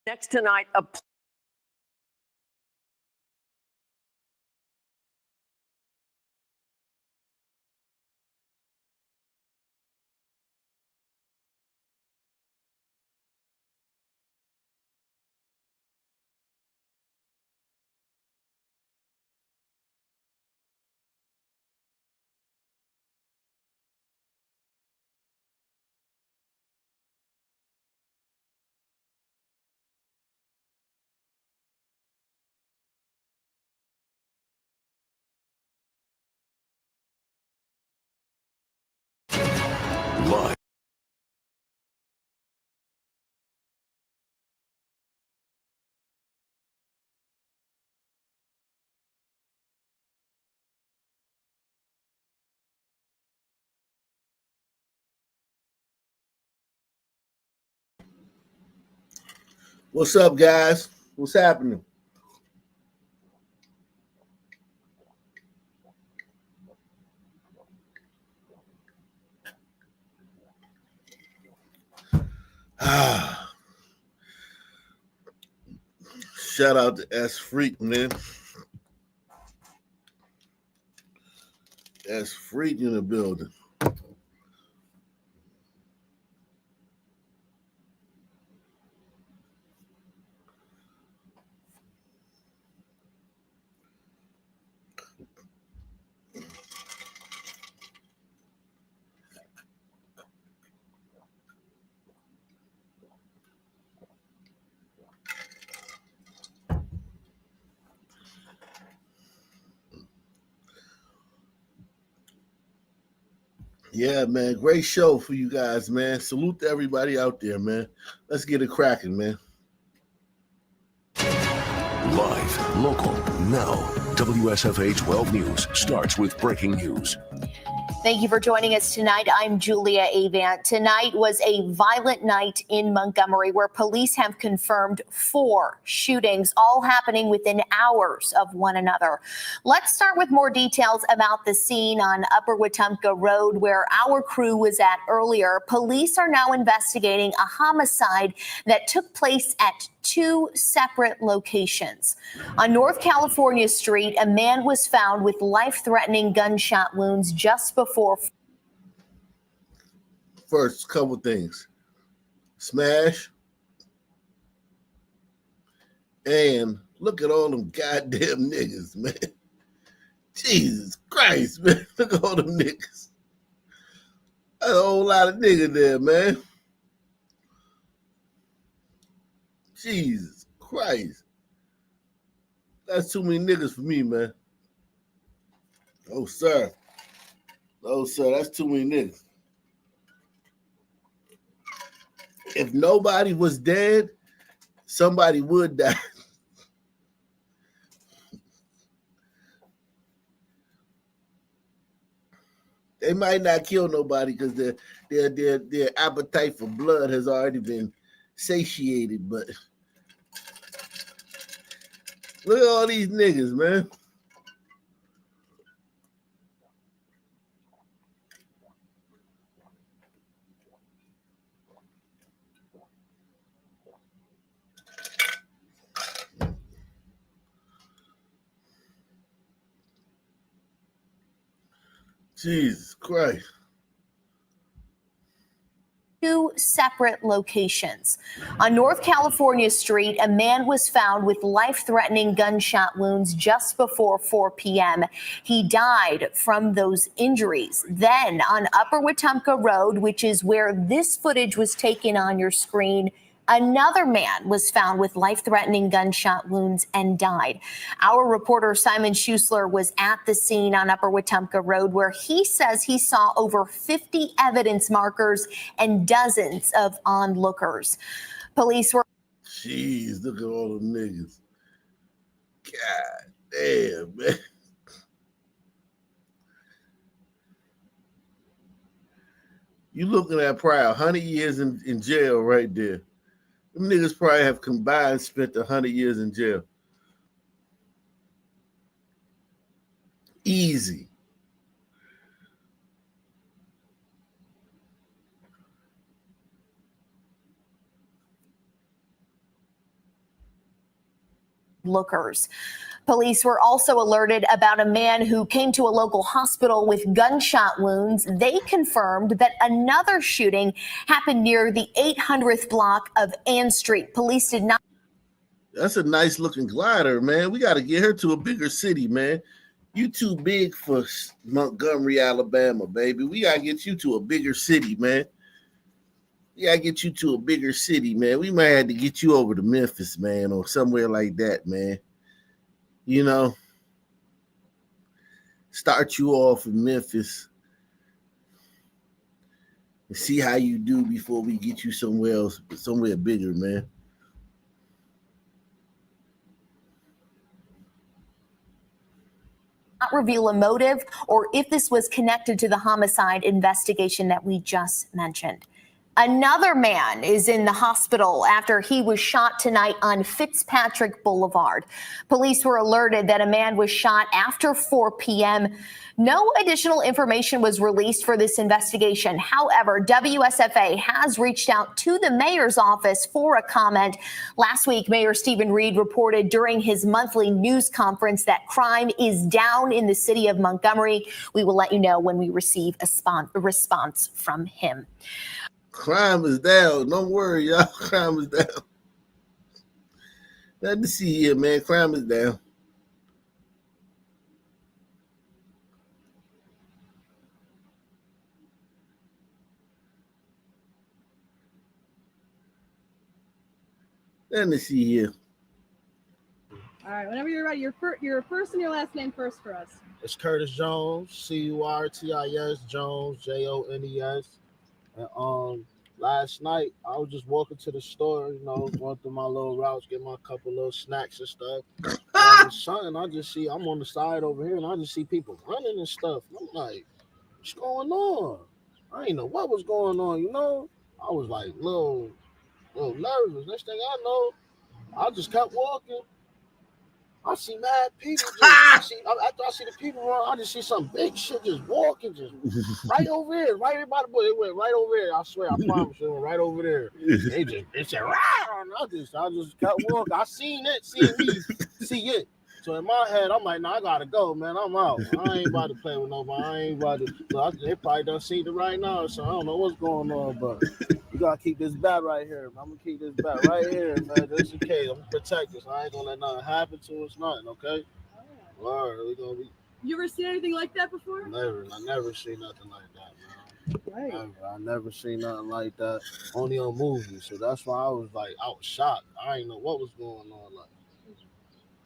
Next tonight, a Live. What's up, guys? What's happening? Shout out to S Freak, man. S Freak in the building. Yeah, man. Great show for you guys, man. Salute to everybody out there, man. Let's get it cracking, man. Live, local, now. WSFA 12 News starts with breaking news. Thank you for joining us tonight. I'm Julia Avant. Tonight was a violent night in Montgomery where police have confirmed 4 shootings, all happening within hours of one another. Let's start with more details about the scene on Upper Wetumpka Road where our crew was at earlier. Police are now investigating a homicide that took place at 2 separate locations. On North California Street, a man was found with life-threatening gunshot wounds just before. First, couple things. Smash. And look at all them goddamn niggas, man. Jesus Christ, man. Look at all them niggas. That's a whole lot of niggas there, man. Jesus Christ. That's too many niggas for me, man. Oh, sir. Oh, sir, that's too many niggas. If nobody was dead, somebody would die. They might not kill nobody because their appetite for blood has already been satiated, but look at all these niggas, man. Jesus Christ. 2 separate locations. On North California Street, a man was found with life-threatening gunshot wounds just before 4 p.m. He died from those injuries. Then on Upper Wetumpka Road, which is where this footage was taken on your screen, another man was found with life-threatening gunshot wounds and died. Our reporter Simon Schuessler was at the scene on Upper Wetumpka Road where he says he saw over 50 evidence markers and dozens of onlookers. Police were... Jeez, look at all them niggas. God damn, man. You looking at probably 100 years in jail right there. Them niggas probably have combined spent 100 years in jail. Easy. lookers. Police were also alerted about a man who came to a local hospital with gunshot wounds. They confirmed that another shooting happened near the 800th block of Ann Street. Police did not. That's a nice looking glider, man. We got to get her to a bigger city, man. You too big for Montgomery, Alabama, baby. We got to get you to a bigger city, man. We got to get you to a bigger city, man. We might have to get you over to Memphis, man, or somewhere like that, man. You know, start you off in Memphis and see how you do before we get you somewhere else, somewhere bigger, man. Not reveal a motive or if this was connected to the homicide investigation that we just mentioned. Another man is in the hospital after he was shot tonight on Fitzpatrick Boulevard. Police were alerted that a man was shot after 4 p.m. No additional information was released for this investigation. However, WSFA has reached out to the mayor's office for a comment. Last week, Mayor Stephen Reed reported during his monthly news conference that crime is down in the city of Montgomery. We will let you know when we receive a response from him. Crime is down. Don't worry, y'all. Crime is down. Nothing to see here, man. Crime is down. Nothing to see here. All right, whenever you're ready, your first and your last name first for us. It's Curtis Jones, Curtis Jones, Jones. And last night I was just walking to the store, going through my little routes, getting my couple little snacks and stuff. All of a sudden, I'm on the side over here, and I just see people running and stuff. And I'm like, what's going on? I didn't know what was going on, I was like, little nervous. Next thing I know, I just kept walking. I see mad people. After I see the people run, I just see some big shit just walking, just right over here, right by the boy. It went right over there. I swear, I promise you, it went right over there. It said, "Rah!" I just kept walking. I seen it, see it. So in my head, I'm like, I gotta go, man. I'm out. I ain't about to play with nobody. I ain't about to. They probably done seen it right now, so I don't know what's going on, but you gotta keep this bat right here. I'm gonna keep this bat right here, man, just in case. I'm gonna protect us. I ain't gonna let nothing happen to us, nothing, okay? All right, we gonna be. You ever seen anything like that before? Never. I never seen nothing like that, man. Right. I never seen nothing like that. Only on movies. So that's why I was shocked. I didn't know what was going on. Like,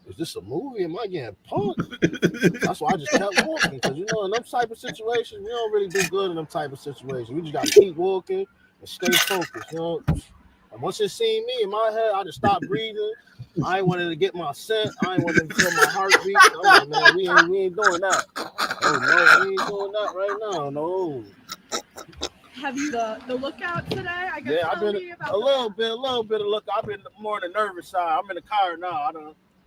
is this a movie? Am I getting punked? That's why I just kept walking. Because, in them type of situations, we don't really do good in them type of situations. We just got to keep walking and stay focused, And once it seen me in my head, I just stopped breathing. I ain't wanted to get my scent. I ain't wanted to feel my heartbeat. I'm like, man, we ain't doing that. Oh, no, we ain't doing that right now. No. Have you the lookout today? I guess. Yeah, I've been a little bit of lookout. I've been more on the nervous side. I'm in the car now.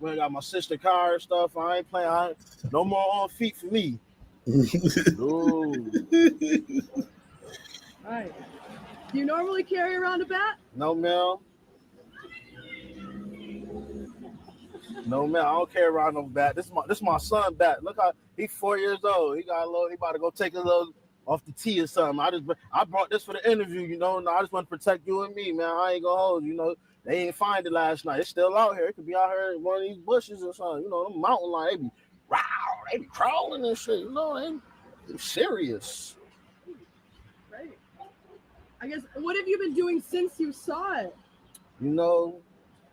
I got my sister's car and stuff. I ain't playing. No more on feet for me. Ooh. All right. Do you normally carry around a bat? No, man. No, man. I don't carry around no bat. This is my son bat. Look how he's 4 years old. He about to go take a little off the tee or something. I brought this for the interview, and I just want to protect you and me, man. I ain't gonna hold you, They ain't find it last night. It's still out here. It could be out here in one of these bushes or something. Them mountain lions, they be crawling and shit. They serious. Right. I guess, what have you been doing since you saw it?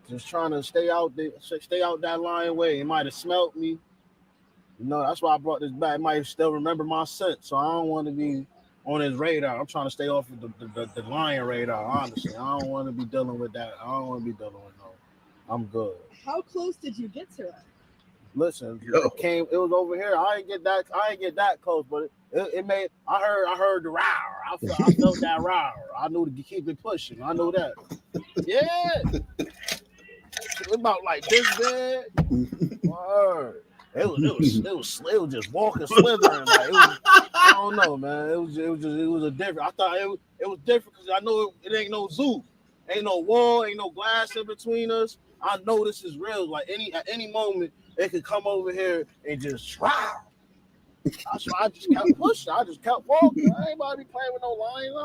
Just trying to stay out that lion way. It might have smelt me. That's why I brought this back. It might still remember my scent, so I don't want to be on his radar. I'm trying to stay off of the lion radar, honestly. I don't want to be dealing with that. I don't want to be dealing with no. I'm good. How close did you get to it? Listen, it was over here. I ain't get that close, but it made. I heard the roar. I felt that roar. I knew to keep it pushing. I knew that. Yeah. It about like this big. Word. It was just walking, slithering. I don't know, man. It was a different. I thought it was different because I know it ain't no zoo, ain't no wall, ain't no glass in between us. I know this is real. Like at any moment, they could come over here and just So I just kept pushing. I just kept walking. I ain't about to be playing with no lions.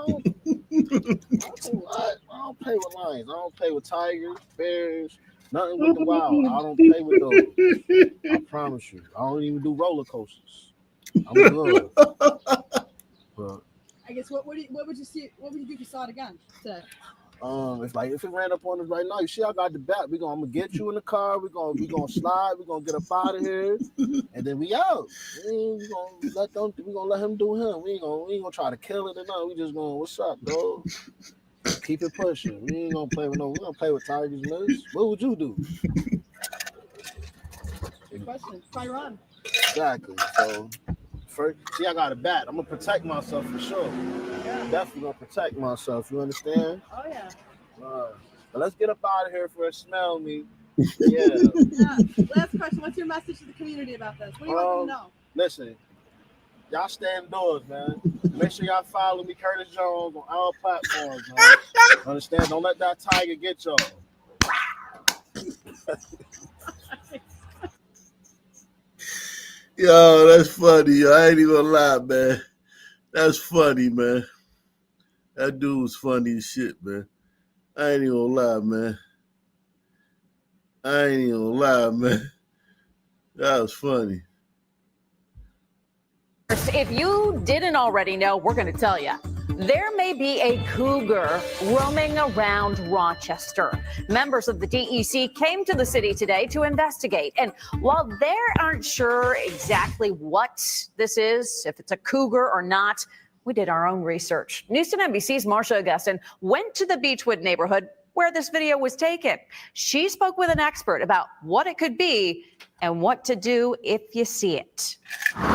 I don't play with lions. I don't play with tigers, bears, nothing with the wild. I don't play with those. I promise you. I don't even do roller coasters. I'm good. But, I guess what would you see? What would you do if you saw it again today? if it ran up on us right now, you see, I got the bat. I'm gonna get you in the car. We're gonna slide. We're gonna get up out of here, and then we out. We gonna let him do him. We ain't gonna try to kill it or nothing. We just gonna, what's up, dog? Keep it pushing. We ain't gonna play with we gonna play with tigers, miss. What would you do? Good question. Try run. Exactly. So first, see, I got a bat. I'm gonna protect myself for sure. Yeah. Definitely gonna protect myself. You understand? Oh yeah. But let's get up out of here for a smell me. Yeah. Last question. What's your message to the community about this? What do you want them to know? Listen, y'all stay indoors, man. Make sure y'all follow me, Curtis Jones, on all platforms, man. Understand? Don't let that tiger get y'all. Yo, that's funny. Yo. I ain't even gonna lie, man. That's funny, man. That dude's funny as shit, man. I ain't even gonna lie, man. That was funny. If you didn't already know, we're going to tell you. There may be a cougar roaming around Rochester. Members of the DEC came to the city today to investigate. And while they aren't sure exactly what this is, if it's a cougar or not, we did our own research. News 10 NBC's Marcia Augustin went to the Beechwood neighborhood where this video was taken. She spoke with an expert about what it could be and what to do if you see it.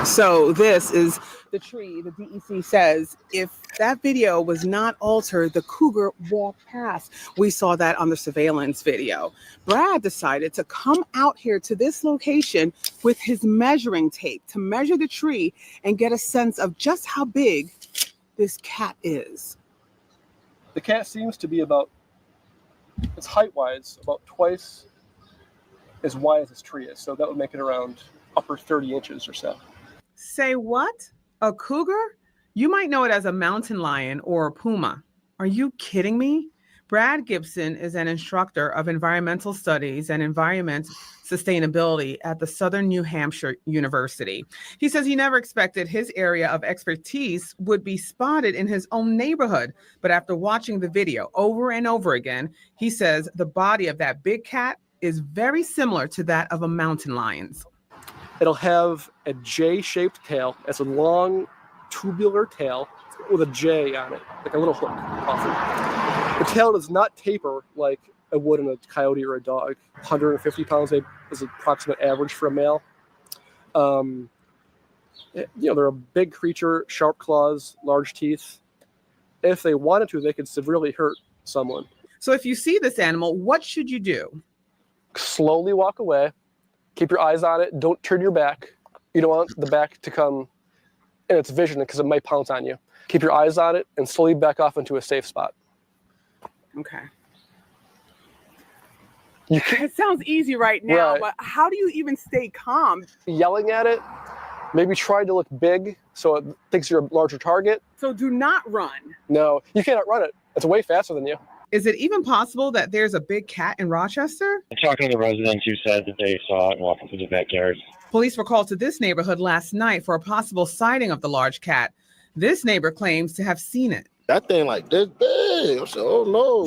So this is the tree. The DEC says if that video was not altered, the cougar walked past. We saw that on the surveillance video. Brad decided to come out here to this location with his measuring tape to measure the tree and get a sense of just how big this cat is. The cat seems to be it's height-wise, about twice as wide as this tree is. So that would make it around upper 30 inches or so. Say what? A cougar? You might know it as a mountain lion or a puma. Are you kidding me? Brad Gibson is an instructor of environmental studies and environment sustainability at the Southern New Hampshire University. He says he never expected his area of expertise would be spotted in his own neighborhood. But after watching the video over and over again, he says the body of that big cat is very similar to that of a mountain lion's. It'll have a J-shaped tail. It's a long tubular tail with a J on it, like a little hook off it. The tail does not taper like it would in a coyote or a dog. 150 pounds is the approximate average for a male. They're a big creature, sharp claws, large teeth. If they wanted to, they could severely hurt someone. So if you see this animal, what should you do? Slowly walk away. Keep your eyes on it. Don't turn your back. You don't want the back to come in its vision because it might pounce on you. Keep your eyes on it and slowly back off into a safe spot. Okay. It sounds easy right now, Right. But how do you even stay calm? Yelling at it, maybe try to look big so it thinks you're a larger target. So do not run. No, you can't outrun it. It's way faster than you. Is it even possible that there's a big cat in Rochester? Talking to the residents who said that they saw it walking through the backyard. Police were called to this neighborhood last night for a possible sighting of the large cat. This neighbor claims to have seen it. That thing like this big. I said, oh no.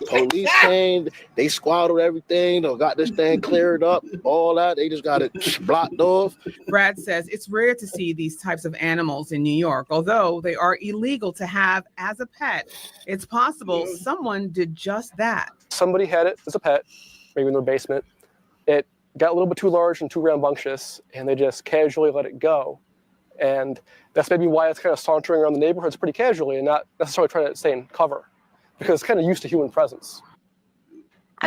Police came, they squatted everything, they got this thing cleared up, all that. They just got it blocked off. Brad says it's rare to see these types of animals in New York, although they are illegal to have as a pet. It's possible someone did just that. Somebody had it as a pet, maybe in their basement. It got a little bit too large and too rambunctious, and they just casually let it go. And that's maybe why it's kind of sauntering around the neighborhoods pretty casually and not necessarily trying to stay in cover, because it's kind of used to human presence.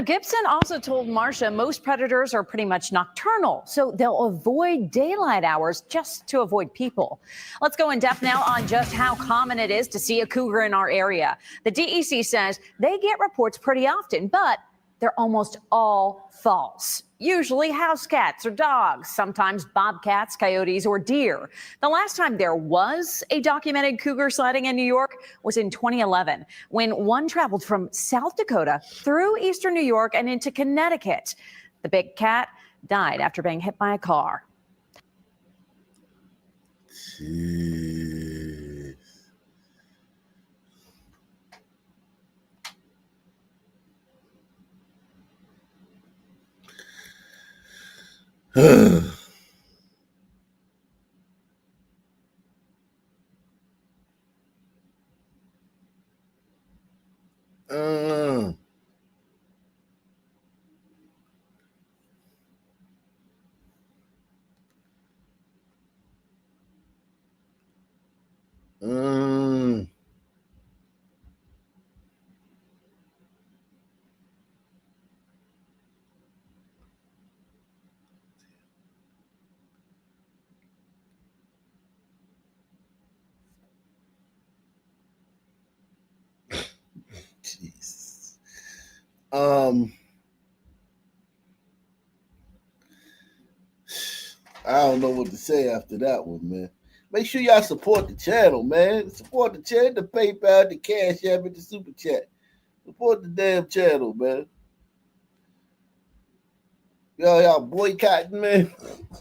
Gibson also told Marcia most predators are pretty much nocturnal, so they'll avoid daylight hours just to avoid people. Let's go in depth now on just how common it is to see a cougar in our area. The DEC says they get reports pretty often, but they're almost all false. Usually house cats or dogs, sometimes bobcats, coyotes, or deer. The last time there was a documented cougar sighting in New York was in 2011, when one traveled from South Dakota through eastern New York and into Connecticut. The big cat died after being hit by a car. Jeez. uh, uh. Jeez. I don't know what to say after that one, man. Make sure y'all support the channel, man. Support the channel, the PayPal, the Cash App, and the Super Chat. Support the damn channel, man. Y'all boycotting, man.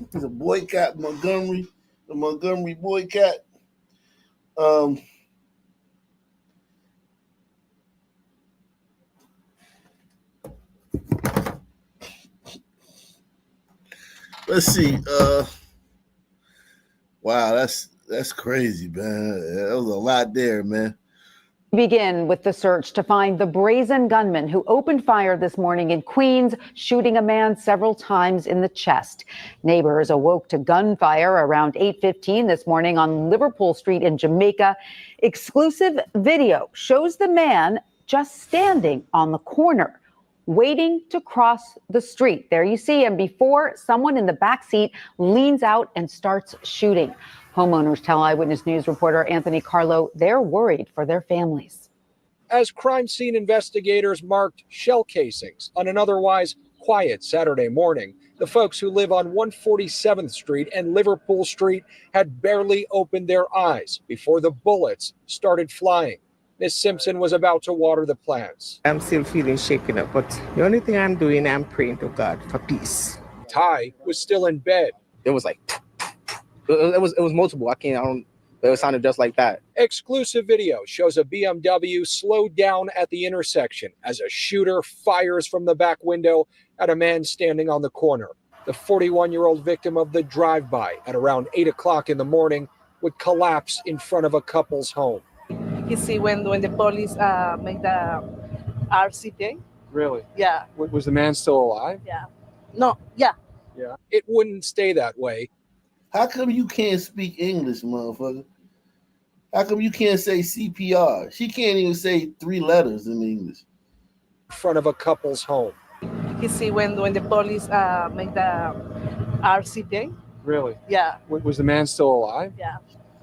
It's a boycott, Montgomery. The Montgomery boycott. Let's see. Wow, that's crazy, man. That was a lot there, man. Begin with the search to find the brazen gunman who opened fire this morning in Queens, shooting a man several times in the chest. Neighbors awoke to gunfire around 8:15 this morning on Liverpool Street in Jamaica. Exclusive video shows the man just standing on the corner, waiting to cross the street. There you see him before someone in the back seat leans out and starts shooting. Homeowners tell Eyewitness News reporter Anthony Carlo they're worried for their families. As crime scene investigators marked shell casings on an otherwise quiet Saturday morning, the folks who live on 147th Street and Liverpool Street had barely opened their eyes before the bullets started flying. Miss Simpson was about to water the plants. I'm still feeling shaken up, but the only thing I'm doing, I'm praying to God for peace. Ty was still in bed. It was like, it was multiple. It sounded just like that. Exclusive video shows a BMW slowed down at the intersection as a shooter fires from the back window at a man standing on the corner. The 41-year-old victim of the drive-by at around 8 o'clock in the morning would collapse in front of a couple's home. You see, when the police make the RC thing. Really? Yeah. Was the man still alive? Yeah. No, yeah. Yeah. It wouldn't stay that way. How come you can't speak English, motherfucker? How come you can't say CPR? She can't even say 3 letters in English. In front of a couple's home. You see, when the police make the RC thing. Really? Yeah. Was the man still alive? Yeah.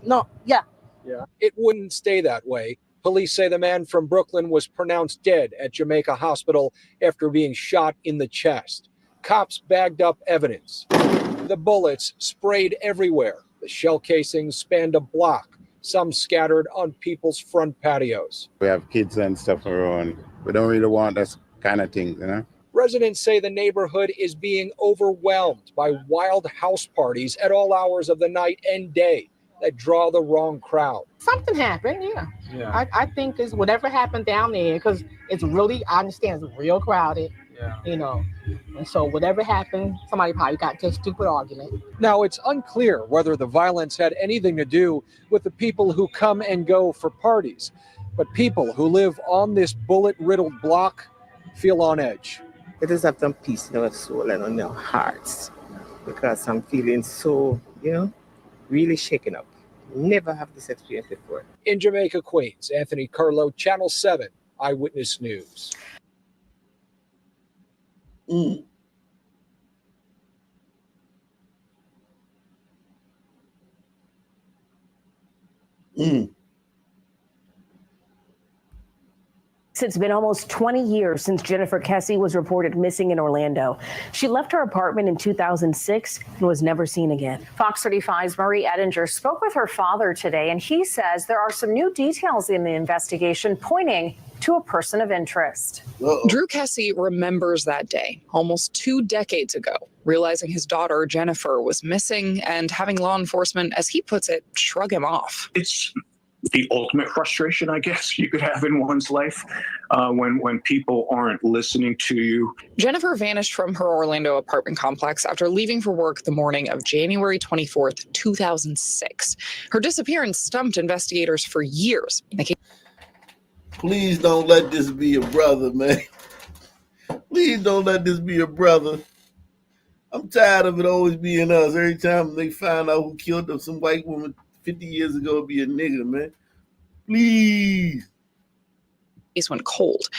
No, yeah. Yeah. It wouldn't stay that way. Police say the man from Brooklyn was pronounced dead at Jamaica Hospital after being shot in the chest. Cops bagged up evidence. The bullets sprayed everywhere. The shell casings spanned a block, some scattered on people's front patios. We have kids and stuff around. We don't really want that kind of thing, you know? Residents say the neighborhood is being overwhelmed by wild house parties at all hours of the night and day that draw the wrong crowd. Something happened, yeah. I think it's whatever happened down there, because it's really, I understand it's real crowded, and so whatever happened, somebody probably got into a stupid argument. Now, it's unclear whether the violence had anything to do with the people who come and go for parties, but people who live on this bullet-riddled block feel on edge. Let us have some peace in our soul and in our hearts, because I'm feeling so, really shaken up. Never have this experience before. In Jamaica, Queens, Anthony Carlo, Channel 7, Eyewitness News. Mm. Mm. It's been almost 20 years since Jennifer Kessie was reported missing in Orlando. She left her apartment in 2006 and was never seen again. Fox 35's Marie Edinger spoke with her father today, and he says there are some new details in the investigation pointing to a person of interest. Drew Kessie remembers that day almost 2 decades ago, realizing his daughter Jennifer was missing and having law enforcement, as he puts it, shrug him off. It's the ultimate frustration, I guess, you could have in one's life when people aren't listening to you. Jennifer vanished from her Orlando apartment complex after leaving for work the morning of January 24th, 2006. Her disappearance stumped investigators for years. Please don't let this be your brother, man. Please don't let this be your brother. I'm tired of it always being us. Every time they find out who killed them, some white woman 50 years ago would be a nigga, man. Please. Case went cold.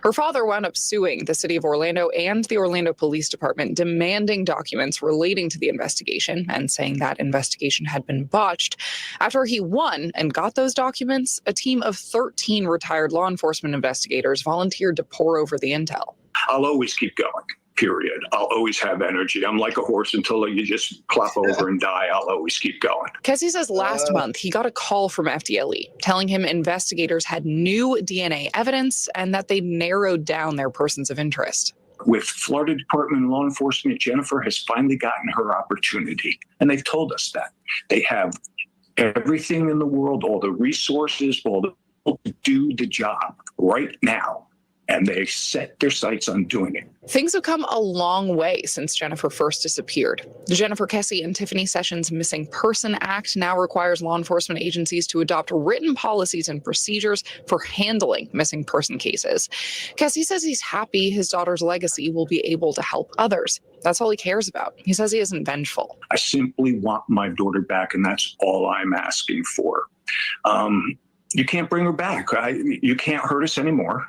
Her father wound up suing the city of Orlando and the Orlando Police Department, demanding documents relating to the investigation and saying that investigation had been botched. After he won and got those documents, a team of 13 retired law enforcement investigators volunteered to pore over the intel. I'll always keep going, period. I'll always have energy. I'm like a horse until you just plop over and die. I'll always keep going. Kessie says last month he got a call from FDLE telling him investigators had new DNA evidence and that they narrowed down their persons of interest. With Florida Department of Law Enforcement, Jennifer has finally gotten her opportunity. And they've told us that. They have everything in the world, all the resources, all the people to do the job right now. And they set their sights on doing it. Things have come a long way since Jennifer first disappeared. The Jennifer Kessie and Tiffany Sessions Missing Person Act now requires law enforcement agencies to adopt written policies and procedures for handling missing person cases. Kessie says he's happy his daughter's legacy will be able to help others. That's all he cares about. He says he isn't vengeful. I simply want my daughter back, and that's all I'm asking for. You can't bring her back. You can't hurt us anymore.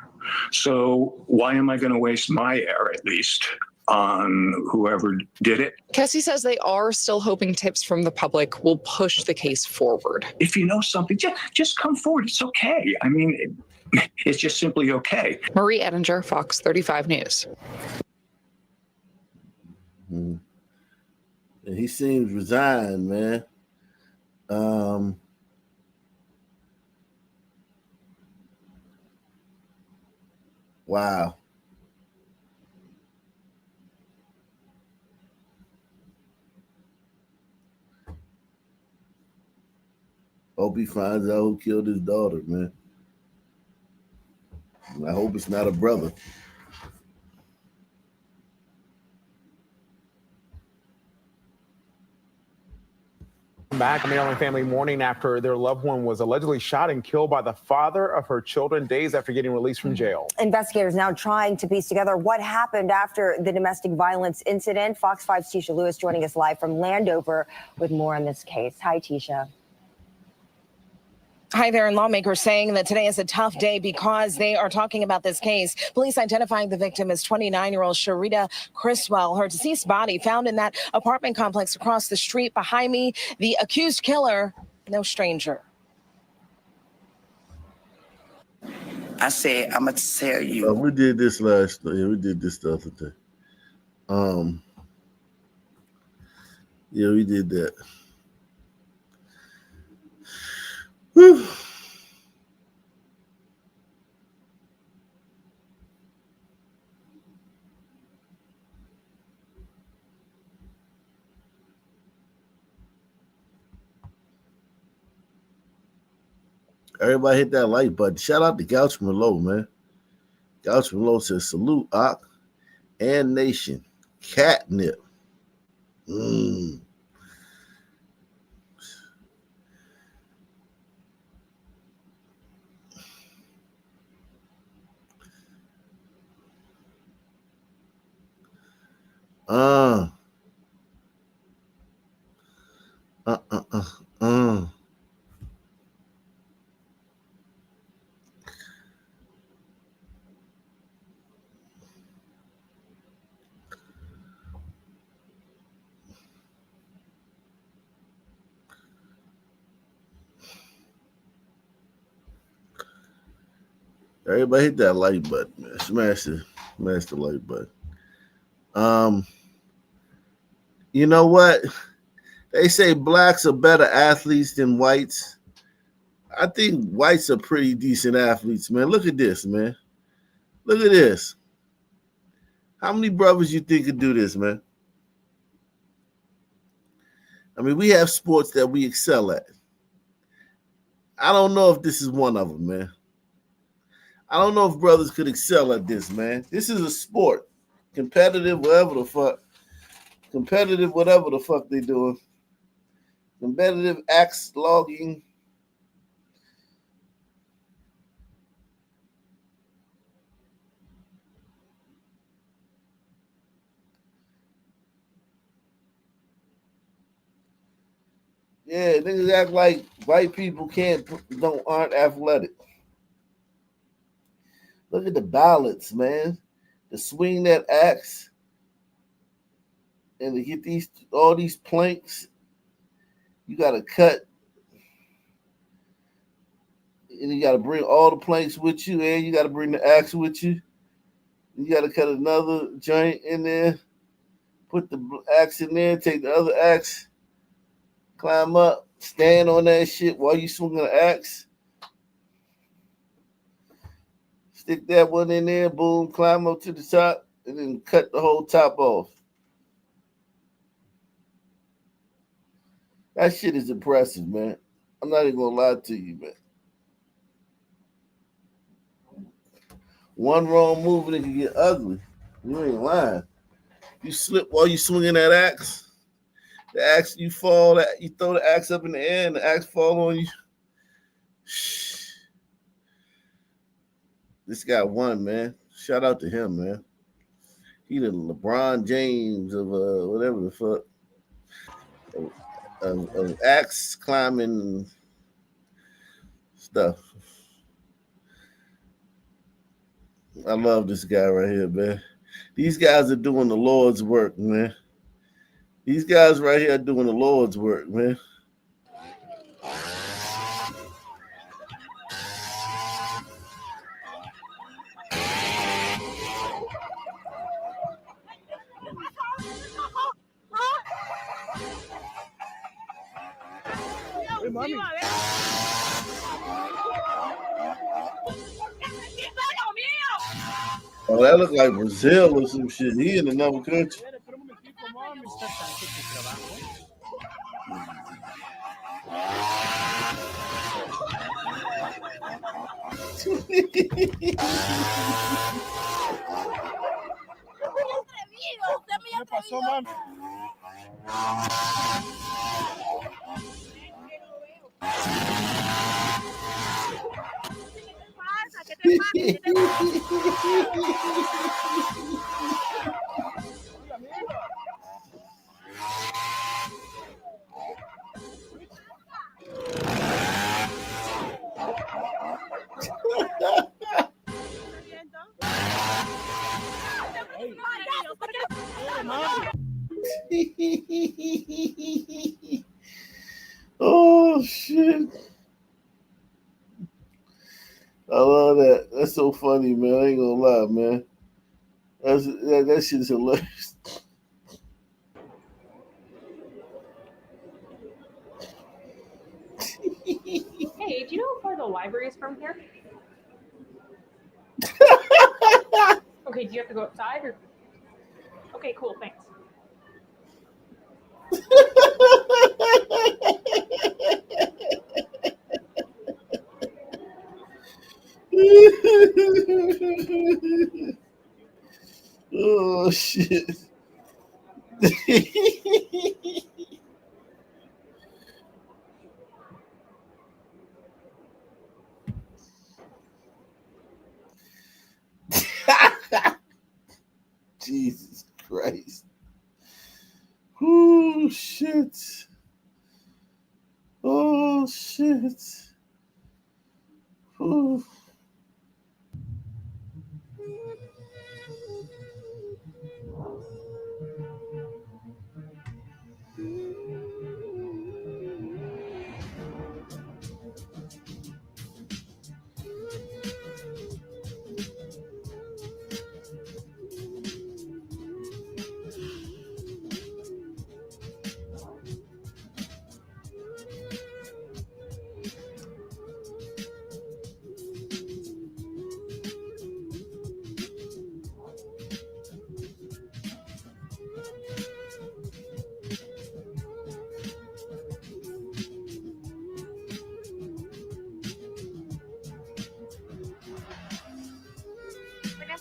So why am I going to waste my air, at least, on whoever did it? Kessie says they are still hoping tips from the public will push the case forward. If you know something, just come forward. It's okay. I mean, it's just simply okay. Marie Edinger, Fox 35 News. And he seems resigned, man. Wow. Hope he finds out who killed his daughter, man. I hope it's not a brother. Back, a Maryland family mourning after their loved one was allegedly shot and killed by the father of her children days after getting released from jail. Investigators now trying to piece together what happened after the domestic violence incident. Fox 5's Tisha Lewis joining us live from Landover with more on this case. Hi, Tisha. Hi there, and lawmakers saying that today is a tough day because they are talking about this case. Police identifying the victim as 29-year-old Sharita Criswell. Her deceased body found in that apartment complex across the street behind me. The accused killer, no stranger. I said, I'm going to tell you. We did this last night. Yeah, we did this the other day. Yeah, we did that. Whew. Everybody hit that like button. Shout out to Gouch Merlot, man. Gouch Merlot says, salute, Ock and Nation. Catnip. Everybody hit that like button, man. Smash the like button. You know what? They say blacks are better athletes than whites. I think whites are pretty decent athletes, man. Look at this, man. Look at this. How many brothers you think could do this, man? I mean, we have sports that we excel at. I don't know if this is one of them, man. I don't know if brothers could excel at this, man. This is a sport. Competitive, whatever the fuck. Competitive, whatever the fuck they doing. Competitive axe logging. Yeah, niggas act like white people aren't athletic. Look at the balance, man. To swing that axe and to get all these planks, you gotta cut. And you gotta bring all the planks with you, and you gotta bring the axe with you. You gotta cut another joint in there, put the axe in there, take the other axe, climb up, stand on that shit while you swinging the axe. Stick that one in there, boom, climb up to the top, and then cut the whole top off. That shit is impressive, man. I'm not even gonna lie to you, man. One wrong move and it can get ugly. You ain't lying. You slip while you swinging that axe. The axe, you fall, you throw the axe up in the air and the axe fall on you. This guy won, man. Shout out to him, man. He the LeBron James of whatever the fuck. Of axe climbing stuff. I love this guy right here, man. These guys are doing the Lord's work, man. These guys right here are doing the Lord's work, man. Oh, that look like Brazil or some shit. He in another country. Oh shit! I love that. That's so funny, man. I ain't gonna lie, man. That shit is hilarious. Hey, do you know how far the library is from here? Okay, do you have to go outside or? Okay, cool, thanks. Oh shit. Jesus Christ. Oh shit. Oh shit. Ooh.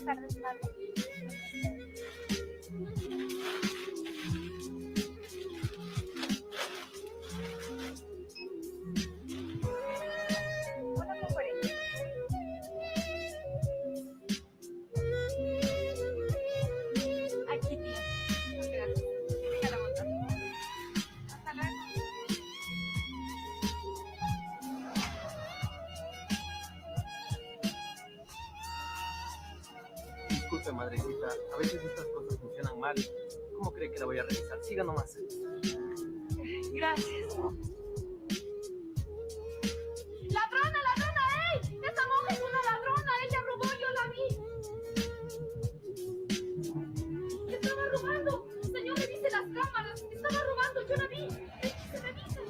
tardes, madre. Una conferencia. Aquí tiene. Gracias. Venga la otra. Hasta luego. Disculpe, madrecita, a veces estas cosas funcionan mal. ¿Cómo cree que la voy a revisar? Siga nomás. Gracias. ¡Ladrona, ladrona! ¡Ey! ¡Esa monja es una ladrona! ¡Ella robó! ¡Yo la vi! ¡Estaba robando! Señor, revise las cámaras. ¡Estaba robando! ¡Yo la vi! ¡Revisa!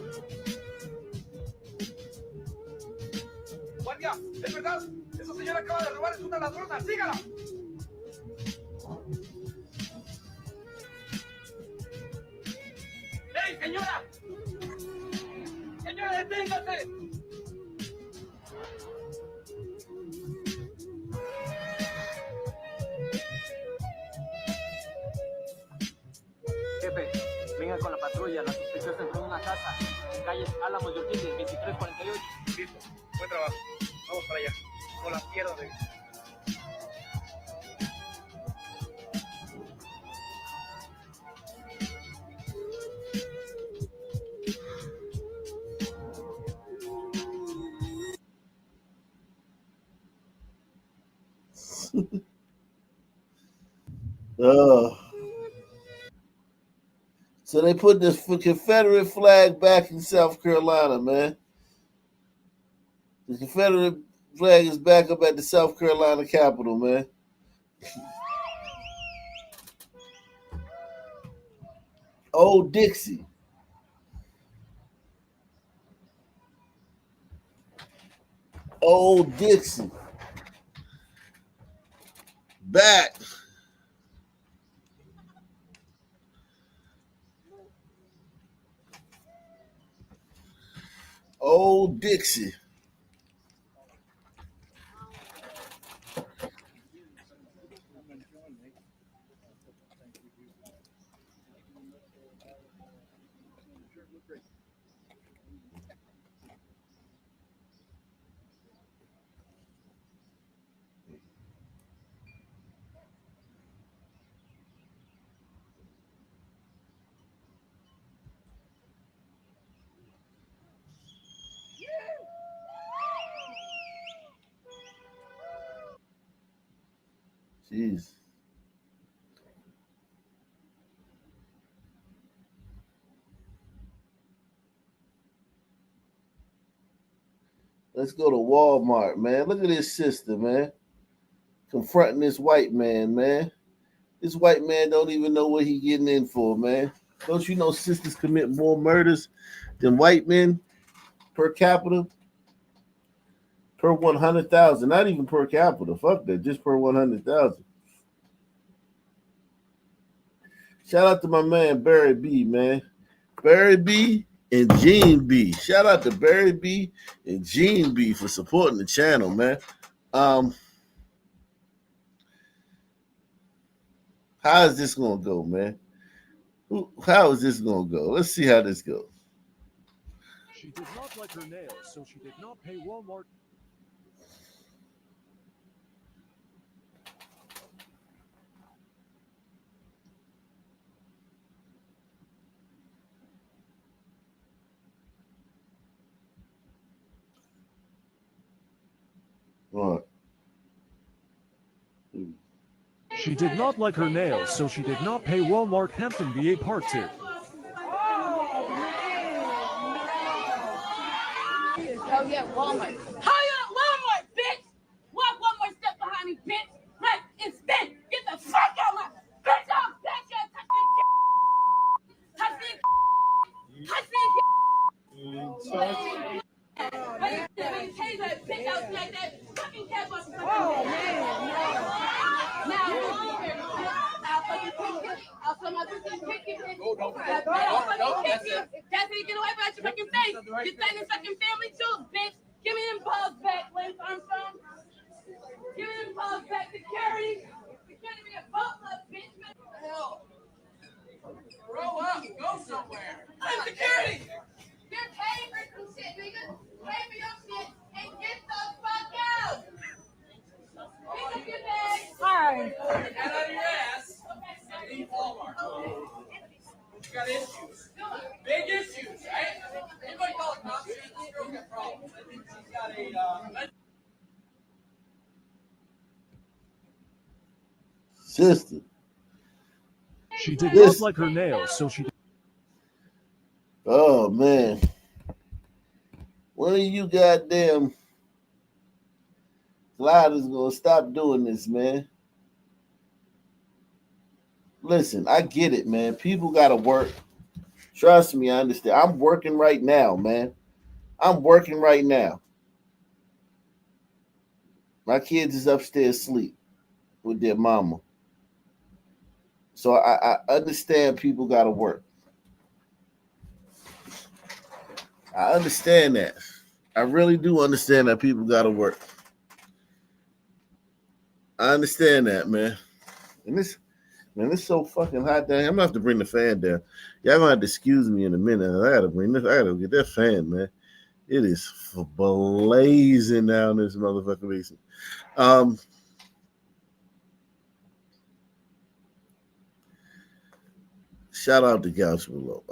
¡Guardia! ¡Es verdad! ¡Esa señora acaba de robar! ¡Es una ladrona! ¡Sígala! ¡Ey, señora! ¡Señora, deténgase! Jefe, venga con la patrulla. La sospechosa entró en una casa en calle Álamos de O'Higgins, 2348. Listo. Buen trabajo. Vamos para allá. No la pierdo de vista. So they put this Confederate flag back in South Carolina, man. The Confederate flag is back up at the South Carolina Capitol, man. Old Dixie. Old Dixie. Back. Old Dixie. Jeez. Let's go to Walmart, man. Look at this sister, man. Confronting this white man, man. This white man don't even know what he getting in for, man. Don't you know sisters commit more murders than white men per capita? Per 100,000. Not even per capita. Fuck that. Just per 100,000. Shout out to my man Barry B, man. Barry B and Gene B. Shout out to Barry B and Gene B for supporting the channel, man. How is this gonna go, man? How is this gonna go? Let's see how this goes. She did not like her nails, so she did not pay Walmart. All right. She did not like her nails, so she did not pay Walmart Hampton VA Part 2. Oh yeah, Walmart. Hurry up, Walmart, bitch! Walk one more step behind me, bitch! Right, it's spin! Get the fuck out of my bitch! I'll bet you touch me! Touch me! Take that bitch outside that fucking cat bus. Oh man! Now, I'll fucking kick you. I'll fucking kick you. I'll fucking kick you. That's how you get away from your fucking face. You say this fucking family too, bitch. Give me them balls back, Lance Armstrong. Give me them balls back, security. Sister. She did not like her nails, so she. Oh man. When are you goddamn gliders gonna stop doing this, man? Listen, I get it, man. People gotta work. Trust me, I understand. I'm working right now, man. I'm working right now. My kids is upstairs asleep with their mama. So I understand people gotta work. I understand that. I really do understand that people gotta work. I understand that, man. And this, man, it's so fucking hot down here. I'm gonna have to bring the fan down. Y'all gonna have to excuse me in a minute. I gotta bring this. I gotta get that fan, man. It is blazing down this motherfucking basement. Shout out to Couch Below.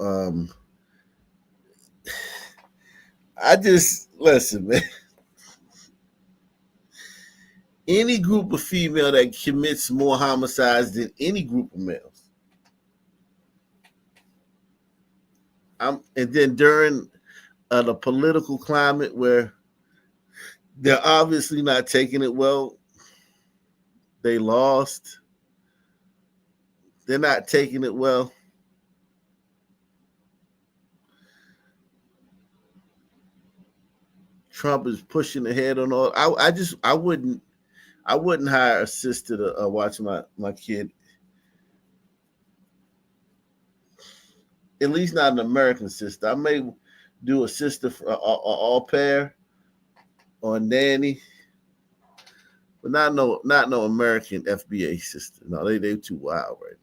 I just listen, man. Any group of female that commits more homicides than any group of males. And then during the political climate where they're obviously not taking it well, they lost. They're not taking it well. Trump is pushing ahead on all. I wouldn't hire a sister to watch my kid. At least not an American sister. I may do a sister for au pair or a nanny, but not no American FBA sister. No, they too wild right now.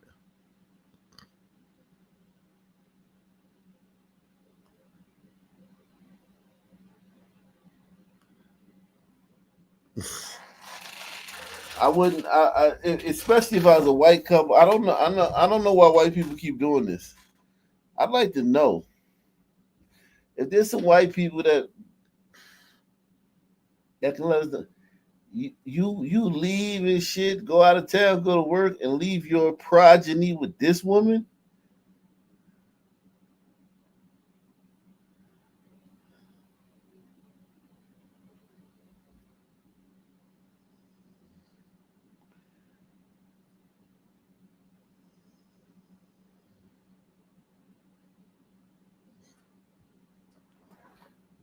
I wouldn't. Especially if I was a white couple. I don't know. I don't know why white people keep doing this. I'd like to know if there's some white people that can let us know. You leave and shit, go out of town, go to work, and leave your progeny with this woman.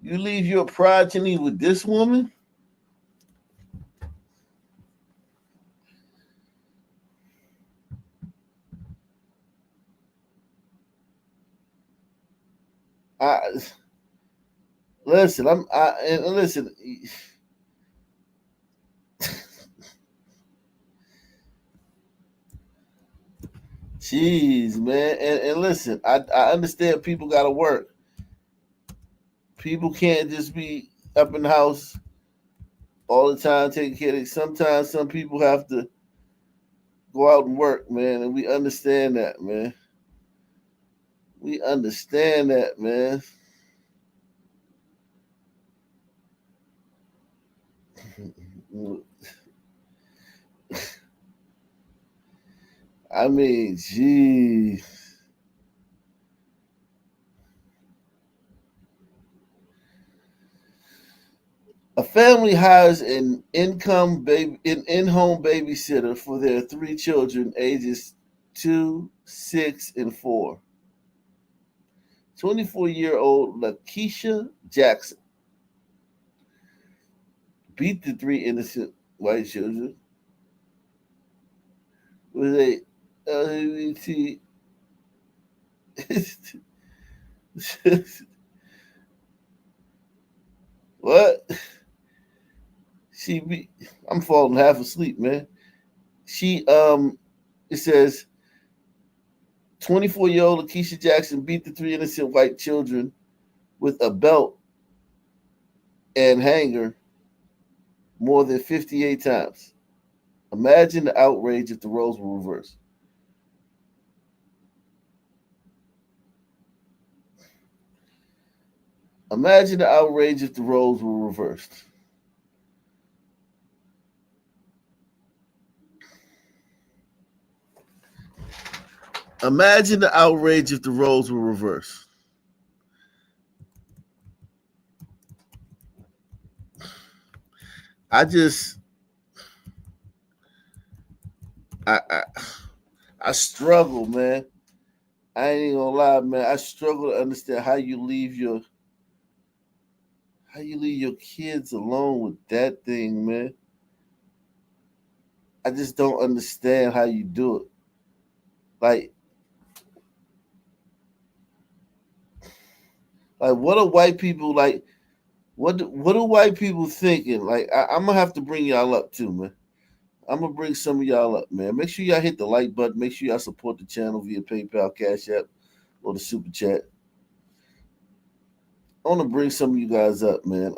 You leave your progeny with this woman? Listen. Listen. Jeez, man. And listen, I understand people got to work. People can't just be up in the house all the time taking care of it. Sometimes some people have to go out and work, man, and we understand that, man. We understand that, man. I mean, geez. A family hires an in-home babysitter for their 3 children, ages 2, 6, and 4. 24-year-old Lakeisha Jackson beat the 3 innocent white children with a LGBT. What? I'm falling half asleep, man. It says 24-year-old Lakeisha Jackson beat the 3 innocent white children with a belt and hanger more than 58 times. Imagine the outrage if the roles were reversed. Imagine the outrage if the roles were reversed. Imagine the outrage if the roles were reversed. I struggle, man. I ain't even gonna lie, man. I struggle to understand how you leave your kids alone with that thing, man. I just don't understand how you do it. Like what are white people like? What do white people thinking? Like I'm gonna have to bring y'all up too, man. I'm gonna bring some of y'all up, man. Make sure y'all hit the like button. Make sure y'all support the channel via PayPal, Cash App, or the Super Chat. I want to bring some of you guys up, man.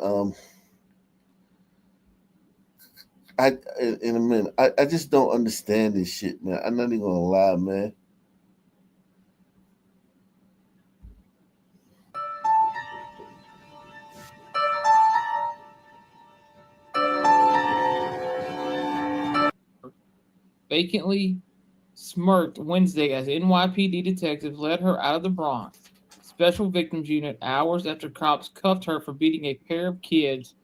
In a minute. I just don't understand this shit, man. I'm not even gonna lie, man. Vacantly smirked Wednesday as NYPD detectives led her out of the Bronx Special Victims Unit hours after cops cuffed her for beating a pair of kids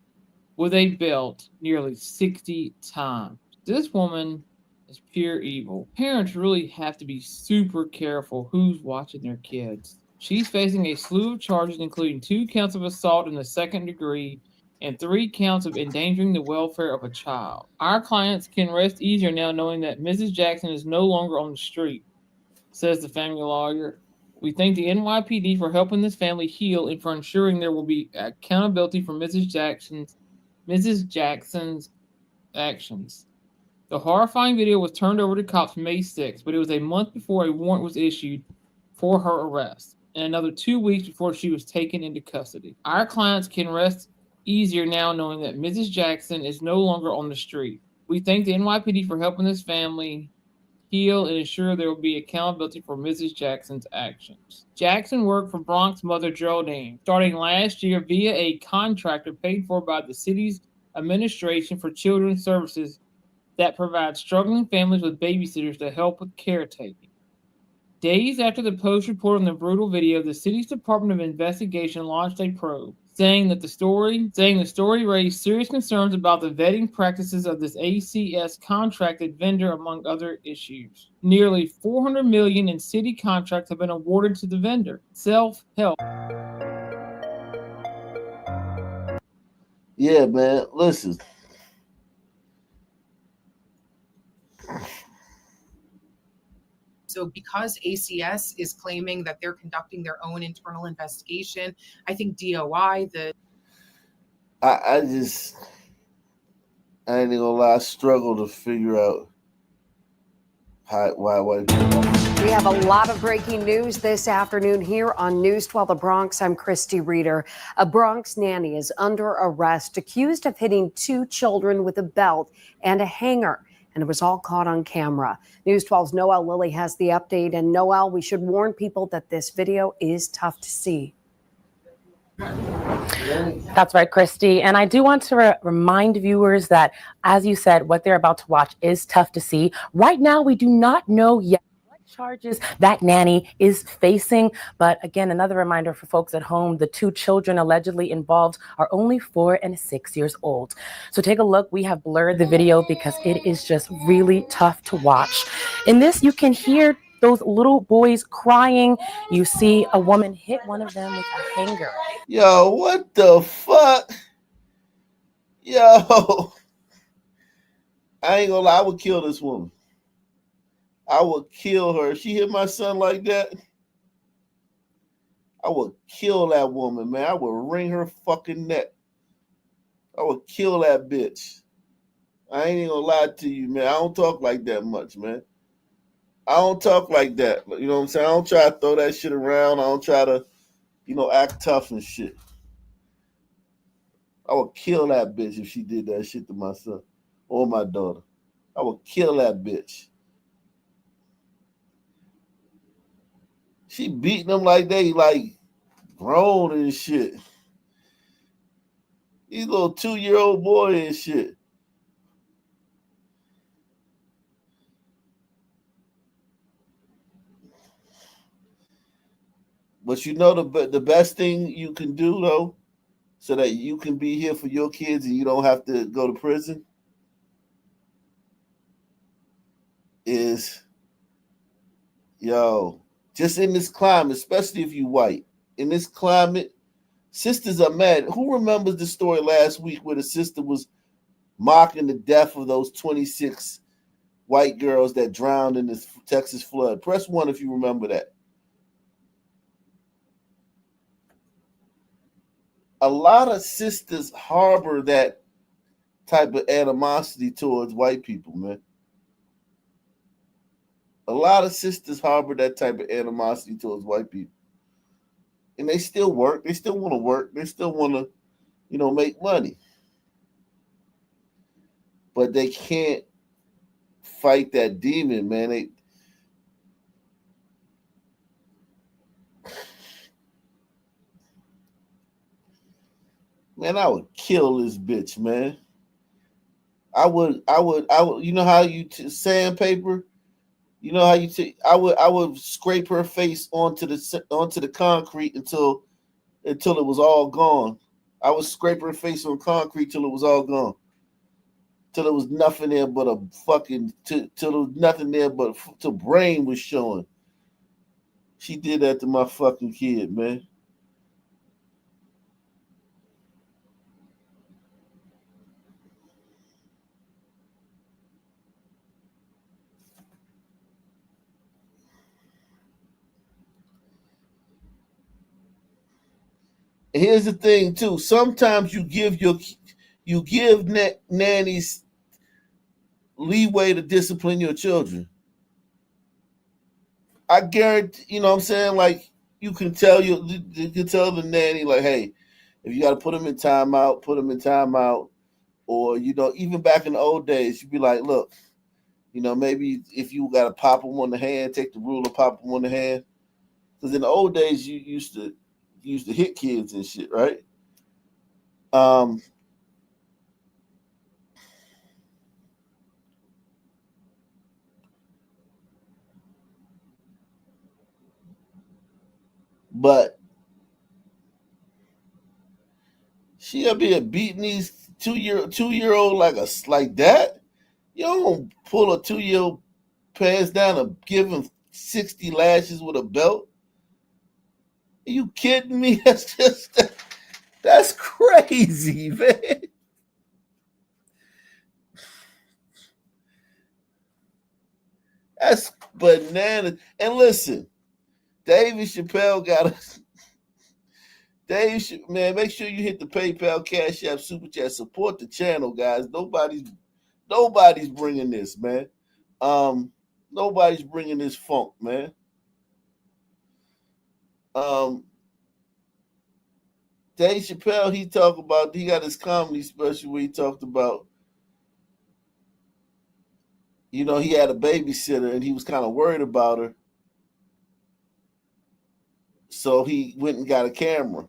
with a belt nearly 60 times. This woman is pure evil. Parents really have to be super careful who's watching their kids. She's facing a slew of charges, including 2 counts of assault in the second degree and 3 counts of endangering the welfare of a child. Our clients can rest easier now knowing that Mrs. Jackson is no longer on the street, says the family lawyer. We thank the NYPD for helping this family heal and for ensuring there will be accountability for Mrs. Jackson's actions. The horrifying video was turned over to cops May 6th, but it was a month before a warrant was issued for her arrest, and another 2 weeks before she was taken into custody. Our clients can rest easier now knowing that Mrs. Jackson is no longer on the street. We thank the NYPD for helping this family heal and ensure there will be accountability for Mrs. Jackson's actions. Jackson worked for Bronx mother Geraldine, starting last year via a contractor paid for by the city's Administration for Children's Services that provides struggling families with babysitters to help with caretaking. Days after the Post reported on the brutal video, the city's Department of Investigation launched a probe, saying the story raised serious concerns about the vetting practices of this ACS contracted vendor, among other issues. Nearly $400 million in city contracts have been awarded to the vendor. Self-help. Yeah, man. Listen. So because ACS is claiming that they're conducting their own internal investigation, I think DOI, I ain't even gonna lie, I struggle to figure out why white people. We have a lot of breaking news this afternoon here on News 12 The Bronx. I'm Christy Reeder. A Bronx nanny is under arrest, accused of hitting 2 children with a belt and a hanger. And it was all caught on camera. News 12's Noel Lilly has the update. And Noel, we should warn people that this video is tough to see. That's right, Christy. And I do want to remind viewers that, as you said, what they're about to watch is tough to see. Right now, we do not know yet what charges that nanny is facing. But again, another reminder for folks at home, the 2 children allegedly involved are only 4 and 6 years old. So take a look. We have blurred the video because it is just really tough to watch. In this, you can hear those little boys crying. You see a woman hit one of them with a hanger. Yo, what the fuck? Yo. I ain't gonna lie, I would kill this woman. I would kill her. If she hit my son like that, I would kill that woman, man. I would wring her fucking neck. I would kill that bitch. I ain't even gonna lie to you, man. I don't talk like that much, man. I don't talk like that. You know what I'm saying? I don't try to throw that shit around. I don't try to, act tough and shit. I would kill that bitch if she did that shit to my son or my daughter. I would kill that bitch. She beating them like they grown and shit. These little 2-year-old boy and shit. But you know the best thing you can do though, so that you can be here for your kids and you don't have to go to prison, is just in this climate, especially if you white, in this climate, sisters are mad. Who remembers the story last week where the sister was mocking the death of those 26 white girls that drowned in this Texas flood? Press 1 if you remember that. A lot of sisters harbor that type of animosity towards white people, man. A lot of sisters harbor that type of animosity towards white people. And they still work. They still want to work. They still want to, make money. But they can't fight that demon, man. Man, I would kill this bitch, man. I would. You know how you sandpaper? You know how you I would scrape her face onto the concrete until it was all gone. I would scrape her face on concrete till it was all gone. Till there was nothing there but till there was nothing there but till brain was showing. She did that to my fucking kid, man. Here's the thing too. Sometimes you give nannies leeway to discipline your children. I guarantee, you know what I'm saying? Like you can tell the nanny, like, hey, if you got to put them in timeout, put them in timeout. Or, even back in the old days, you'd be like, look, maybe if you got to pop them on the hand, take the ruler, pop them on the hand. Because in the old days, you used to hit kids and shit, right? But she'll be beating these two-year-old like that. You don't pull a 2-year-old pants down and give him 60 lashes with a belt. Are you kidding me? That's crazy, man. That's bananas. And listen, David Chappelle got us. Man, make sure you hit the PayPal, Cash App, Super Chat. Support the channel, guys. Nobody's bringing this, man. Nobody's bringing this funk, man. Dave Chappelle, he got his comedy special where he talked about, he had a babysitter and he was kind of worried about her. So he went and got a camera.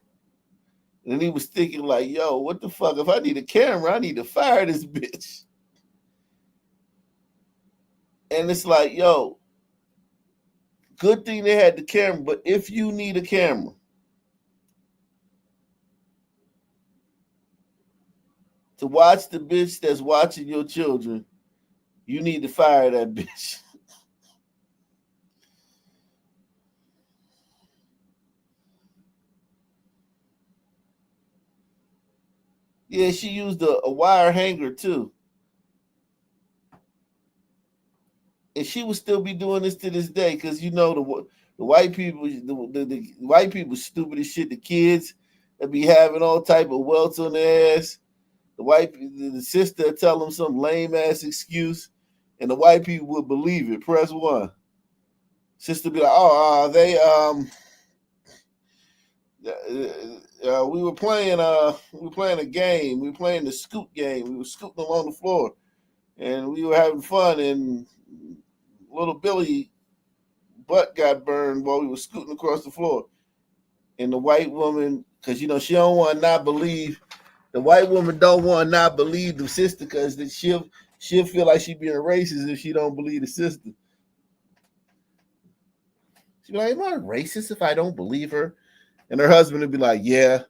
And he was thinking like, yo, what the fuck? If I need a camera, I need to fire this bitch. And it's like, yo, good thing they had the camera, but if you need a camera to watch the bitch that's watching your children, you need to fire that bitch. Yeah, she used a wire hanger too. And she would still be doing this to this day because the white people, the white people stupid as shit. The kids that be having all type of welts on their ass. The sister tell them some lame ass excuse, and the white people would believe it. Press 1. Sister be like, we were playing a game. We were playing the scoot game. We were scooting along the floor, and we were having fun. And little Billy butt got burned while we were scooting across the floor. And the white woman, because she don't want to not believe. The white woman don't want to not believe the sister because she'll feel like she being racist if she don't believe the sister. She'd be like, am I racist if I don't believe her? And her husband would be like, yeah,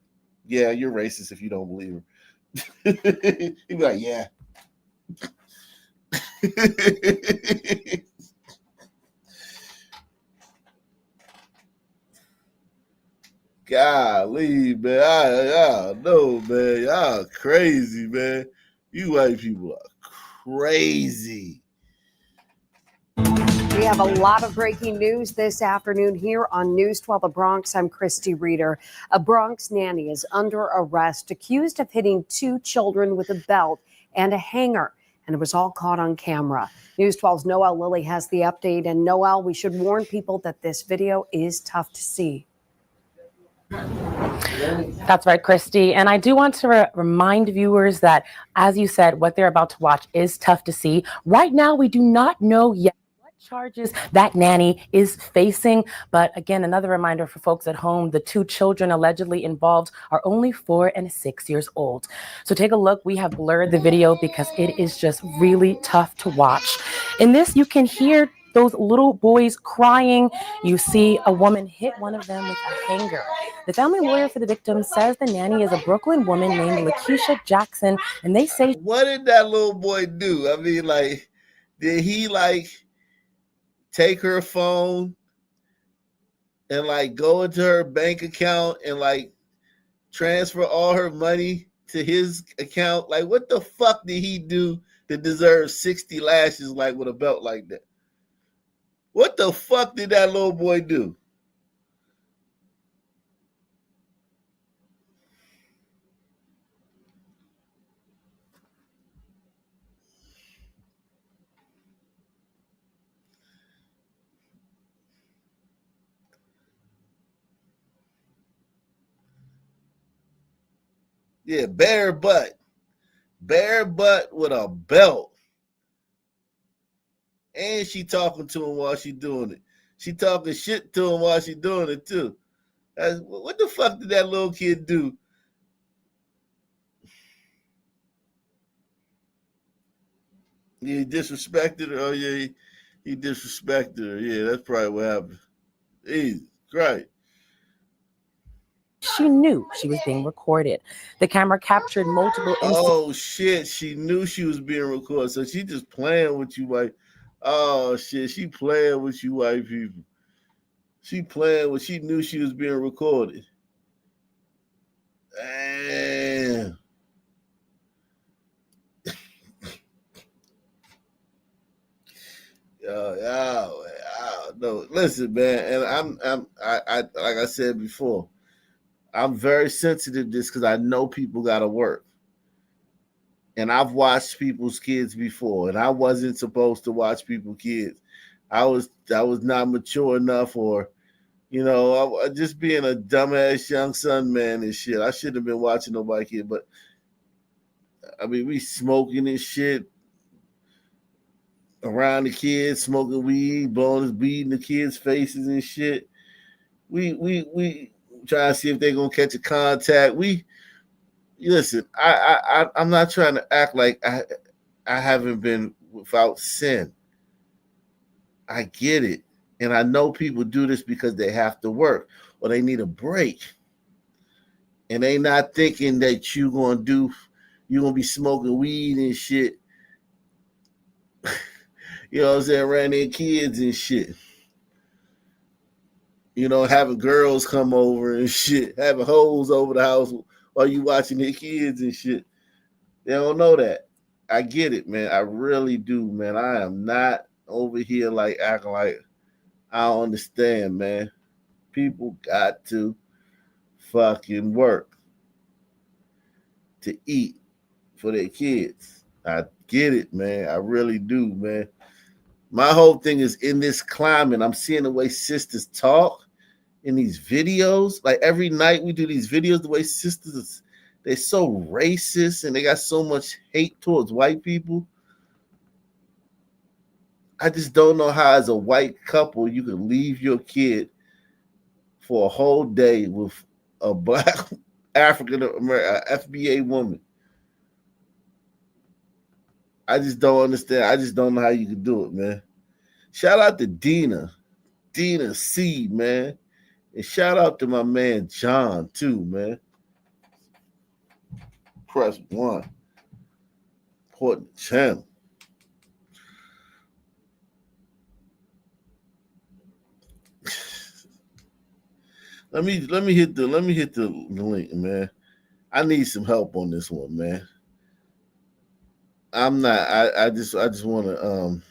you're racist if you don't believe her. He'd be like, yeah. Golly, man. Y'all know, man. Y'all crazy, man. You white people are crazy. We have a lot of breaking news this afternoon here on News 12 The Bronx. I'm Christy Reeder. A Bronx nanny is under arrest, accused of hitting 2 children with a belt and a hanger, and it was all caught on camera. News 12's Noel Lilly has the update, and Noel, we should warn people that this video is tough to see. That's right, Christy. And I do want to remind viewers that, as you said, what they're about to watch is tough to see. Right now, we do not know yet what charges that nanny is facing. But again, another reminder for folks at home, the 2 children allegedly involved are only 4 and 6 years old. So take a look. We have blurred the video because it is just really tough to watch. In this, you can hear those little boys crying. You see a woman hit one of them with a hanger. The family lawyer for the victim says the nanny is a Brooklyn woman named Lakeisha Jackson, and they say, what did that little boy do? I mean, like, did he like take her phone and like go into her bank account and like transfer all her money to his account? Like, what the fuck did he do to deserve 60 lashes like with a belt like that? What the fuck did that little boy do? Yeah, bare butt with a belt. And she talking to him while she doing it. She talking shit to him while she doing it too. What the fuck did that little kid do? He disrespected her. Oh yeah, he disrespected her. Yeah, that's probably what happened. Jesus Christ. she knew she was being recorded. The camera captured multiple incidents. Oh shit, she knew she was being recorded. So she just playing with you white. Oh shit, she playing with you white people. She playing with, she knew she was being recorded. Damn. Yo, no, listen, man, and I like I said before, I'm very sensitive to this because I know people gotta work. And I've watched people's kids before, and I wasn't supposed to watch people's kids. I was not mature enough, or just being a dumbass young son, man, and shit. I shouldn't have been watching nobody kid, but I mean, we smoking and shit around the kids, smoking weed, blowing his weed in the kids' faces and shit. We try to see if they're gonna catch a contact. Listen, I'm not trying to act like I haven't been without sin. I get it. And I know people do this because they have to work or they need a break. And they not thinking that you're going to be smoking weed and shit. You know what I'm saying? Around their kids and shit. Having girls come over and shit. Having hoes over the house while you watching their kids and shit. They don't know that. I get it, man. I really do, man. I am not over here like acting like I don't understand, man. People got to fucking work to eat for their kids. I get it, man. I really do, man. My whole thing is in this climate, I'm seeing the way sisters talk in these videos. Like every night we do these videos, the way sisters, they're so racist and they got so much hate towards white people. I just don't know how, as a white couple, you can leave your kid for a whole day with a black African American FBA woman. I just don't understand. I just don't know how you can do it, man. Shout out to Dina. Dina C, man. And shout out to my man John, too, man. Press 1. Important channel. Let me hit the link, man. I need some help on this one, man. I'm not. I just want to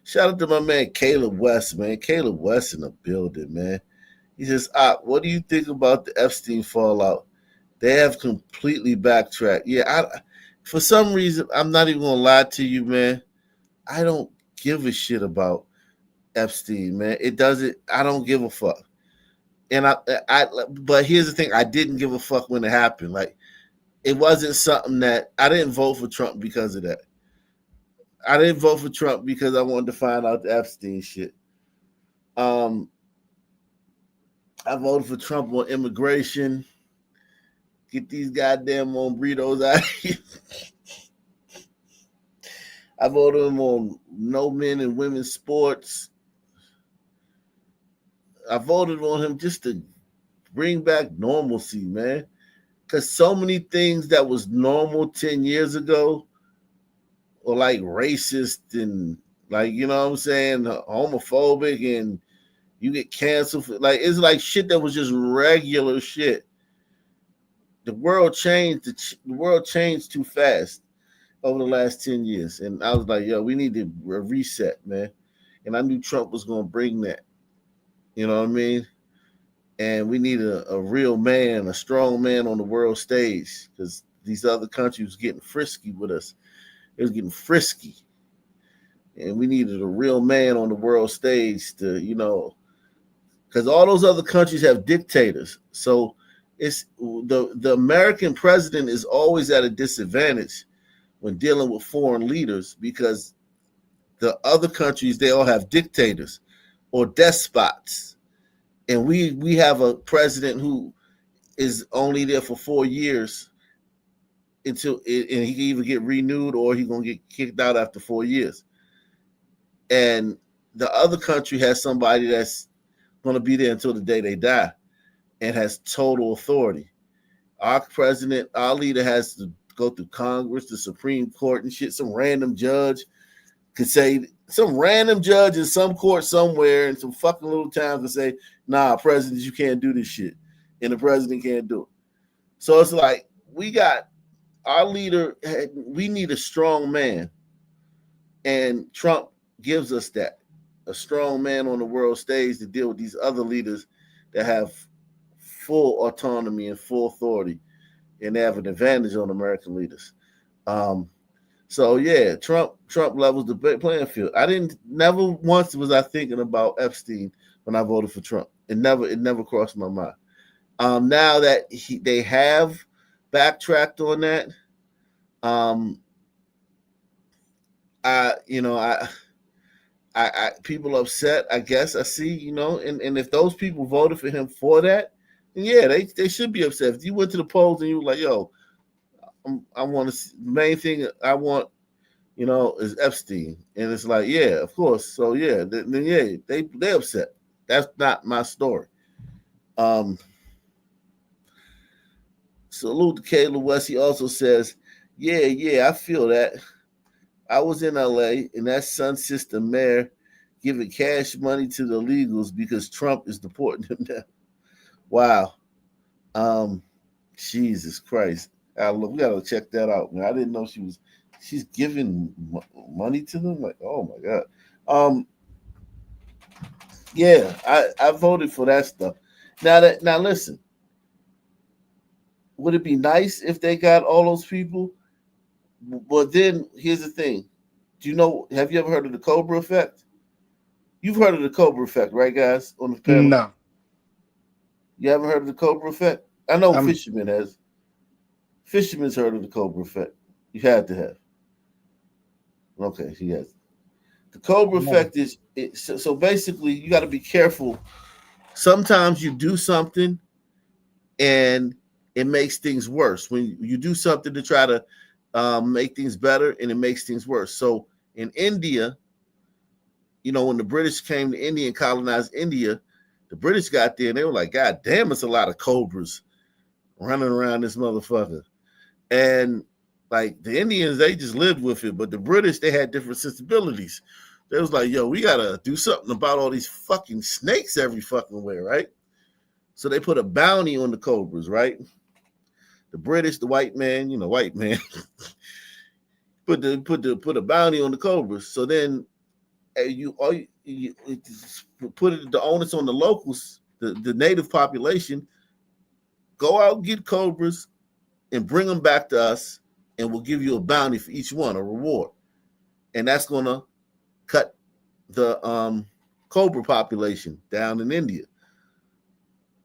shout out to my man Caleb West, man. Caleb West in the building, man. He says, what do you think about the Epstein fallout? They have completely backtracked. Yeah, for some reason, I'm not even gonna lie to you, man. I don't give a shit about Epstein, man. It doesn't. I don't give a fuck. And but here's the thing: I didn't give a fuck when it happened. Like, it wasn't something that I didn't vote for Trump because of that. I didn't vote for Trump because I wanted to find out the Epstein shit. I voted for Trump on immigration. Get these goddamn burritos out of here. I voted him on no men and women's sports. I voted on him just to bring back normalcy, man. Because so many things that was normal 10 years ago were like racist and like, you know what I'm saying, homophobic, and you get canceled. Like, it's like shit that was just regular shit. The world changed. The world changed too fast over the last 10 years. And I was like, yo, we need to reset, man. And I knew Trump was going to bring that. You know what I mean? And we need a real man, a strong man on the world stage, because these other countries was getting frisky with us. It was getting frisky. And we needed a real man on the world stage to, you know, because all those other countries have dictators. So it's the American president is always at a disadvantage when dealing with foreign leaders, because the other countries, they all have dictators or despots. And we have a president who is only there for 4 years and he can either get renewed or he's going to get kicked out after 4 years. And the other country has somebody that's going to be there until the day they die and has total authority. Our president, our leader, has to go through Congress, the Supreme Court and shit. Some random judge could say, some random judge in some court somewhere in some fucking little town could say, nah, president, you can't do this shit. And the president can't do it. So it's like, we got our leader, we need a strong man. And Trump gives us that. A strong man on the world stage to deal with these other leaders that have full autonomy and full authority, and they have an advantage on American leaders. So yeah, Trump levels the playing field. Never once was I thinking about Epstein when I voted for Trump. It never crossed my mind. Now that they have backtracked on that, I people upset, I guess. I see, you know, and if those people voted for him for that, then yeah, they should be upset. If you went to the polls and you were like, yo, I want to, the main thing I want, you know, is Epstein, and it's like, yeah, of course. So yeah, then yeah, they upset. That's not my story. Salute to Caleb West. He also says, yeah, I feel that. I was in LA and that Sun Sister mayor giving cash money to the illegals because Trump is deporting them now. Wow. Jesus Christ. We gotta check that out, man. I didn't know she's giving money to them. Like, oh my God. Yeah, I voted for that stuff. Now listen. Would it be nice if they got all those people? But then here's the thing. Have you ever heard of the Cobra effect? You've heard of the Cobra effect, right, guys? On the panel? No. You haven't heard of the Cobra effect? I know Fisherman has. Fisherman's heard of the Cobra effect. You had to have. Okay, he has. The Cobra effect is so basically you got to be careful. Sometimes you do something and it makes things worse. When you do something to try to make things better, and it makes things worse. So in India, when the British came to India and colonized India, the British got there and they were like, God damn, it's a lot of cobras running around this motherfucker. And like the Indians, they just lived with it. But the British, they had different sensibilities. They was like, yo, we got to do something about all these fucking snakes every fucking way, right? So they put a bounty on the cobras, right? The British, the white man, white man, put a bounty on the cobras. So then you put the onus on the locals, the native population. Go out, get cobras, and bring them back to us, and we'll give you a bounty for each one, a reward, and that's gonna cut the cobra population down in India.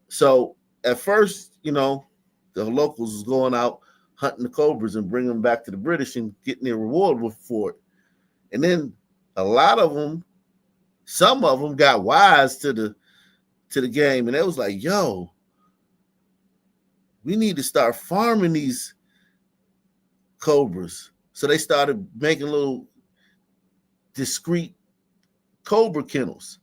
So at first, the locals was going out hunting the cobras and bringing them back to the British and getting their reward for it. And then a lot of them, some of them got wise to the game, and it was like, yo, we need to start farming these cobras. So they started making little discrete cobra kennels.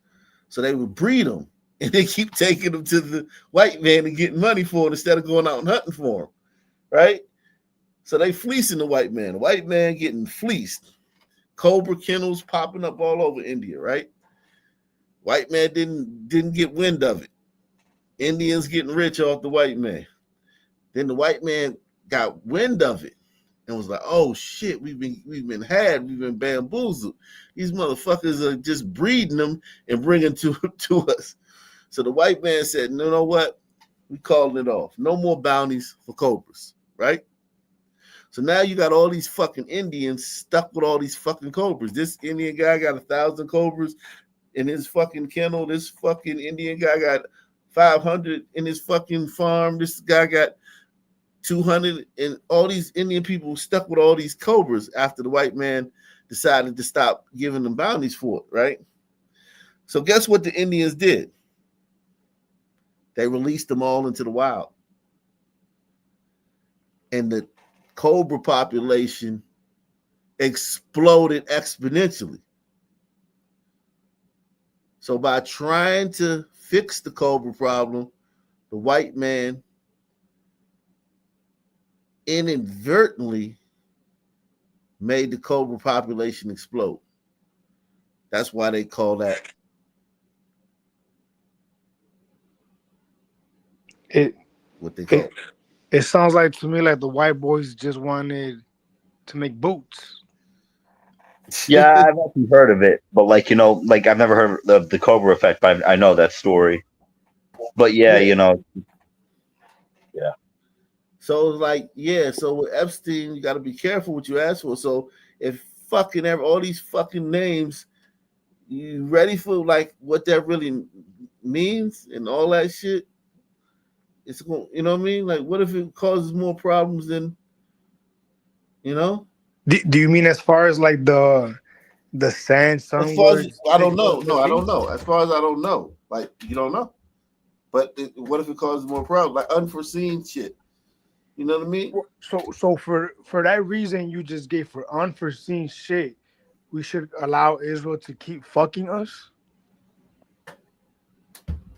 So they would breed them, and they keep taking them to the white man and getting money for it instead of going out and hunting for them, right? So they fleecing the white man. The white man getting fleeced. Cobra kennels popping up all over India, right? White man didn't get wind of it. Indians getting rich off the white man. Then the white man got wind of it and was like, "Oh shit, we've been bamboozled. These motherfuckers are just breeding them and bringing to us." So the white man said, "You know what? We calling it off. No more bounties for cobras, right?" So now you got all these fucking Indians stuck with all these fucking cobras. This Indian guy got 1,000 cobras in his fucking kennel. This fucking Indian guy got 500 in his fucking farm. This guy got 200, and all these Indian people stuck with all these cobras after the white man decided to stop giving them bounties for it, right? So guess what the Indians did? They released them all into the wild. And the cobra population exploded exponentially. So by trying to fix the cobra problem, the white man inadvertently made the cobra population explode. That's why they call that what they call it. It sounds like to me like the white boys just wanted to make boots. Yeah, I've actually heard of it, but I've never heard of the Cobra effect, but I know that story. But yeah. Yeah. So it's like, so with Epstein, you got to be careful what you ask for. So if fucking all these fucking names, you ready for like what that really means and all that shit? It's going, you know what I mean? Like, what if it causes more problems than, Do you mean as far as like the sand sun? As far as I don't know. No, I don't know. As far as I don't know, like you don't know. But what if it causes more problems, like unforeseen shit? You know what I mean? So for that reason you just gave, for unforeseen shit, we should allow Israel to keep fucking us?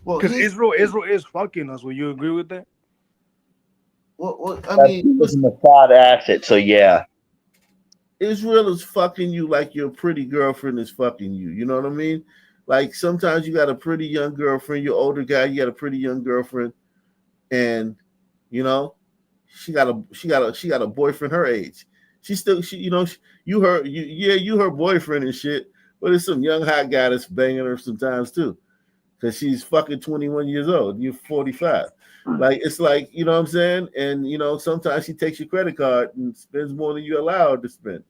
Well, because Israel is fucking us. Will you agree with that? Well, I mean, it's a Mossad asset, so yeah. Israel is fucking you like your pretty girlfriend is fucking you. You know what I mean? Like sometimes you got a pretty young girlfriend, you're older guy, you got a pretty young girlfriend, and she got a boyfriend her age. You her boyfriend and shit, but it's some young hot guy that's banging her sometimes too. Because she's fucking 21 years old, you're 45. Like, it's like, you know what I'm saying? And, sometimes she takes your credit card and spends more than you're allowed to spend.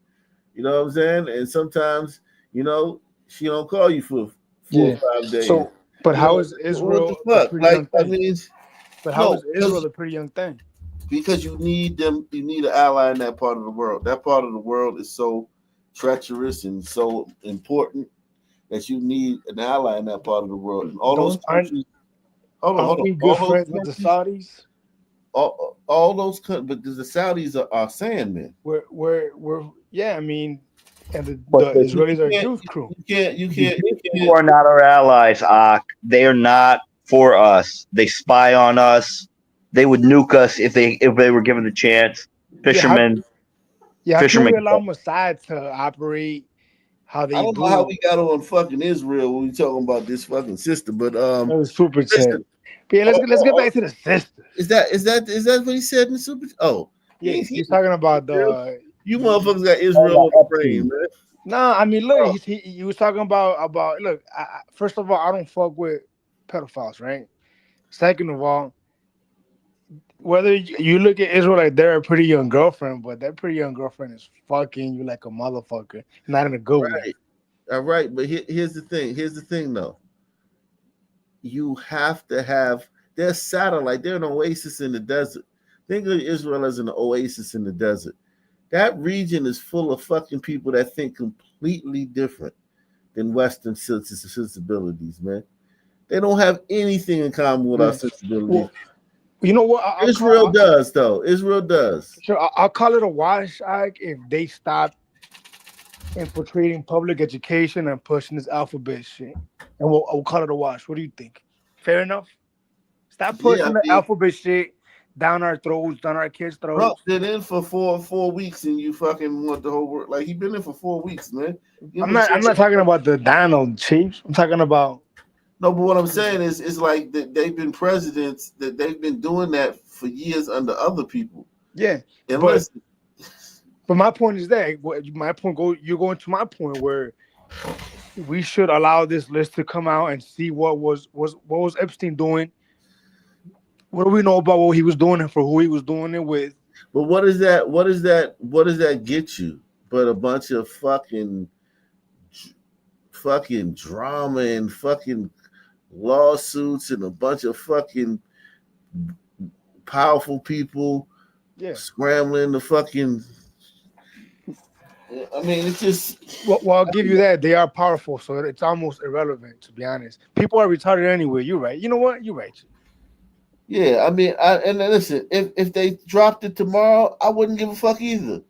You know what I'm saying? And sometimes, she don't call you for 4 or 5 days. So, but how is Israel what the fuck? Like, I mean, but how is Israel a pretty young thing? Because you need them, you need an ally in that part of the world. That part of the world is so treacherous and so important that you need an ally in that part of the world. And all those countries. Aren't we good friends with the Saudis? All those countries, but the Saudis are sandmen. We're I mean, and the But the- Israelis are can't- Jews crew. These people are not our allies, Ak. They are not for us. They spy on us. They would nuke us if they were given the chance. Fishermen. How can we Fishermen. allow Mossad to operate how I they don't do? know how we got on fucking Israel when we talking about this fucking sister, but That was super chat. listen. Yeah, let's get back to the sister. Is that what he said in the super? Oh, Yeah, he's talking about the. You motherfuckers got Israel on the brain, man. No, I mean, look, he was talking about look. First of all, I don't fuck with pedophiles, right? Second of all, whether you look at Israel like they're a pretty young girlfriend, but that pretty young girlfriend is fucking you like a motherfucker, not in a good way. All right, but here's the thing. Here's the thing, though. You have to have their satellite. They're an oasis in the desert. Think of Israel as an oasis in the desert. That region is full of fucking people that think completely different than Western sensibilities, man. They don't have anything in common with our sensibilities. Well, you know what? Israel does, though. Israel does. Sure, I'll call it a wash if they stop infiltrating public education and pushing this alphabet shit. And we'll call it a wash. What do you think? Fair enough? Stop pushing the alphabet shit down our throats, down our kids' throats. Trump been in for four weeks, and you fucking want the whole world. Like, he been in for 4 weeks, man. I'm not talking about the Donald Chiefs. I'm talking about. No, but what I'm saying is, it's like that they've been presidents, that they've been doing that for years under other people. Yeah, and but listen, my point is that you're going to my point where we should allow this list to come out and see what was Epstein doing. What do we know about what he was doing and for who he was doing it with? But what does that get you? But a bunch of fucking drama and fucking lawsuits and a bunch of fucking powerful people scrambling to fucking. I mean, it's just. Well, I'll give you that. They are powerful, so it's almost irrelevant, to be honest. People are retarded anyway. You're right. You know what? You're right. Yeah, I mean, and listen, if they dropped it tomorrow, I wouldn't give a fuck either.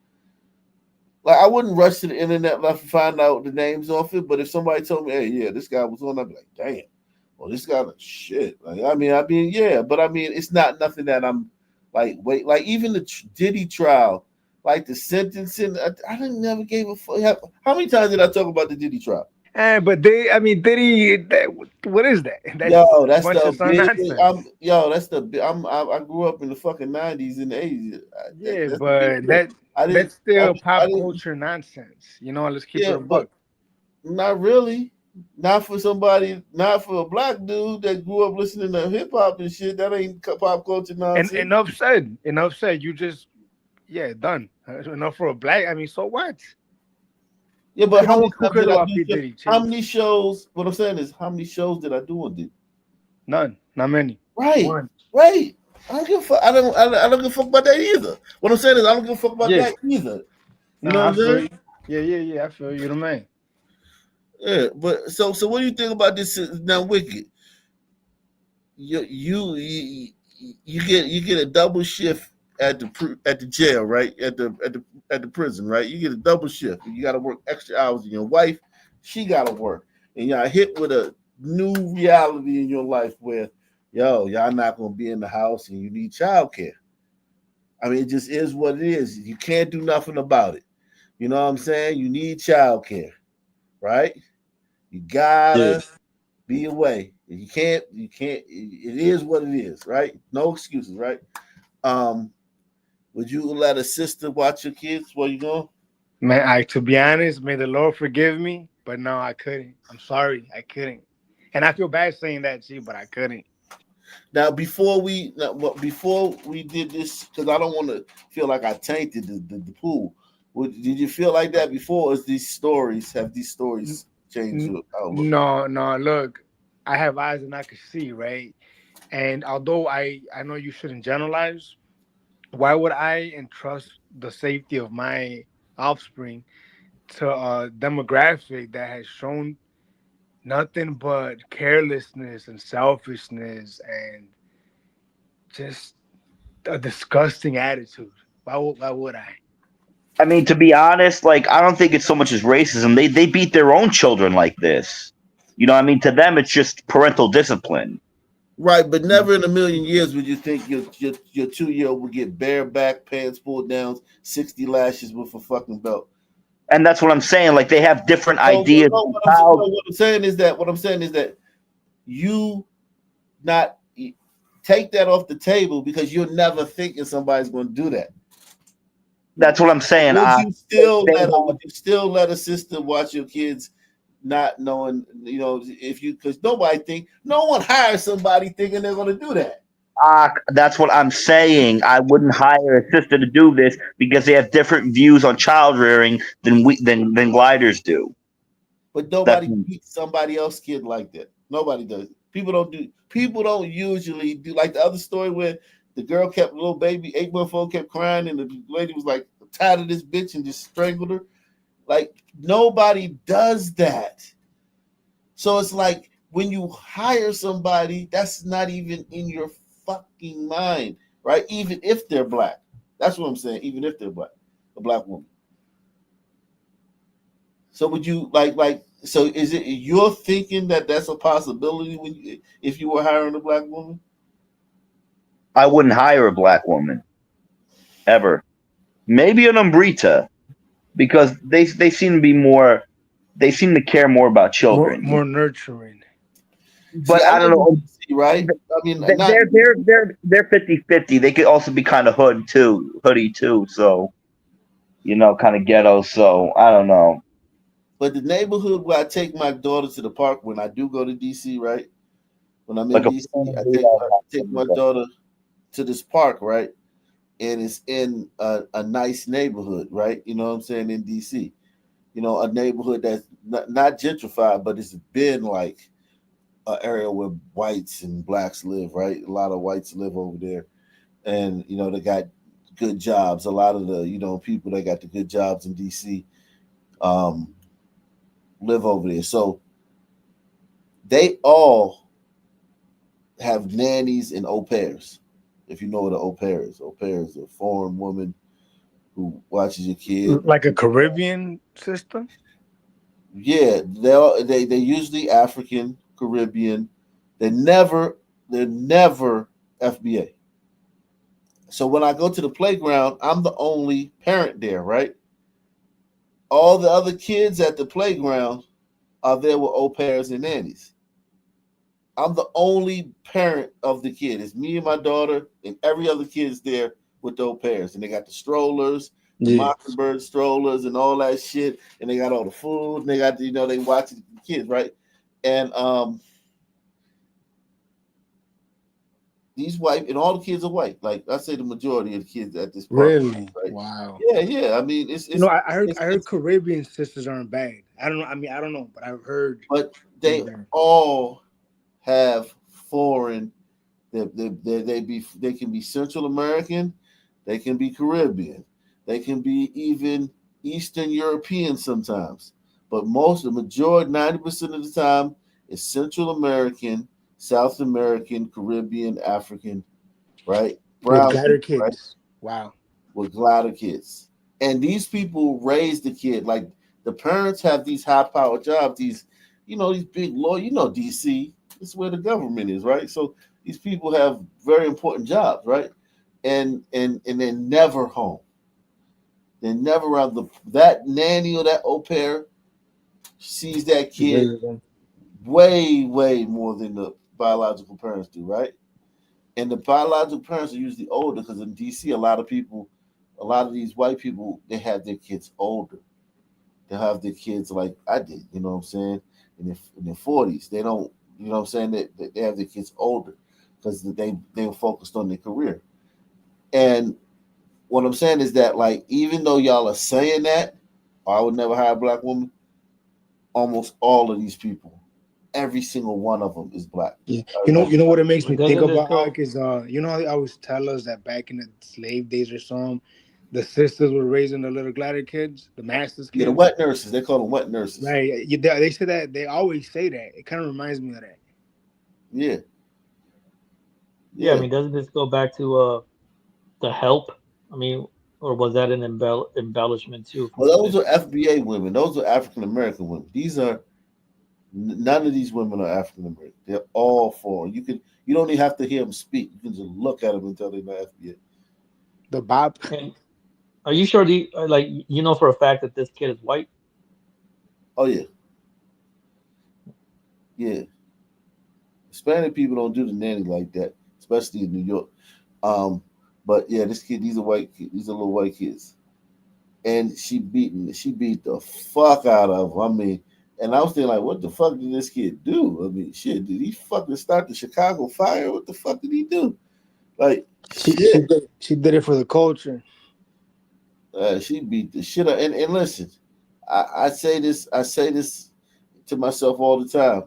Like, I wouldn't rush to the internet to find out the names off it. But if somebody told me, hey, yeah, this guy was on, I'd be like, damn. Well, this guy, shit. Like, I mean, yeah, but I mean, it's not nothing that I'm like, wait, like even the Diddy trial, like the sentencing, I didn't never gave a fuck. How many times did I talk about the Diddy trial? But Diddy, what is that? That's That's bunch of nonsense. I grew up in the fucking 90s and the 80s. Yeah, but that's still pop culture nonsense. You know, let's keep it a buck. Not really. Not for a black dude that grew up listening to hip hop and shit. That ain't pop culture nonsense. And enough said. You just, done. Enough for a black. I mean, so what? Yeah, but how many shows? What I'm saying is, how many shows did I do on Diddy? None. Not many. Right. Right. I don't give a fuck. I don't give a fuck about that either. What I'm saying is, I don't give a fuck about that either. You know what I'm saying? Yeah. I feel you, the man. Yeah, but so what do you think about this now, Wicked? You get a double shift at the jail, right? At the prison, right? You get a double shift. You got to work extra hours. And your wife, she got to work, and y'all hit with a new reality in your life where, y'all not gonna be in the house and you need childcare. I mean, it just is what it is. You can't do nothing about it. You know what I'm saying? You need childcare, right? You gotta be away. You can't. It is what it is, right? No excuses, right? Would you let a sister watch your kids while you gone? Man, to be honest, may the Lord forgive me, but no, I couldn't. I'm sorry, I couldn't. And I feel bad saying that too, but I couldn't. Now, before we did this, because I don't want to feel like I tainted the pool. Did you feel like that before? Or have these stories changed your outlook? No. Look, I have eyes and I can see, right? And although I know you shouldn't generalize, why would I entrust the safety of my offspring to a demographic that has shown nothing but carelessness and selfishness and just a disgusting attitude? Why would I? I mean, to be honest, like I don't think it's so much as racism. They beat their own children like this. You know, I mean, to them it's just parental discipline. Right, but never in a million years would you think your 2-year-old would get bareback, pants pulled down, 60 lashes with a fucking belt. And that's what I'm saying. Like they have different No, ideas. what I'm saying is that you not take that off the table because you're never thinking somebody's going to do that. That's what I'm saying. Would you still let a sister watch your kids not knowing, if you, because no one hires somebody thinking they're going to do that. That's what I'm saying. I wouldn't hire a sister to do this because they have different views on child rearing than gliders do. But nobody beats somebody else's kid like that. Nobody does. People don't usually do like the other story where the girl kept little baby 8-month-old kept crying and the lady was like, I'm tired of this bitch, and just strangled her. Like nobody does that. So it's like when you hire somebody, that's not even in your fucking mind, right? Even if they're black. That's what I'm saying. Even if they're black, a black woman. So would you so is it you're thinking that that's a possibility if you were hiring a black woman? I wouldn't hire a black woman ever. Maybe an umbrita because they seem to be more. They seem to care more about children, more nurturing. But I don't know, right? I mean, they're 50-50. They could also be kind of hoodie too. So, kind of ghetto. So I don't know. But the neighborhood where I take my daughter to the park when I do go to DC, right? When I'm in Like DC, I take my daughter to this park, right? And it's in a nice neighborhood, right? You know what I'm saying? In DC, a neighborhood that's not gentrified, but it's been like an area where whites and blacks live, right? A lot of whites live over there, and they got good jobs. A lot of the people that got the good jobs in DC live over there, so they all have nannies and au pairs. If you know what an au pair is a foreign woman who watches your kid, like a Caribbean system. Yeah, they're usually African, Caribbean. They're never FBA. So when I go to the playground, I'm the only parent there, right? All the other kids at the playground are there with au pairs and nannies. I'm the only parent of the kid. It's me and my daughter, and every other kid's there with the au pairs. And they got the strollers, the Mockingbird strollers, and all that shit. And they got all the food, and they got they watch the kids, right? And these white and all the kids are white. Like I say, the majority of the kids at this park. Really? Right? Wow. Yeah. I mean, it's I heard Caribbean sisters aren't bad. I don't know. I mean, I don't know, but I've heard. But they all have foreign. They can be Central American, they can be Caribbean, they can be even Eastern European sometimes. But the majority, 90% of the time, is Central American, South American, Caribbean, African, right? Brown with glider kids. Right? Wow. With glider kids. And these people raise the kid. Like the parents have these high-powered jobs, these big lawyers, DC, this is where the government is, right? So these people have very important jobs, right? And they're never home. They're never around. That nanny or that au pair sees that kid way more than the biological parents do, right? And the biological parents are usually older because in DC, a lot of these white people, they have their kids older. They have their kids like I did, you know what I'm saying, in their 40s. They don't, you know what I'm saying, they have their kids older because they're focused on their career. And what I'm saying is that, like, even though y'all are saying that, I would never hire a black woman, almost all of these people, every single one of them is black. Yeah. You know what it makes me think about is how they always tell us that back in the slave days or something, the sisters were raising the little glider kids, the masters kids. Yeah, the wet nurses. They call them wet nurses. Right. They say that. They always say that. It kind of reminds me of that. Yeah. Yeah, I mean, doesn't this go back to the help? I mean, or was that an embellishment too from Well, the those are picture? FBA women. Those are African American women. These are none of these women are African American. They're all foreign. You don't even have to hear them speak. You can just look at them and tell they're not FBA. The Bob. And are you sure like you know for a fact that this kid is white? Oh yeah, yeah. Hispanic people don't do the nanny like that, especially in New York. Um, but yeah, these are white kids. These are little white kids, and she beat the fuck out of them. I mean, and I was thinking like, what the fuck did this kid do? I mean, shit, did he fucking start the Chicago fire? What the fuck did he do? Like, shit. She did it for the culture. She beat the shit out. And listen, I say this to myself all the time.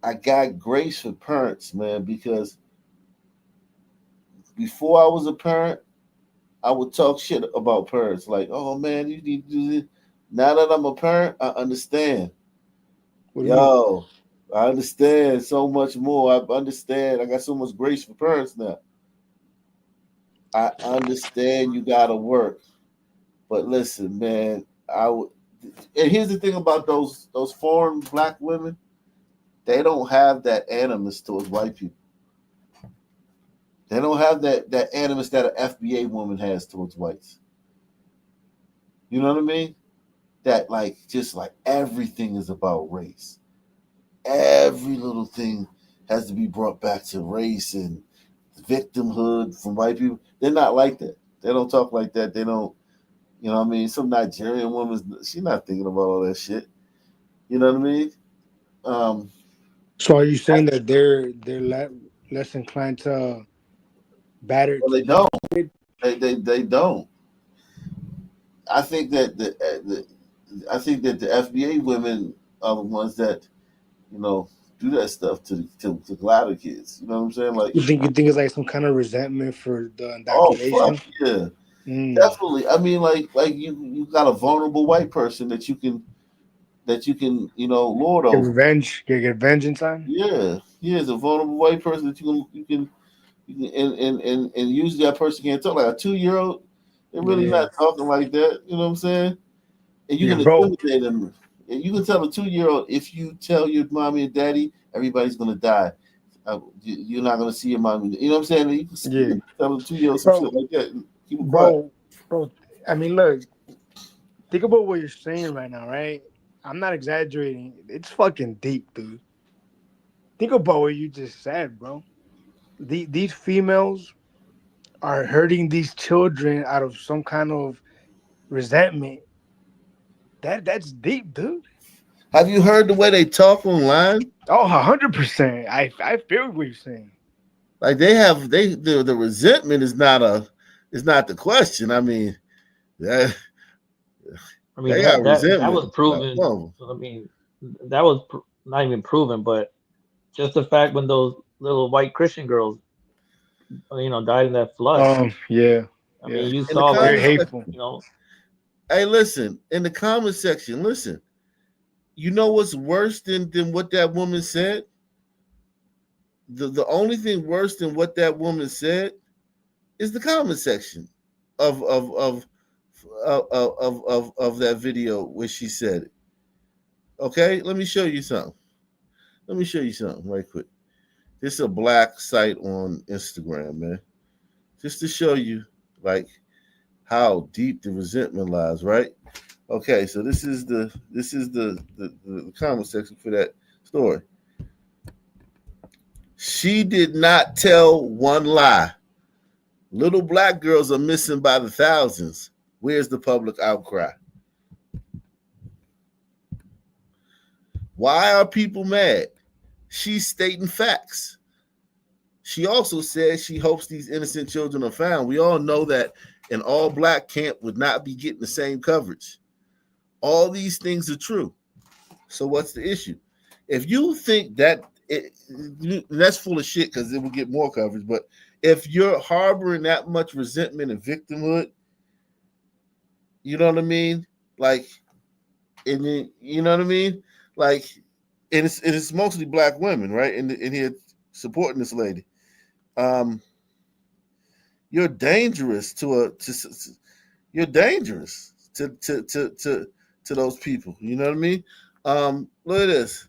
I got grace for parents, man, because before I was a parent, I would talk shit about parents. Like, oh man, you need to do this. Now that I'm a parent, I understand. What do you mean? Yo, I understand so much more. I understand. I got so much grace for parents now. I understand you gotta work. But listen, man, and here's the thing about those foreign black women, they don't have that animus towards white people. They don't have that animus that an FBA woman has towards whites. You know what I mean? That like just like everything is about race. Every little thing has to be brought back to race and victimhood from white people. They're not like that. They don't talk like that. They don't, you know what I mean? Some Nigerian woman, she's not thinking about all that shit. You know what I mean? So are you saying that they're less inclined to batter? Well, they don't. They don't. I think that the FBA women are the ones that do that stuff to glider kids. You know what I'm saying? Like, You think it's like some kind of resentment for the oh fuck indoctrination? yeah, Mm. definitely. I mean, like you got a vulnerable white person that you can lord Get over. revenge, get vengeance on. Yeah, he is a vulnerable white person that you can and usually that person can't talk like a 2-year-old. They're really Yeah, not talking like that. You know what I'm saying? And you yeah, can bro. intimidate them. And you can tell a 2-year-old, if you tell your mommy and daddy, everybody's gonna die. You're not gonna see your mommy. You know what I'm saying? You Yeah, can tell a 2-year-old some bro, shit like that. And keep it quiet. bro. I mean, look. Think about what you're saying right now, right? I'm not exaggerating. It's fucking deep, dude. Think about what you just said, bro. These females are hurting these children out of some kind of resentment. That's deep, dude. Have you heard the way they talk online? Oh, 100%. I feel what you're saying. Like the resentment is not the question. I mean, that I mean they got that was resentment. proven. I mean that was not even proven, but just the fact when those little white Christian girls, died in that flood. Yeah. I mean, you In the saw Very like, comments hateful. hey, listen, in the comment section, listen. You know what's worse than what that woman said? The only thing worse than what that woman said is the comment section of that video where she said it. Okay, let me show you something. Let me show you something right quick. This is a black site on Instagram, man. Just to show you like how deep the resentment lies, right? Okay, so this is the comment section for that story. She did not tell one lie. Little black girls are missing by the thousands. Where's the public outcry? Why are people mad? She's stating facts. She also says she hopes these innocent children are found. We all know that an all black camp would not be getting the same coverage. All these things are true. So what's the issue? If you think that that's full of shit because it will get more coverage, but if you're harboring that much resentment and victimhood, you know what I mean? Like, and you know what I mean? Like, and it's mostly black women, right? And here supporting this lady. you're dangerous you're dangerous to those people. You know what I mean? Look at this.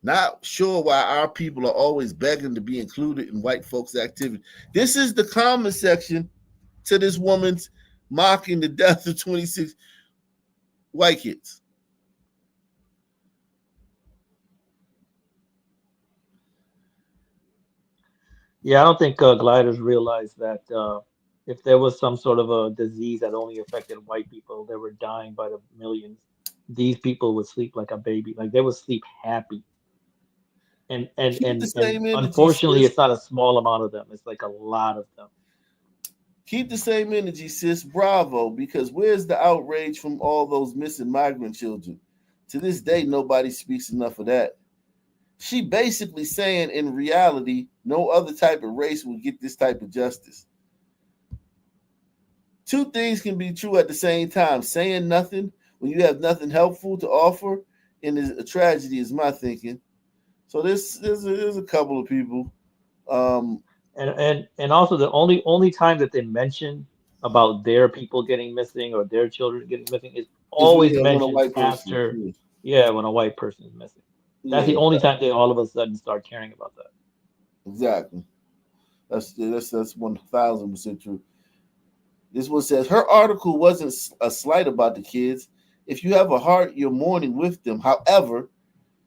Not sure why our people are always begging to be included in white folks' activity. This is the comment section to this woman's mocking the death of 26 white kids. Yeah, I don't think gliders realized that if there was some sort of a disease that only affected white people, they were dying by the millions. These people would sleep like a baby, like they would sleep happy. And and Keep the and and same energy, unfortunately, sis. it's not a small amount of them. It's like a lot of them. Keep the same energy, sis. Bravo. Because where's the outrage from all those missing migrant children? To this day, nobody speaks enough of that. She basically saying, in reality, no other type of race will get this type of justice. Two things can be true at the same time. Saying nothing when you have nothing helpful to offer, and is a tragedy, is my thinking. So there's a couple of people. And also the only time that they mention about their people getting missing or their children getting missing is Is always when a mentioned white person. after, Yeah. yeah, when a white person is missing. That's the Yeah, only time they all of a sudden start caring about that. exactly. That's 1000% true. This one says her article wasn't a slight about the kids. If you have a heart, you're mourning with them. However,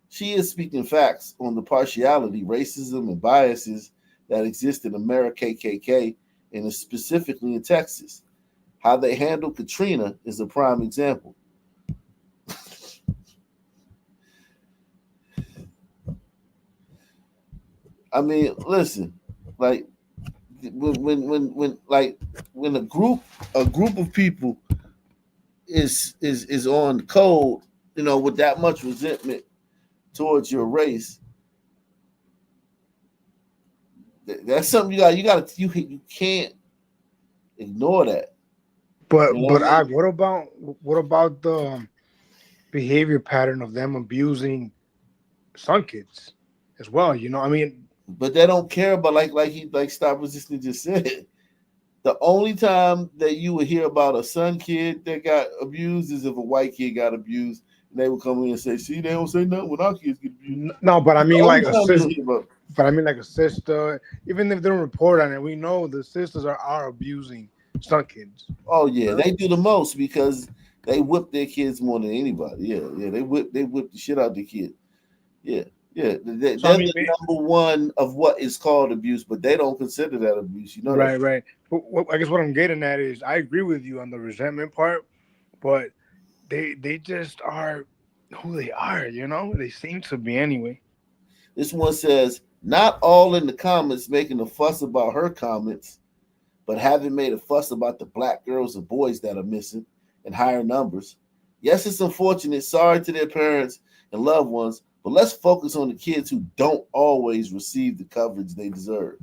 she is speaking facts on the partiality, racism, and biases that exist in America, KKK, and specifically in Texas. How they handled Katrina is a prime example. I mean, listen, like when a group of people is on code, with that much resentment towards your race, that's something you can't ignore that. But You know but what I I mean? what about the behavior pattern of them abusing some kids as well? I mean, But they don't care about like Stop Resisting just said. The only time that you would hear about a son kid that got abused is if a white kid got abused, and they would come in and say, "See, they don't say nothing when our kids get abused." no, but I It's the mean only like a time you'll sister. hear about. But I mean like a sister. Even if they don't report on it, we know the sisters are abusing some kids. Oh yeah, they do the most because they whip their kids more than anybody. Yeah, they whip the shit out of the kid. Yeah, they're So I mean, the number one of what is called abuse, but they don't consider that abuse. You know that. right. But I guess what I'm getting at is I agree with you on the resentment part, but they just are who they are. They seem to be anyway. This one says, not all in the comments making a fuss about her comments, but haven't made a fuss about the black girls and boys that are missing in higher numbers. Yes, it's unfortunate. Sorry to their parents and loved ones, but let's focus on the kids who don't always receive the coverage they deserve.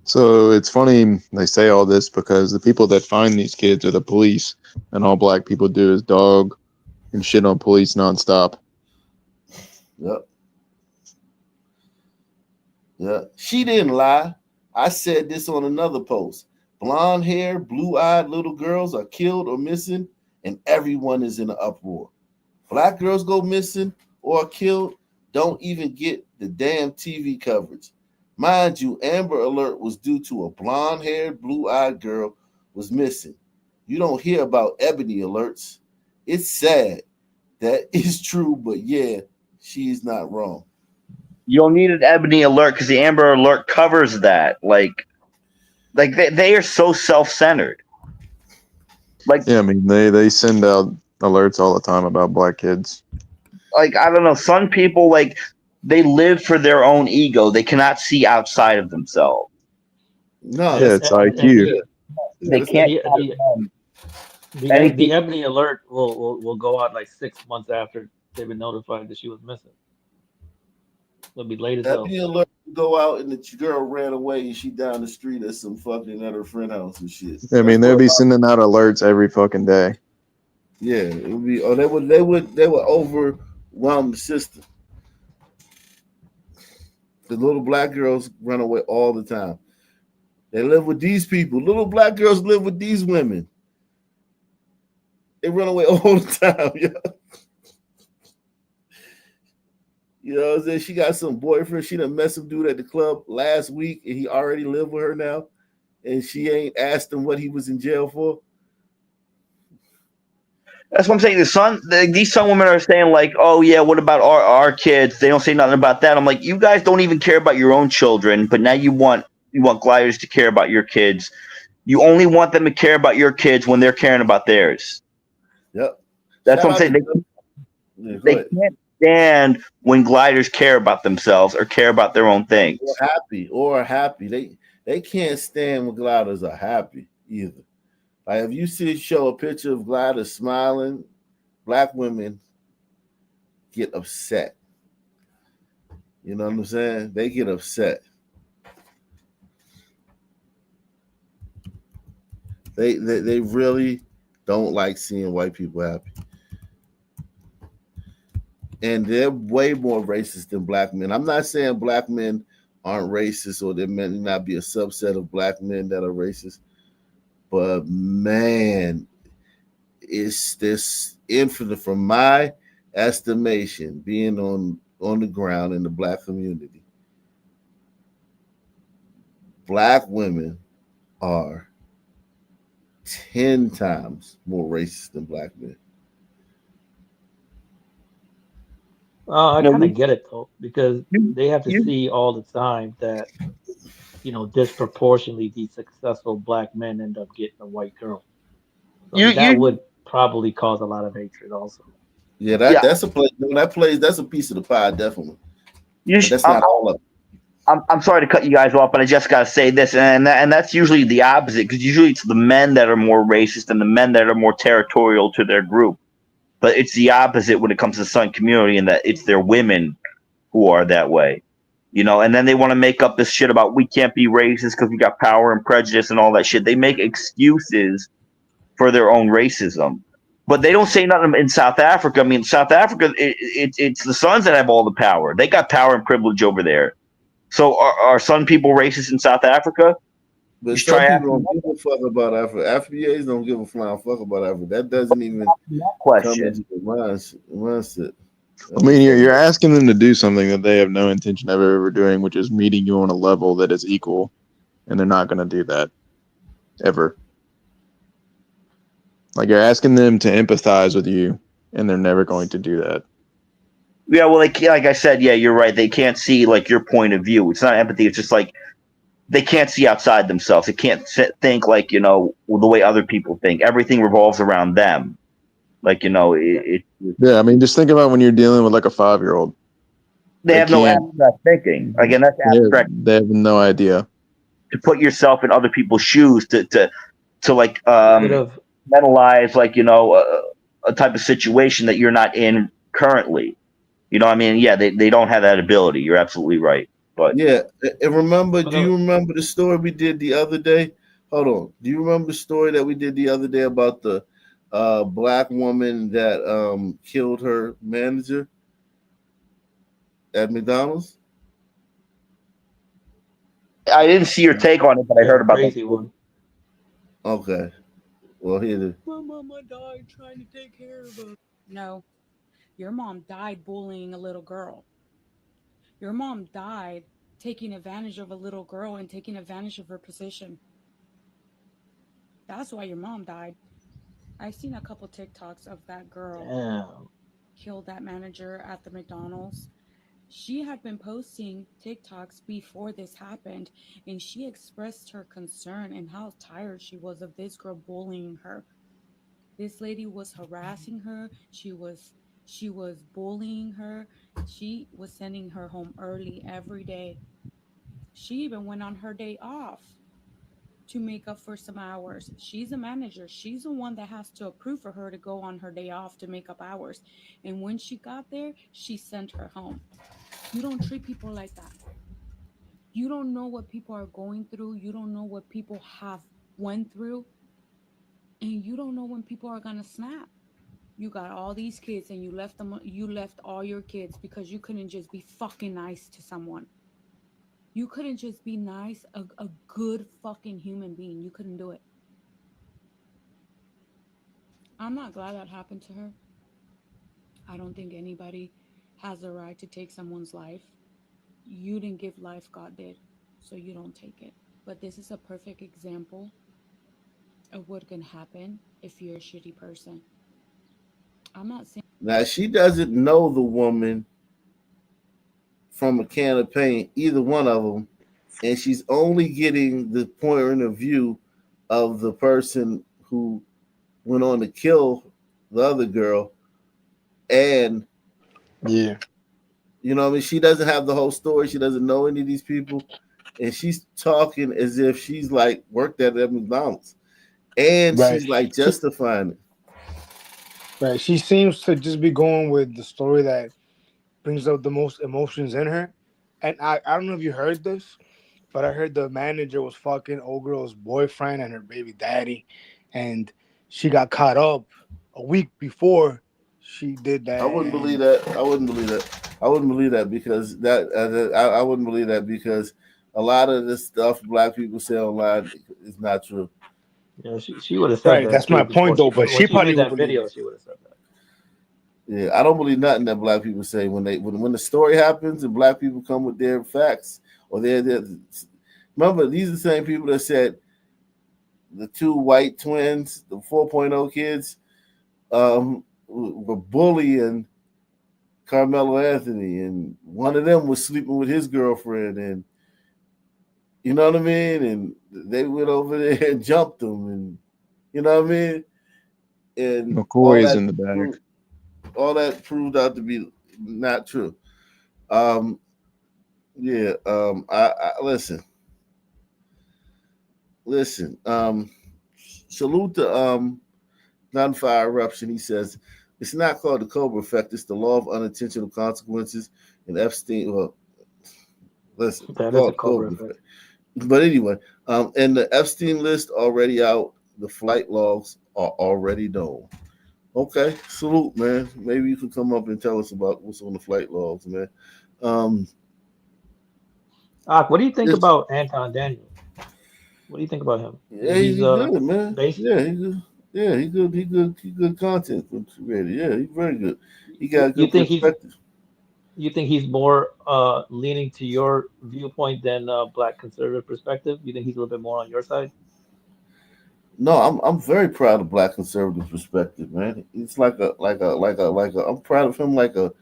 So it's funny they say all this because the people that find these kids are the police, and all black people do is dog and shit on police nonstop. Yep. Yeah. She didn't lie. I said this on another post. Blonde hair, blue-eyed little girls are killed or missing, and everyone is in an uproar. Black girls go missing or are killed, don't even get the damn TV coverage. Mind you, Amber Alert was due to a blonde-haired, blue-eyed girl was missing. You don't hear about Ebony Alerts. It's sad. That is true, but yeah, she's not wrong. You don't need an Ebony Alert because the Amber Alert covers that. Like they are so self-centered. Yeah, I mean they send out alerts all the time about black kids. Like, I don't know, some people, like, they live for their own ego. They cannot see outside of themselves. No, yeah, it's IQ. They can't. The Ebony Alert will go out like 6 months after they've been notified that she was missing. It'll be late as hell. Ebony Alert go out and the girl ran away and she down the street at her friend house and shit. I mean they'll be sending out alerts every fucking day. Yeah, it would be. Oh, they would overwhelm the system. The little black girls run away all the time. They live with these people. Little black girls live with these women. They run away all the time. Yeah. You know what I'm saying? She got some boyfriend. She done met some dude at the club last week, and he already live with her now. And she ain't asked him what he was in jail for. That's what I'm saying. These some women are saying like, "Oh yeah, what about our kids?" They don't say nothing about that. I'm like, you guys don't even care about your own children, but now you want gliders to care about your kids. You only want them to care about your kids when they're caring about theirs. Yep. That's Shout what I'm out saying. to yeah, go They ahead. can't stand when gliders care about themselves or care about their own things. Or happy. They can't stand when gliders are happy either. Like if you show a picture of gliders smiling, black women get upset. You know what I'm saying? They get upset. They really don't like seeing white people happy. And they're way more racist than black men. I'm not saying black men aren't racist or there may not be a subset of black men that are racist, but man, it's this infinite from my estimation, being on the ground in the black community. Black women are 10 times more racist than black men. I No, kind of get it though, because you, they have to you, see all the time that, disproportionately these successful black men end up getting a white girl. So that you, would probably cause a lot of hatred also. Yeah, yeah. that's a piece of the pie, definitely. You, But that's not all of it. I'm sorry to cut you guys off, but I just gotta say this, and that's usually the opposite because usually it's the men that are more racist and the men that are more territorial to their group. But it's the opposite when it comes to the Sun community, and that it's their women who are that way. And then they want to make up this shit about we can't be racist because we got power and prejudice and all that shit. They make excuses for their own racism, but they don't say nothing in South Africa. I mean, South Africa, it's the Suns that have all the power. They got power and privilege over there. So are some people racist in South Africa? You But should some try people asking don't give a fuck about Africa. FBAs don't give a flying fuck about Africa. That doesn't even that come question. into the mindset. I mean, you're asking them to do something that they have no intention of ever doing, which is meeting you on a level that is equal, and they're not going to do that ever. Like you're asking them to empathize with you, and they're never going to do that. Yeah, well, like I said, yeah, you're right. They can't see like your point of view. It's not empathy. It's just like they can't see outside themselves. They can't think like the way other people think. Everything revolves around them. Like Yeah, I mean, just think about when you're dealing with like a 5-year-old. they They have no can't. abstract thinking. Again, that's abstract. They have no idea. To put yourself in other people's shoes, to like They could have. mentalize like a type of situation that you're not in currently. I mean, yeah, they don't have that ability. You're absolutely right. But Yeah, and remember, But do you remember the story we did the other day? Hold on. Do you remember the story that we did the other day about the black woman that killed her manager at McDonald's? I didn't see your take on it, but I Yeah, heard the about that. crazy one. Okay. Well, here it is. My mama died trying to take care of us. No, your mom died bullying a little girl. Your mom died taking advantage of a little girl and taking advantage of her position. That's why your mom died. I've seen a couple TikToks of that girl Damn. killed that manager at the McDonald's. She had been posting TikToks before this happened, and she expressed her concern and how tired she was of this girl bullying her. This lady was harassing her. She was bullying her. She was sending her home early every day. She even went on her day off to make up for some hours. She's a manager. She's the one that has to approve for her to go on her day off to make up hours. And when she got there, she sent her home. You don't treat people like that. You don't know what people are going through. You don't know what people have went through. And you don't know when people are going to snap. You got all these kids and you left them. You left all your kids because you couldn't just be fucking nice to someone. You couldn't just be nice, a good fucking human being. You couldn't do it. I'm not glad that happened to her. I don't think anybody has the right to take someone's life. You didn't give life, God did. So you don't take it. But this is a perfect example of what can happen if you're a shitty person. I'm not saying. Now she doesn't know the woman from a can of paint, either one of them, and she's only getting the point of view of the person who went on to kill the other girl, and Yeah. you know what I mean, she doesn't have the whole story. She doesn't know any of these people, and she's talking as if she's like worked at McDonald's, and Right. she's like justifying it. Right. She seems to just be going with the story that brings out the most emotions in her. And I don't know if you heard this, but I heard the manager was fucking old girl's boyfriend and her baby daddy, and she got caught up a week before she did I that. wouldn't believe And that. I wouldn't believe that. I wouldn't believe that because I wouldn't believe that because a lot of the stuff black people say online is not true. Yeah, she would have said right, that that's my too point before though. But when she she probably made would that believe video. it. She would have said that. Yeah, I don't believe nothing that black people say when the story happens and black people come with their facts or their remember these are the same people that said the two white twins, the 4.0 kids, were bullying Carmelo Anthony, and one of them was sleeping with his girlfriend, and you know what I mean, and they went over there and jumped him, and you know what I mean, and McCoy is in the bag. all that proved out to be not true. Um, yeah, I listen. Salute to Gunfire Eruption. He says it's not called the Cobra Effect. It's the law of unintentional consequences. And Epstein, well, listen, That is a called Cobra Cobra effect. Effect. But anyway, and the Epstein list already out. The flight logs are already known. Okay, salute, man. Maybe you could come up and tell us about what's on the flight logs, man. Um, What do you think it's, about Anton Daniels? What do you think about him? You yeah, think he's he's good, man. based? Yeah, he's good. Yeah, he good content creator. Yeah, he's very good. He You, got you good think he's perspective. you think he's more leaning to your viewpoint than black conservative perspective? You think he's a little bit more on your side? No, I'm very proud of Black conservative perspective, man. It's like a. I'm proud of him like a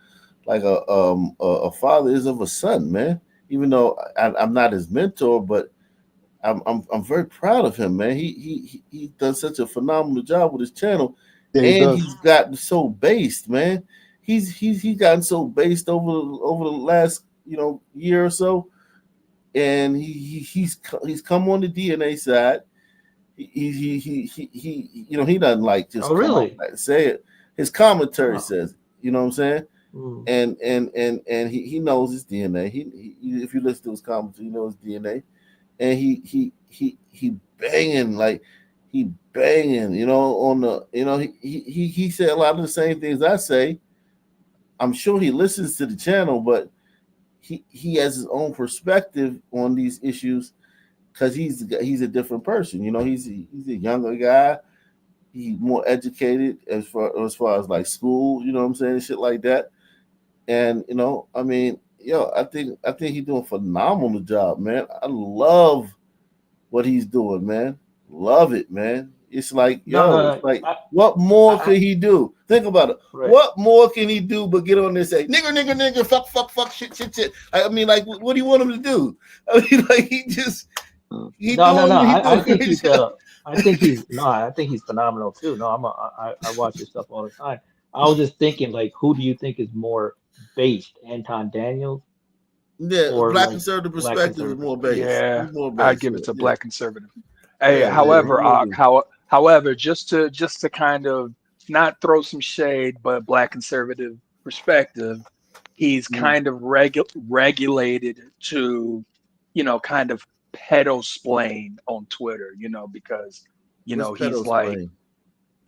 father is of a son, man. Even though I'm not his mentor, but I'm very proud of him, man. He does such a phenomenal job with his channel, Yeah, he and does. he's gotten so based, man. He's gotten so based over the last year or so, and he's come on the DNA side. He doesn't like Oh, just come out really? and say it. His commentary Oh. says it. You know what I'm saying? Mm. And he knows his DNA. If you listen to his commentary, he knows his DNA, and he banging like he banging. On the he said a lot of the same things I say. I'm sure he listens to the channel, but he has his own perspective on these issues because he's a different person. He's a younger guy. He's more educated as far as like school. You know what I'm saying? Shit like that. And I mean, I think he's doing a phenomenal job, man. I love what he's doing, man. Love it, man. It's like, No, no, it's no. like, what more I could he do? Think about it. right. What more can he do but get on there and say, nigger, nigger, nigger, fuck, fuck, fuck, shit, shit, shit. I mean, like, what do you want him to do? I mean, like, he No, no, no. doing I a think great he's job. I think he's phenomenal too. No, I watch his stuff all the time. I was just thinking, like, who do you think is more based, Anton Daniels Yeah, or black like conservative black perspective is conservative more perspective? based. Yeah, He's more I'd based. give it Yeah, to yeah, black conservative. Hey, yeah, yeah. however, however, just to kind of not throw some shade, but black conservative perspective, he's Mm. kind of regulated to, kind of pedo splain on Twitter, because, What's he's pedo like, splain?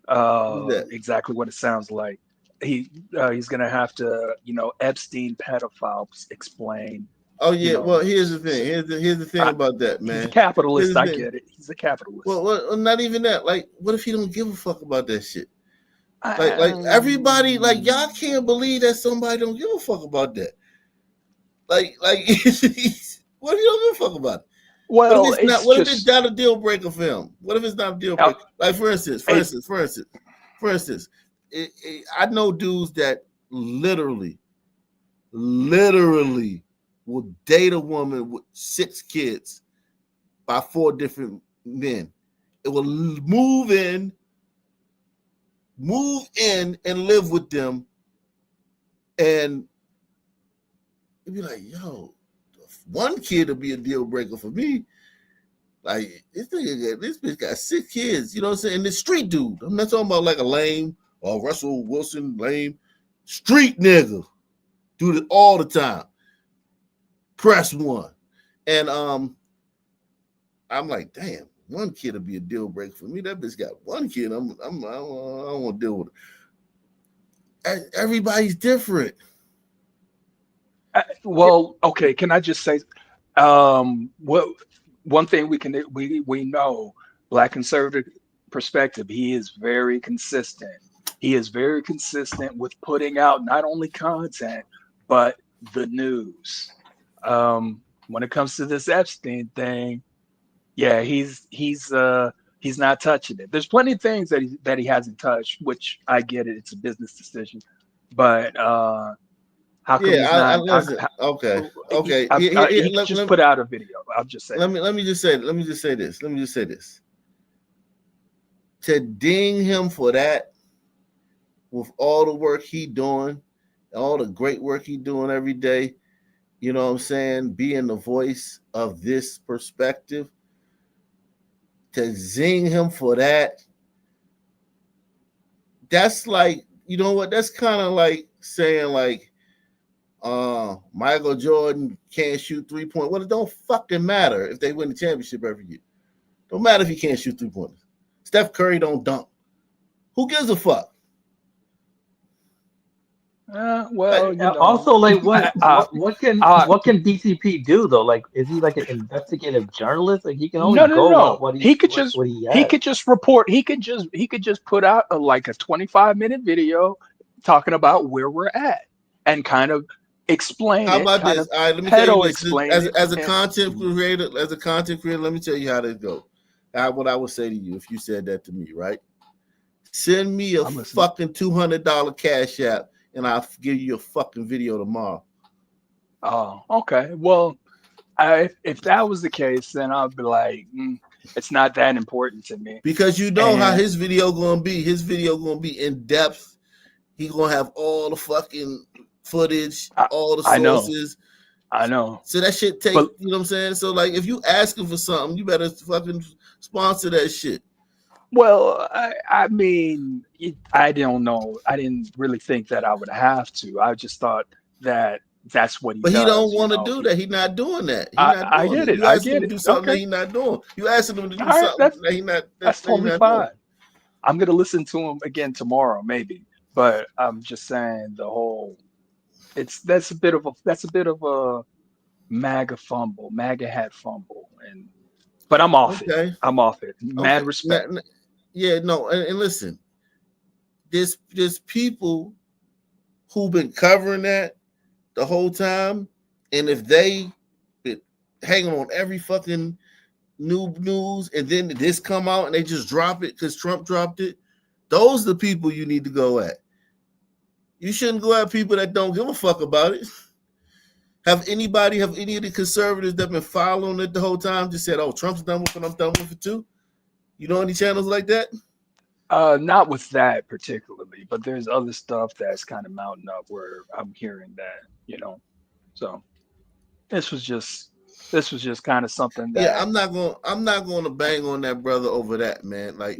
that? Exactly what it sounds like. He's gonna have to, Epstein pedophiles explain. Oh yeah. Well, here's the thing. Here's the thing about that, man. He's a capitalist. Here's the I thing. get it. He's a capitalist. Well, not even that. Like, what if he don't give a fuck about that shit? Like everybody, like y'all can't believe that somebody don't give a fuck about that. Like, what if you don't give a fuck about it? Well, what if it's not a deal breaker for him? What if it's not a deal breaker? Like for instance, I know dudes that literally will date a woman with 6 kids by 4 different men. It will move in and live with them, and it'd be like, yo, 1 kid will be a deal breaker for me. Like this bitch got 6 kids, you know what I'm saying? This street dude. I'm not talking about like a lame or Russell Wilson lame street nigga. Do it all the time. Press 1. And I'm like, damn, 1 kid will be a deal breaker for me. That bitch got 1 kid. I don't want to deal with it. Everybody's different. Well, okay. Can I just say, one thing we know, Black conservative perspective, he is very consistent. He is very consistent with putting out not only content but the news. When it comes to this Epstein thing, yeah, he's not touching it. There's plenty of things that he hasn't touched, which I get it. It's a business decision, but how come he's not? Okay. He just put out a video. I'll just say. Let me just say this. To ding him for that, with all the work he doing, all the great work he doing every day, you know what I'm saying? Being the voice of this perspective. To zing him for that, that's like, you know what? That's kind of like saying like, Michael Jordan can't shoot 3-point. Well, it don't fucking matter if they win the championship every year. Don't matter if he can't shoot 3-pointers. Steph Curry don't dunk. Who gives a fuck? Also, like, what can DCP do though? Like, is he like an investigative journalist? Like, he can only go on what he could just report. He could just put out a 25-minute video talking about where we're at and kind of explain how it. about this? All right, let me tell you this. As a content creator, let me tell you how this goes. What I would say to you if you said that to me, right? Send me a fucking $200 cash app, and I'll give you a fucking video tomorrow. Oh, okay. Well, if that was the case, then I'd be like, it's not that important to me. Because you know how his video gonna be. His video gonna be in depth. He gonna have all the fucking footage, all the sources. I know. So that shit take, you know what I'm saying? So like, if you asking for something, you better fucking sponsor that shit. Well, I mean, I don't know. I didn't really think that I would have to. I just thought that that's what he does. But he don't want to do that. He's not doing that. I get it. You asking him to do something that he's not doing. You asking him to do something that he's not. That's totally fine. I'm gonna listen to him again tomorrow, maybe. But I'm just saying the whole. That's a bit of a MAGA hat fumble, but I'm off it. I'm off it. Mad respect. Yeah, no, and listen, there's people who've been covering that the whole time, and if they been hanging on every fucking new news, and then this come out and they just drop it because Trump dropped it, those are the people you need to go at. You shouldn't go at people that don't give a fuck about it. Have any of the conservatives that been following it the whole time just said, "Oh, Trump's done with it, I'm done with it too"? You know any channels like that? Not with that particularly, but there's other stuff that's kind of mounting up where I'm hearing that, So this was just kind of something that. Yeah, I'm not going to bang on that brother over that, man. Like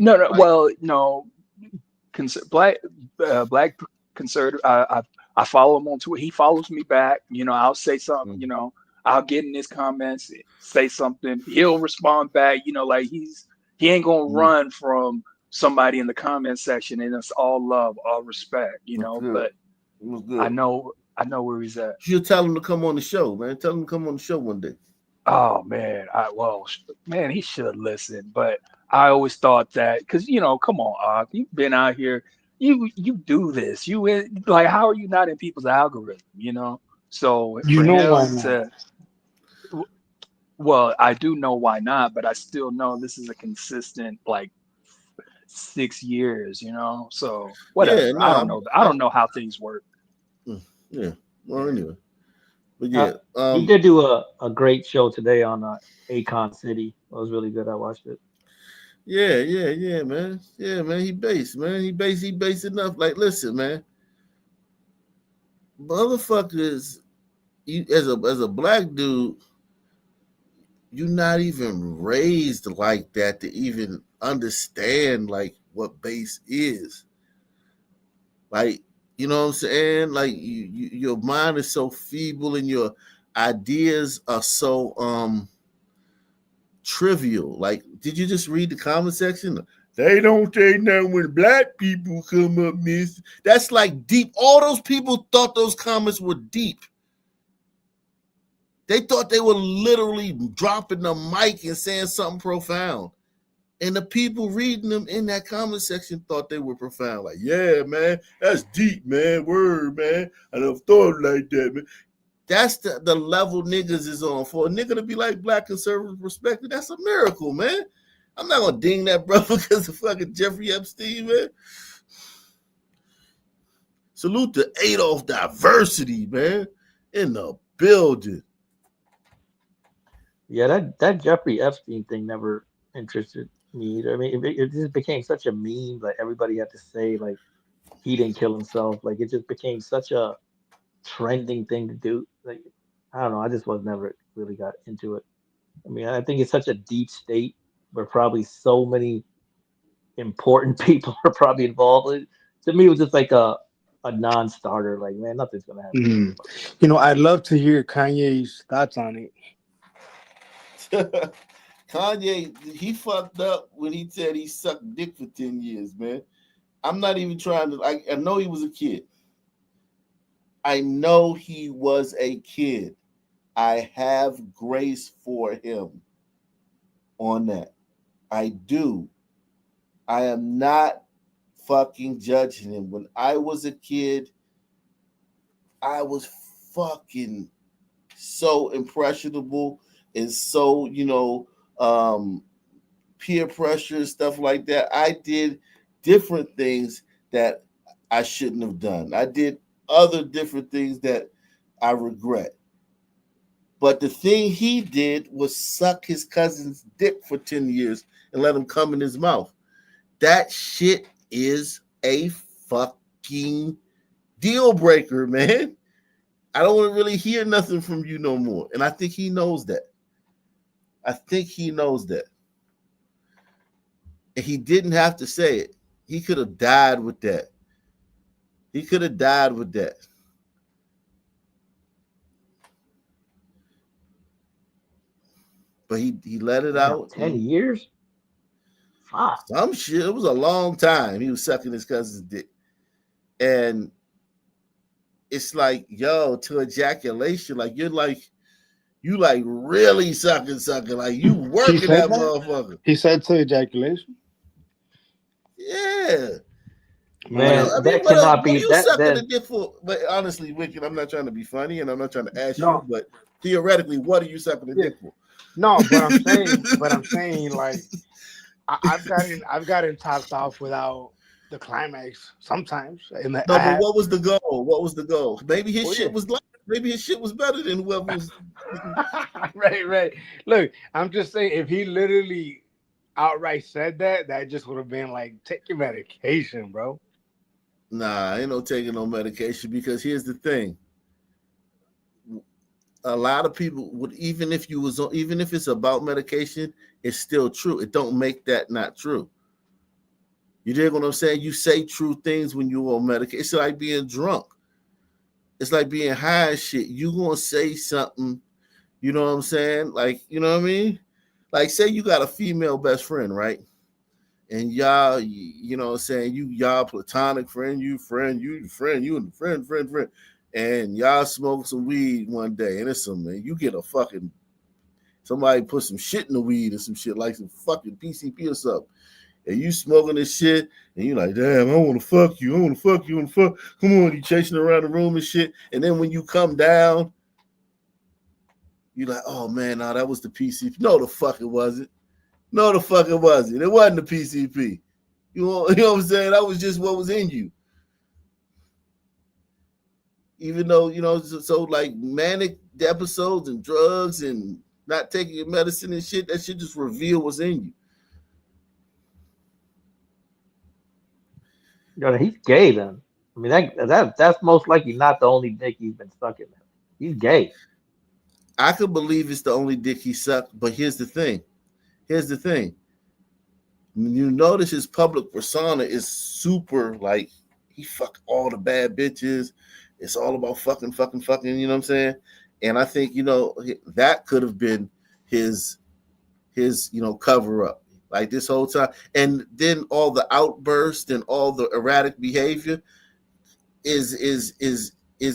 black conservative. I follow him on Twitter. He follows me back. I'll say something. I'll get in his comments, say something. He'll respond back. He ain't gonna run from somebody in the comment section, and it's all love, all respect, you What's know. good? But What's I good? know where he's at. You should tell him to come on the show, man. Tell him to come on the show one day. Oh man, man, he should listen. But I always thought that because come on, you've been out here, you do this, like, how are you not in people's algorithm? So You for know why him not? to, well, I do know why not, but I still know this is a consistent like 6 years, So Yeah, whatever. no, I don't know how things work. yeah. Well, Yeah. anyway, but yeah, He did do a great show today on Akon City. It was really good. I watched it. yeah, man. Yeah, man. He based, man. He based enough. Like, listen, man. Motherfuckers, you as a black dude, you're not even raised like that to even understand like what base is. Like, you know what I'm saying? Like your mind is so feeble and your ideas are so trivial. Like, did you just read the comment section? They don't say nothing when black people come up, miss. That's like deep. All those people thought those comments were deep. They thought they were literally dropping the mic and saying something profound. And the people reading them in that comment section thought they were profound. Like, yeah, man, that's deep, man. Word, man. I never thought like that, man. That's the level niggas is on. For a nigga to be like black conservative perspective, that's a miracle, man. I'm not gonna ding that brother because of fucking Jeffrey Epstein, man. Salute to Adolf Diversity, man, in the building. Yeah, that Jeffrey Epstein thing never interested me either. I mean, it just became such a meme. Like everybody had to say like he didn't kill himself. Like it just became such a trending thing to do. Like I don't know. I just was never really got into it. I mean, I think it's such a deep state where probably so many important people are probably involved. To me, it was just like a non-starter. Like, man, nothing's gonna happen. You know, I'd love to hear Kanye's thoughts on it. Kanye, he fucked up when he said he sucked dick for 10 years, man. I'm not even trying to, I know he was a kid. I know he was a kid. I have grace for him on that. I do. I am not fucking judging him. When I was a kid, I was fucking so impressionable and so, peer pressure, stuff like that. I did different things that I shouldn't have done. I did other different things that I regret. But the thing he did was suck his cousin's dick for 10 years and let him come in his mouth. That shit is a fucking deal breaker, man. I don't want to really hear nothing from you no more. And I think he knows that. And he didn't have to say it. He could have died with that. But he let it Damn, out. 10 years? Fuck. Some shit. It was a long time. He was sucking his cousin's dick. And it's like, yo, to ejaculation, like you like really sucking. Like you working that motherfucker. He said to ejaculation. Yeah. Man, that what cannot are be you that. sucking Then the dick for? But honestly, Wicked, I'm not trying to be funny and I'm not trying to ask No. you, but theoretically, what are you sucking the dick for? No, but I'm saying, like, I've gotten topped off without the climax sometimes. But what was the goal? Maybe his shit was better than whoever was. Right. Look, I'm just saying, if he literally outright said that just would have been like, take your medication, bro. Nah, ain't no taking no medication because here's the thing. A lot of people would, even if it's about medication, it's still true. It don't make that not true. You dig what I'm saying? You say true things when you're on medication. It's like being drunk. It's like being high as shit. You gonna say something, you know what I'm saying? Like, you know what I mean? Like, say you got a female best friend, right? and y'all, you know what I'm saying, y'all platonic friend, you and friend, and y'all smoke some weed one day, and it's some, man, you get a fucking, somebody put some shit in the weed or some shit, like some fucking PCP or something, and you smoking this shit, and you like, damn, I want to fuck you, come on, you chasing around the room and shit, and then when you come down, you like, oh man, no, that was the PCP. No, the fuck it wasn't. No, the fuck it wasn't. It wasn't the PCP. You know what I'm saying? That was just what was in you. Even though, you know, so like manic episodes and drugs and not taking your medicine and shit, that shit just reveal what's in you. Yo, he's gay then. I mean, that's most likely not the only dick he's been sucking. He's gay. I could believe it's the only dick he sucked, but here's the thing. You notice his public persona is super, like, he fuck all the bad bitches. It's all about fucking, you know what I'm saying? And I think, you know, that could have been his, you know, cover up, like this whole time. And then all the outbursts and all the erratic behavior is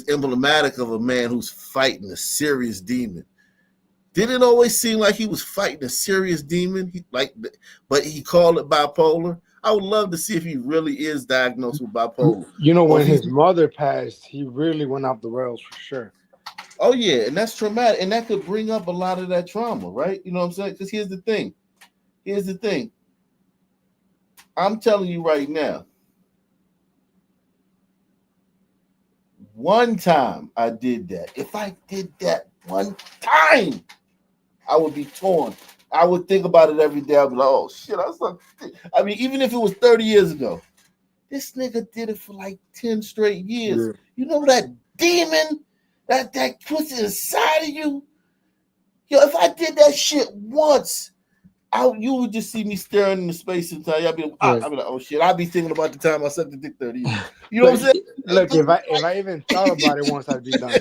emblematic of a man who's fighting a serious demon. Didn't it always seem like he was fighting a serious demon? But he called it bipolar. I would love to see if he really is diagnosed with bipolar. You know, when his mother passed, he really went off the rails for sure. Oh yeah, and that's traumatic, and that could bring up a lot of that trauma, right? You know what I'm saying? Because here's the thing. I'm telling you right now. One time I did that. If I did that one time, I would be torn. I would think about it every day. I'd be like, oh shit, I mean, even if it was 30 years ago, this nigga did it for like 10 straight years. Yeah. You know that demon that puts inside of you? Yo, if I did that shit once, you would just see me staring into space and time. I'd be like, oh shit, I'd be thinking about the time I sucked the dick 30 years. You know what I'm saying? Look, if I even thought about it once, I'd be done.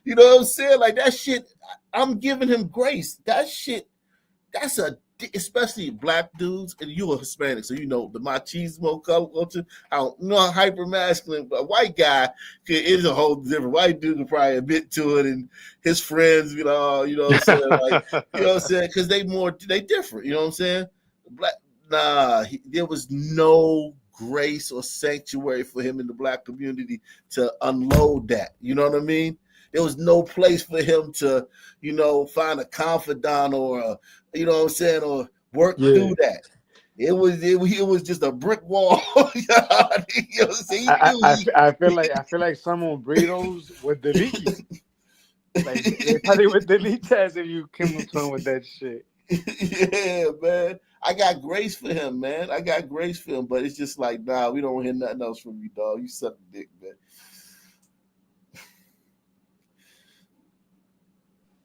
You know what I'm saying? Like that shit, I'm giving him grace. That shit, especially black dudes, and you are Hispanic, so you know the machismo culture. I don't know how hyper masculine, but a white guy it is a whole different. White dude can probably admit to it, and his friends, you know what I'm saying, like, you know what I'm saying, because they different. You know what I'm saying? There was no grace or sanctuary for him in the black community to unload that. You know what I mean? There was no place for him to, you know, find a confidant or, you know what I'm saying, or work through that. It was just a brick wall. You know what I'm saying? I feel like someone burritos would delete you. Like they probably would delete that if you came up to him with that shit. Yeah, man. I got grace for him, man. But it's just like, nah, we don't hear nothing else from you, dog. You suck dick, man.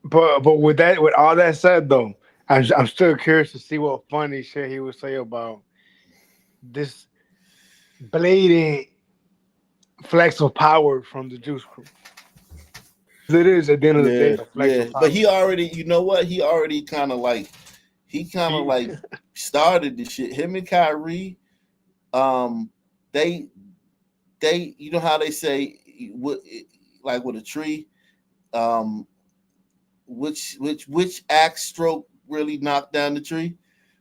But with all that said, though, I'm still curious to see what funny shit he would say about this blatant flex of power from the Juice Crew. It is at the end of the day a flex of power. But he already, you know what? He already kind of like started the shit. Him and Kyrie, they, you know how they say, like with a tree, which axe stroke really knocked down the tree?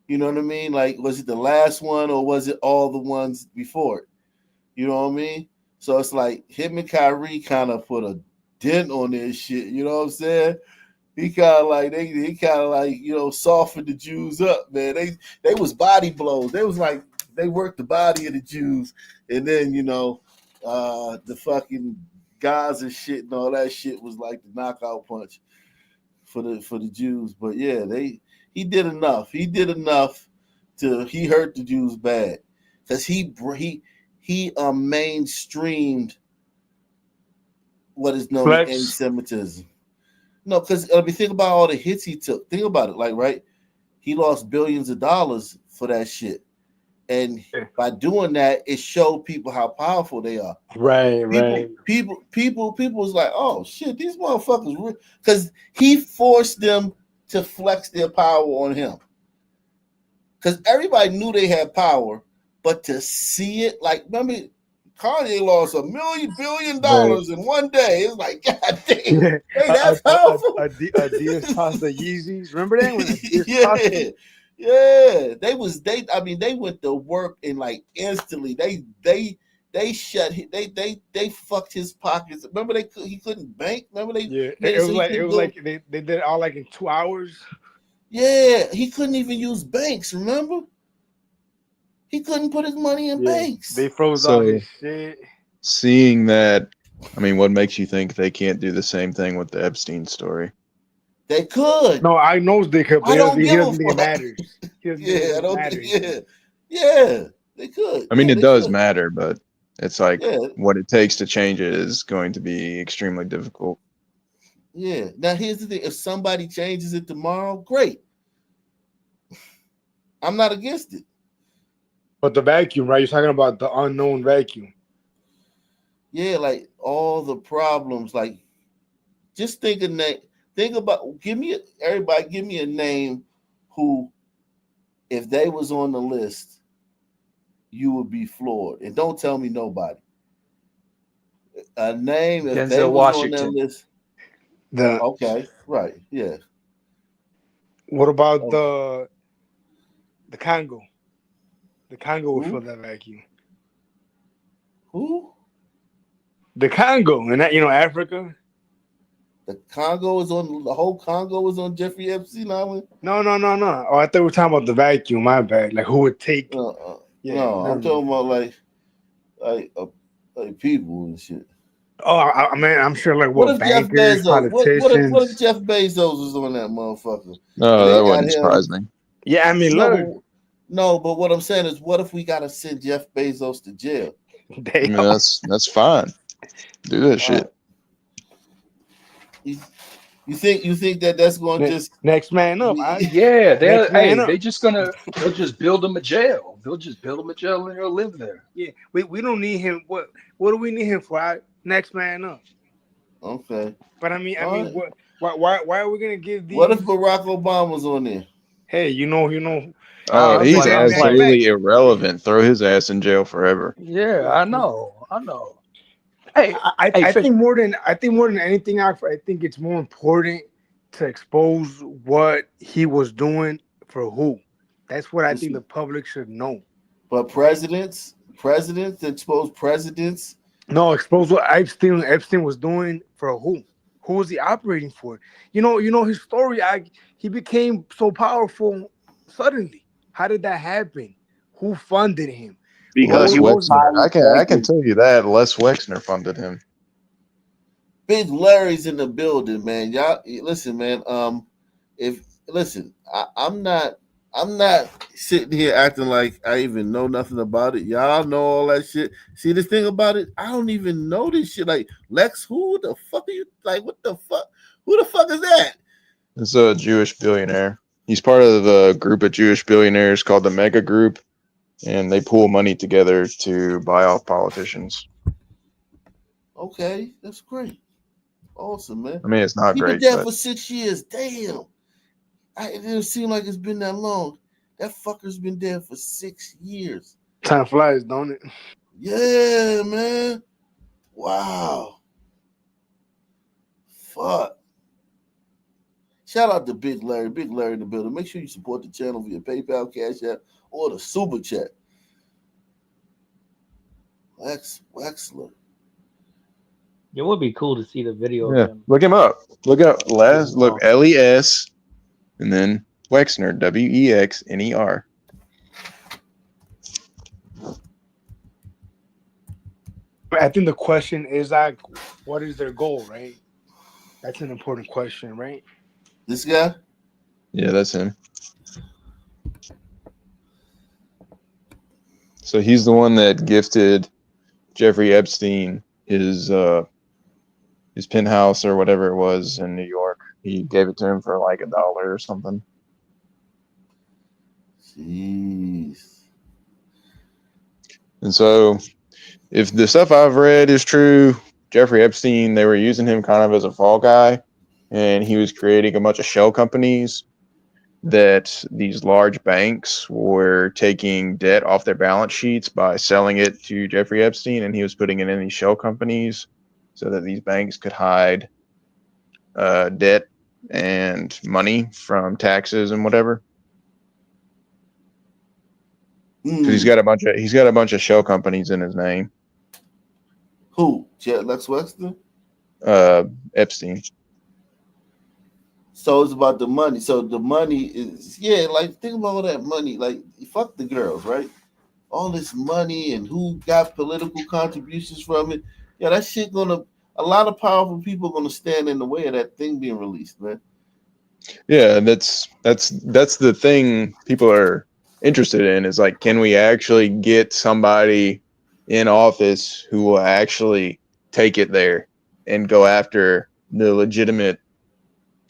You know what I mean? Like, was it the last one or was it all the ones before it? You know what I mean? So it's like him and Kyrie kind of put a dent on this shit. You know what I'm saying? He kind of like you know, softened the Jews up, man. They was body blows. They was like they worked the body of the Jews, and then you know, the fucking Gaza shit and all that shit was like the knockout punch for the Jews. But yeah, he did enough. He hurt the Jews bad because he mainstreamed what is known as anti-Semitism. No, because I mean, think about all the hits he took. Think about it, like, right? He lost billions of dollars for that shit, and by doing that, it showed people how powerful they are. Right. People was like, oh shit, these motherfuckers, because he forced them to flex their power on him. Because everybody knew they had power, but to see it, like, remember, Kanye lost $1 billion in one day. It's like, God damn, Yeah. hey, that's powerful. Adidas tossed the Yeezys. Remember that when Adidas tossed Yeah, it? yeah. They went to work and like instantly they shut they fucked his pockets. Remember he couldn't bank. Remember they Yeah, made it so was he like couldn't go. they did it all like in 2 hours. Yeah, he couldn't even use banks. Remember, he couldn't put his money in Yeah, banks. they froze all So his shit. seeing that, I mean, what makes you think they can't do the same thing with the Epstein story? They could. No, I know they could, but I don't he give a doesn't think it fuck. matters. He doesn't think Yeah, I it don't. matters. Yeah, they could. I mean, Yeah, it they does could. matter, but it's like Yeah, what it takes to change it is going to be extremely difficult. yeah. Now here's the thing: if somebody changes it tomorrow, great. I'm not against it. But the vacuum, right? You're talking about the unknown vacuum. Yeah, like all the problems. Like, just think of name. Think about. Everybody. Give me a name who, if they was on the list, you would be floored. And don't tell me nobody. A name if they Denzel was on their Washington. list. The Okay, right. Yeah. What about Oh, the Congo? The Congo would fill who? that vacuum. Who? The Congo, and that Africa. The Congo is on the whole Congo is on Jeffrey Epstein Island. No. Oh, I thought we were talking about the vacuum. My bad. Like who would take? Yeah, No, never I'm mind. talking about like people and shit. Oh, I mean, I'm sure like What what if Jeff bankers, Bezos? What if politicians. Jeff Bezos is on that motherfucker? No, And they that got wouldn't him. surprise me. Yeah, I mean, look, But what I'm saying is, what if we gotta send Jeff Bezos to jail? I mean, that's fine. Do that shit. You think that's going to just next man up? Yeah, Next man up. they'll just build him a jail. They'll just build him a jail and he'll live there. Yeah, we don't need him. What do we need him for? Next man up. Okay. But I mean, All right. why are we gonna give these? What if Barack Obama's on there? Hey, Oh, he's like- absolutely irrelevant. Throw his ass in jail forever. Yeah, I know. Hey, I think more than anything, I think it's more important to expose what he was doing for who. That's what I think the public should know. But presidents expose presidents. No, expose what Epstein was doing for who? Who was he operating for? You know his story. He became so powerful suddenly. How did that happen? Who funded him? Because he was I can tell you that Les Wexner funded him. Big Larry's in the building, man. Y'all listen, man. I'm not sitting here acting like I even know nothing about it. Y'all know all that shit. See, this thing about it, I don't even know this shit. Like, Lex, who the fuck are you? Like, what the fuck? Who the fuck is that? It's a Jewish billionaire. He's part of the group of Jewish billionaires called the Mega Group, and they pool money together to buy off politicians. Okay, that's great. Awesome, man. I mean, it's not He great, been dead but for 6 years. Damn. It didn't seem like it's been that long. That fucker's been dead for 6 years. Time flies, don't it? Yeah, man. Wow. Fuck. Shout out to Big Larry. Big Larry in the building. Make sure you support the channel via PayPal, Cash App, or the Super Chat. Wexler. It would be cool to see the video yeah, of him. look him up. Look LES, and then Wexner, WEXNER. I think the question is like, what is their goal, right? That's an important question, right? This guy? Yeah, that's him. So he's the one that gifted Jeffrey Epstein his penthouse or whatever it was in New York. He gave it to him for like $1 or something. Jeez. And so if the stuff I've read is true, Jeffrey Epstein, they were using him kind of as a fall guy and he was creating a bunch of shell companies that these large banks were taking debt off their balance sheets by selling it to Jeffrey Epstein, and he was putting it in these shell companies so that these banks could hide debt and money from taxes and whatever. Because he's got a bunch of shell companies in his name. Who? Lex Wexner? Epstein. So it's about the money. So the money is, like, think about all that money. Like, fuck the girls, right? All this money and who got political contributions from it. Yeah, that shit a lot of powerful people gonna stand in the way of that thing being released, man. Yeah, that's the thing people are interested in, is like, can we actually get somebody in office who will actually take it there and go after the legitimate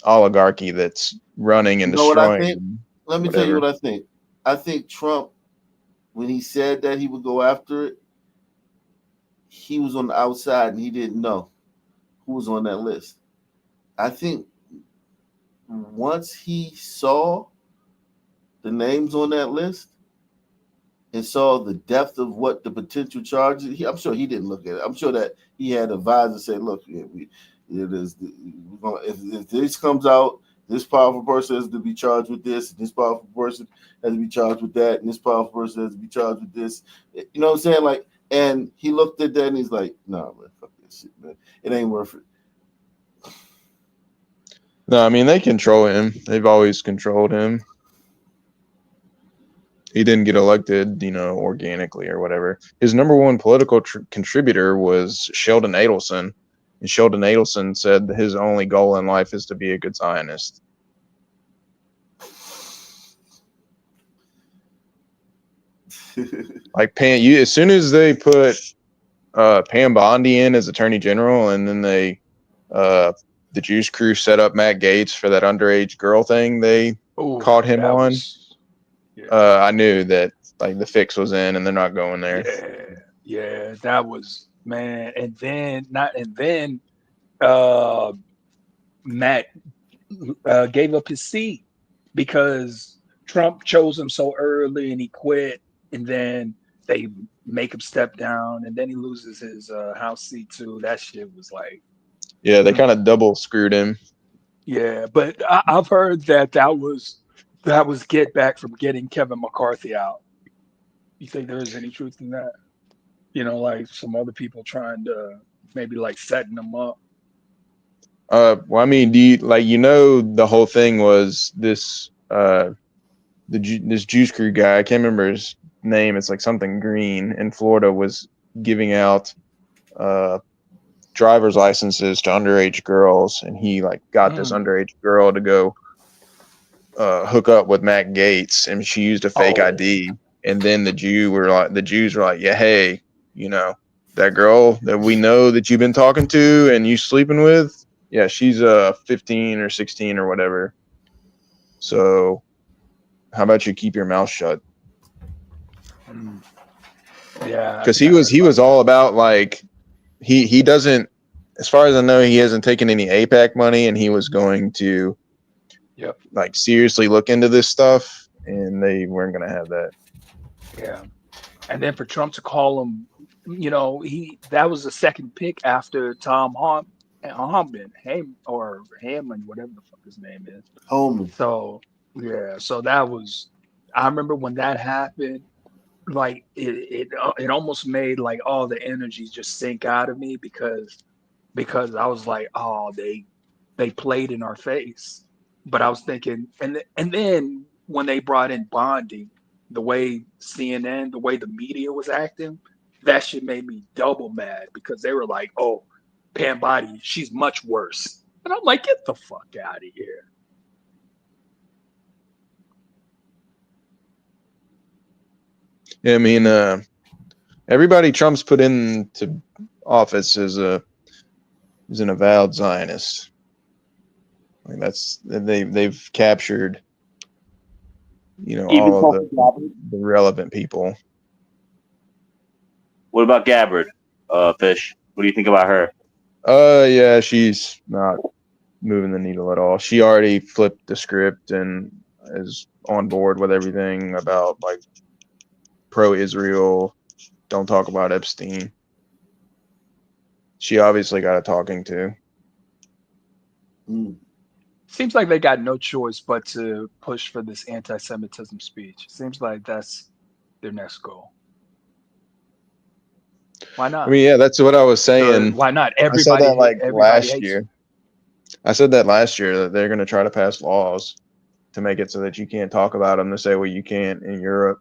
oligarchy that's running and You know what I destroying think? Let me tell you what I think. I think Trump, when he said that he would go after it, he was on the outside and he didn't know who was on that list. I think once he saw the names on that list and saw the depth of what the potential charges, I'm sure he didn't look at it. I'm sure that he had advisors say, "Look, if this comes out, this powerful person has to be charged with this, this powerful person has to be charged with that, and this powerful person has to be charged with this." You know what I'm saying? Like, and he looked at that and he's like, "No, man, fuck this shit, man. It ain't worth it." No, I mean, they control him. They've always controlled him. He didn't get elected, organically or whatever. His number one political contributor was Sheldon Adelson. And Sheldon Adelson said his only goal in life is to be a good Zionist. Like, as soon as they put Pam Bondi in as Attorney General, and then the Juice Crew set up Matt Gaetz for that underage girl thing they caught him on. I knew that, like, the fix was in, and they're not going there. Yeah, that was, man. And then Matt gave up his seat because Trump chose him so early, and he quit, and then they make him step down, and then he loses his House seat too. That shit was like, yeah, they kind of double screwed him. Yeah, but I've heard that was get back from getting Kevin McCarthy out. You think there is any truth in that? Like some other people trying to maybe like setting them up. Well, I mean, the whole thing was this this Juice Crew guy, I can't remember his name, it's like something Green, in Florida, was giving out driver's licenses to underage girls, and he got this underage girl to go hook up with Matt Gaetz, and she used a fake ID. And then the Jews were like, yeah, hey, that girl that we know that you've been talking to and you sleeping with, yeah, she's 15 or 16 or whatever. So how about you keep your mouth shut? Yeah, because he was all about, like, he doesn't, as far as I know, he hasn't taken any APAC money, and he was going to like seriously look into this stuff, and they weren't going to have that. Yeah. And then for Trump to call him, that was the second pick after Tom Hammond, whatever the fuck his name is. Holman. So yeah, so that was, I remember when that happened, like it almost made like all the energy just sink out of me because I was like, oh, they played in our face. But I was thinking, and then when they brought in Bondi, the way CNN, the way the media was acting, that shit made me double mad because they were like, oh, Pam Bondi, she's much worse. And I'm like, get the fuck out of here. Yeah, I mean, everybody Trump's put into office is an avowed Zionist. Like, they've captured, Even all of the relevant people. What about Gabbard, Fish? What do you think about her? Yeah, she's not moving the needle at all. She already flipped the script and is on board with everything about like pro-Israel. Don't talk about Epstein. She obviously got a talking to. Seems like they got no choice but to push for this anti-Semitism speech. Seems like that's their next goal. Why not? I mean, yeah, that's what I was saying. Why not? I said that like Everybody last hates year. I said that last year that they're going to try to pass laws to make it so that you can't talk about them the same way you can in Europe.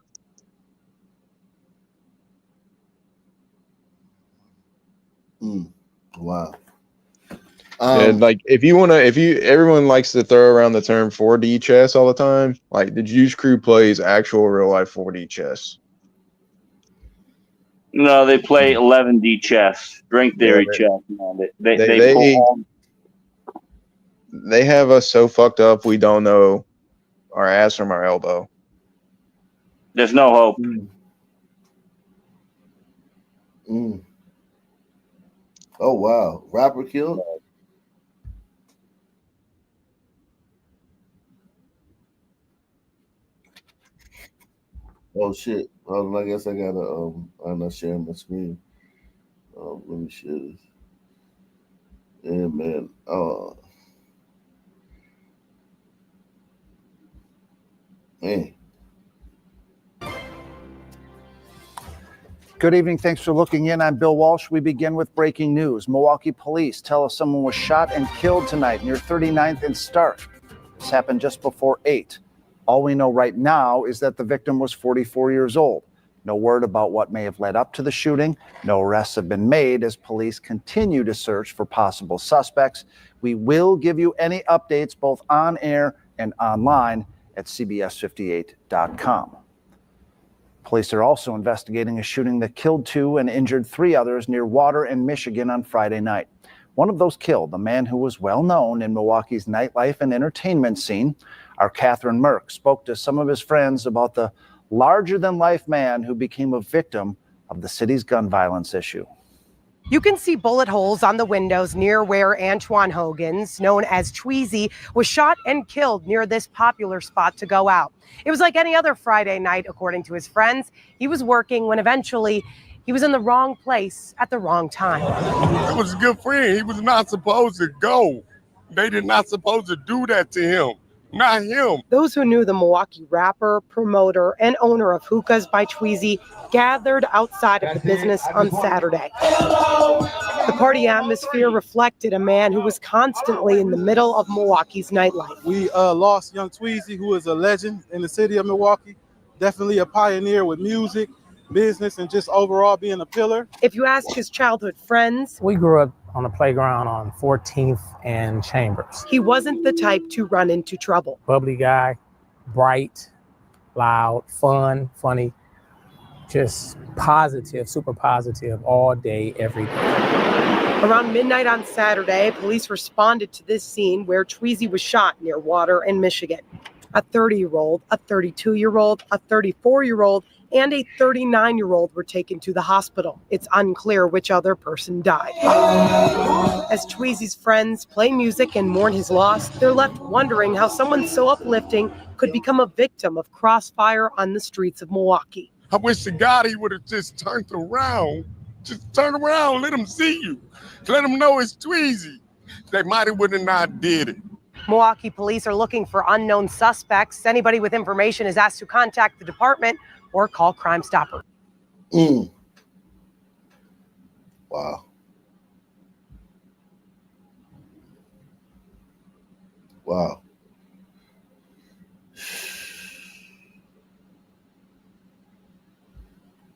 Wow. And like, everyone likes to throw around the term 4D chess all the time. Like, the Juice Crew plays actual real life 4D chess. No, they play 11D chess, drink theory Yeah, chess. Man. They pull all. They have us so fucked up we don't know our ass from our elbow. There's no hope. Oh wow, rapper killed. Oh shit. I guess I gotta I'm not sharing my screen. Let me share this. Yeah, man. Man. Good evening. Thanks for looking in. I'm Bill Walsh. We begin with breaking news. Milwaukee police tell us someone was shot and killed tonight near 39th and Stark. This happened just before 8. All we know right now is that the victim was 44 years old. No word about what may have led up to the shooting. No arrests have been made as police continue to search for possible suspects. We will give you any updates both on air and online at cbs58.com. Police are also investigating a shooting that killed 2 and injured 3 others near Water in Michigan on Friday night. One of those killed, a man who was well known in Milwaukee's nightlife and entertainment scene. Our Catherine Merck spoke to some of his friends about the larger-than-life man who became a victim of the city's gun violence issue. You can see bullet holes on the windows near where Antoine Hogan's, known as Tweezy, was shot and killed near this popular spot to go out. It was like any other Friday night, according to his friends. He was working when eventually he was in the wrong place at the wrong time. It was a good friend. He was not supposed to go. They did not supposed to do that to him. Not him. Those who knew the Milwaukee rapper, promoter, and owner of Hookahs by Tweezy gathered outside of the business on Saturday. The party atmosphere reflected a man who was constantly in the middle of Milwaukee's nightlife. We lost young Tweezy, who is a legend in the city of Milwaukee. Definitely a pioneer with music, business, and just overall being a pillar. If you ask his childhood friends, we grew up on a playground on 14th and Chambers. He wasn't the type to run into trouble. Bubbly guy, bright, loud, fun, funny, just positive, super positive all day, every day. Around midnight on Saturday, police responded to this scene where Tweezy was shot near Water in Michigan. A 30-year-old, a 32-year-old, a 34-year-old, and a 39-year-old were taken to the hospital. It's unclear which other person died. As Tweezy's friends play music and mourn his loss, they're left wondering how someone so uplifting could become a victim of crossfire on the streets of Milwaukee. I wish to God he would have just turned around. Just turn around, let them see you. Let them know it's Tweezy. They might have would have not did it. Milwaukee police are looking for unknown suspects. Anybody with information is asked to contact the department or call Crime Stopper. Wow. Wow.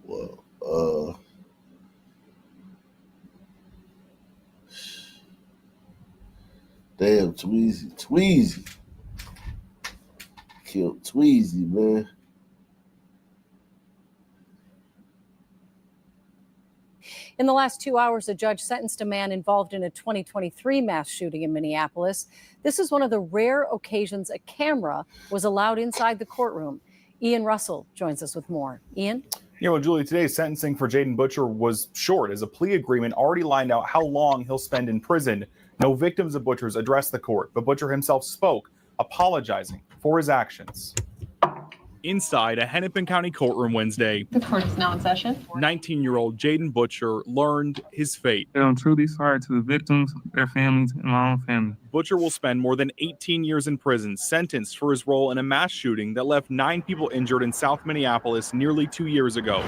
Well, damn, Tweezy. Killed Tweezy, man. In the last 2 hours, a judge sentenced a man involved in a 2023 mass shooting in Minneapolis. This is one of the rare occasions a camera was allowed inside the courtroom. Ian Russell joins us with more. Ian? You know, Julie, today's sentencing for Jaden Butcher was short, as a plea agreement already lined out how long he'll spend in prison. No victims of Butcher's addressed the court, but Butcher himself spoke, apologizing for his actions. Inside a Hennepin County courtroom Wednesday, The court is now in session. 19-year-old Jaden Butcher learned his fate. I'm truly sorry to the victims, their families, and my own family. Butcher will spend more than 18 years in prison, sentenced for his role in a mass shooting that left 9 people injured in South Minneapolis nearly 2 years ago.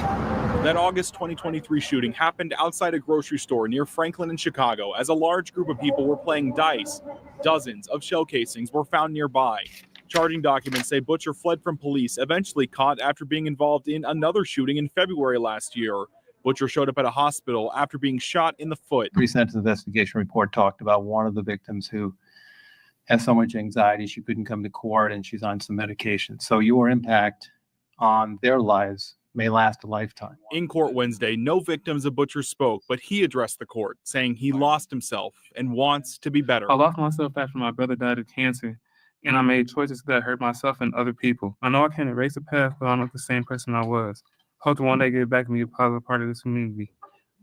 That August 2023 shooting happened outside a grocery store near Franklin in Chicago as a large group of people were playing dice. Dozens of shell casings were found nearby. Charging documents say Butcher fled from police, eventually caught after being involved in another shooting in February last year. Butcher showed up at a hospital after being shot in the foot. Pre-sentence investigation report talked about one of the victims who has so much anxiety she couldn't come to court and she's on some medication. So your impact on their lives may last a lifetime. In court Wednesday, no victims of Butcher spoke, but he addressed the court, saying he lost himself and wants to be better. I lost myself after my brother died of cancer, and I made choices that hurt myself and other people. I know I can't erase the past, but I'm not the same person I was. Hope to one day get back and be a positive part of this community.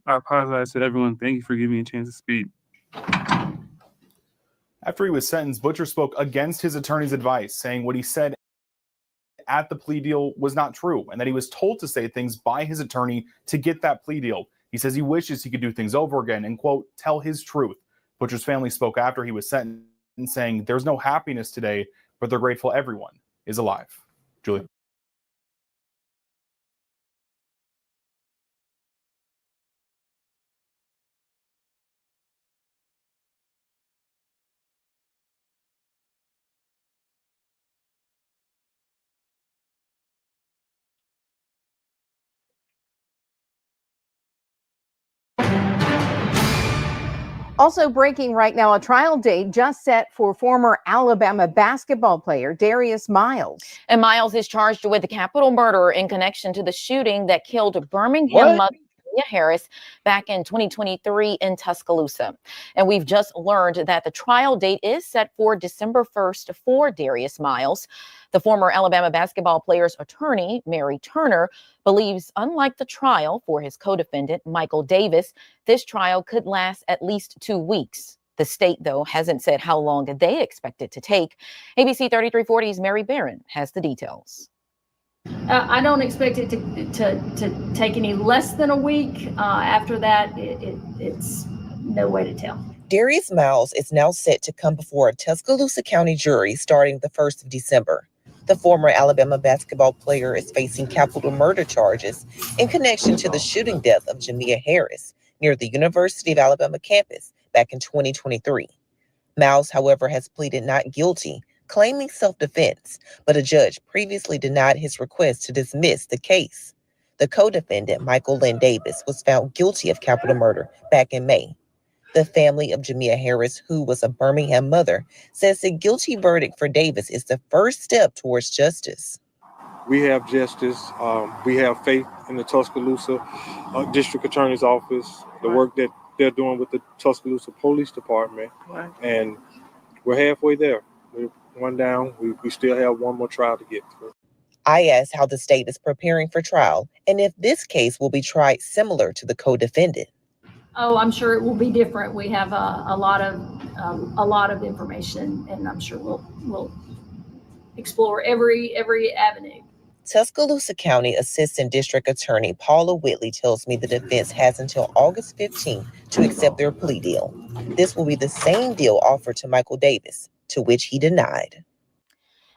I apologize to everyone. Thank you for giving me a chance to speak. After he was sentenced, Butcher spoke against his attorney's advice, saying what he said at the plea deal was not true, and that he was told to say things by his attorney to get that plea deal. He says he wishes he could do things over again and, quote, tell his truth. Butcher's family spoke after he was sentenced, saying there's no happiness today, but they're grateful everyone is alive. Julie. Also breaking right now, a trial date just set for former Alabama basketball player Darius Miles. And Miles is charged with capital murder in connection to the shooting that killed Birmingham mother Julia Harris back in 2023 in Tuscaloosa. And we've just learned that the trial date is set for December 1st for Darius Miles. The former Alabama basketball player's attorney, Mary Turner, believes, unlike the trial for his co-defendant, Michael Davis, this trial could last at least 2 weeks. The state, though, hasn't said how long they expect it to take. ABC 3340's Mary Barron has the details. I don't expect it to take any less than a week. After that, it's no way to tell. Darius Miles is now set to come before a Tuscaloosa County jury starting the 1st of December. The former Alabama basketball player is facing capital murder charges in connection to the shooting death of Jamia Harris near the University of Alabama campus back in 2023. Miles, however, has pleaded not guilty, claiming self-defense, but a judge previously denied his request to dismiss the case. The co-defendant, Michael Lynn Davis, was found guilty of capital murder back in May. The family of Jamia Harris, who was a Birmingham mother, says the guilty verdict for Davis is the first step towards justice. We have justice. We have faith in the Tuscaloosa District Attorney's Office, the work that they're doing with the Tuscaloosa Police Department, and we're halfway there. We're one down. We still have one more trial to get through. I asked how the state is preparing for trial and if this case will be tried similar to the co-defendant. Oh, I'm sure it will be different. We have a lot of information, and I'm sure we'll explore every avenue. Tuscaloosa County Assistant District Attorney Paula Whitley tells me the defense has until August 15th to accept their plea deal. This will be the same deal offered to Michael Davis, to which he denied.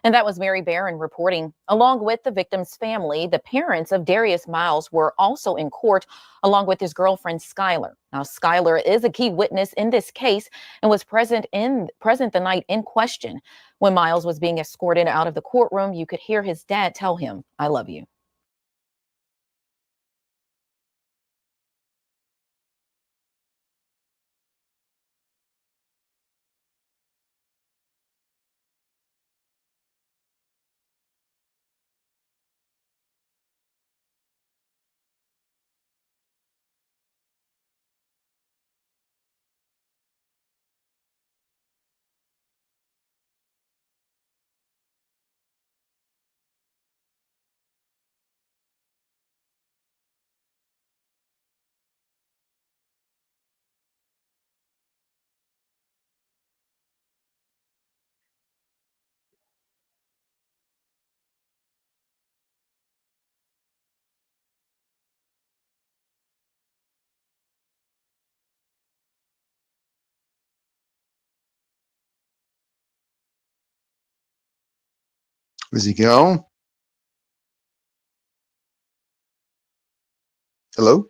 And that was Mary Barron reporting. Along with the victim's family, the parents of Darius Miles were also in court, along with his girlfriend, Skylar. Now, Skylar is a key witness in this case and was present the night in question. When Miles was being escorted out of the courtroom, you could hear his dad tell him, "I love you." Is he gone? Hello?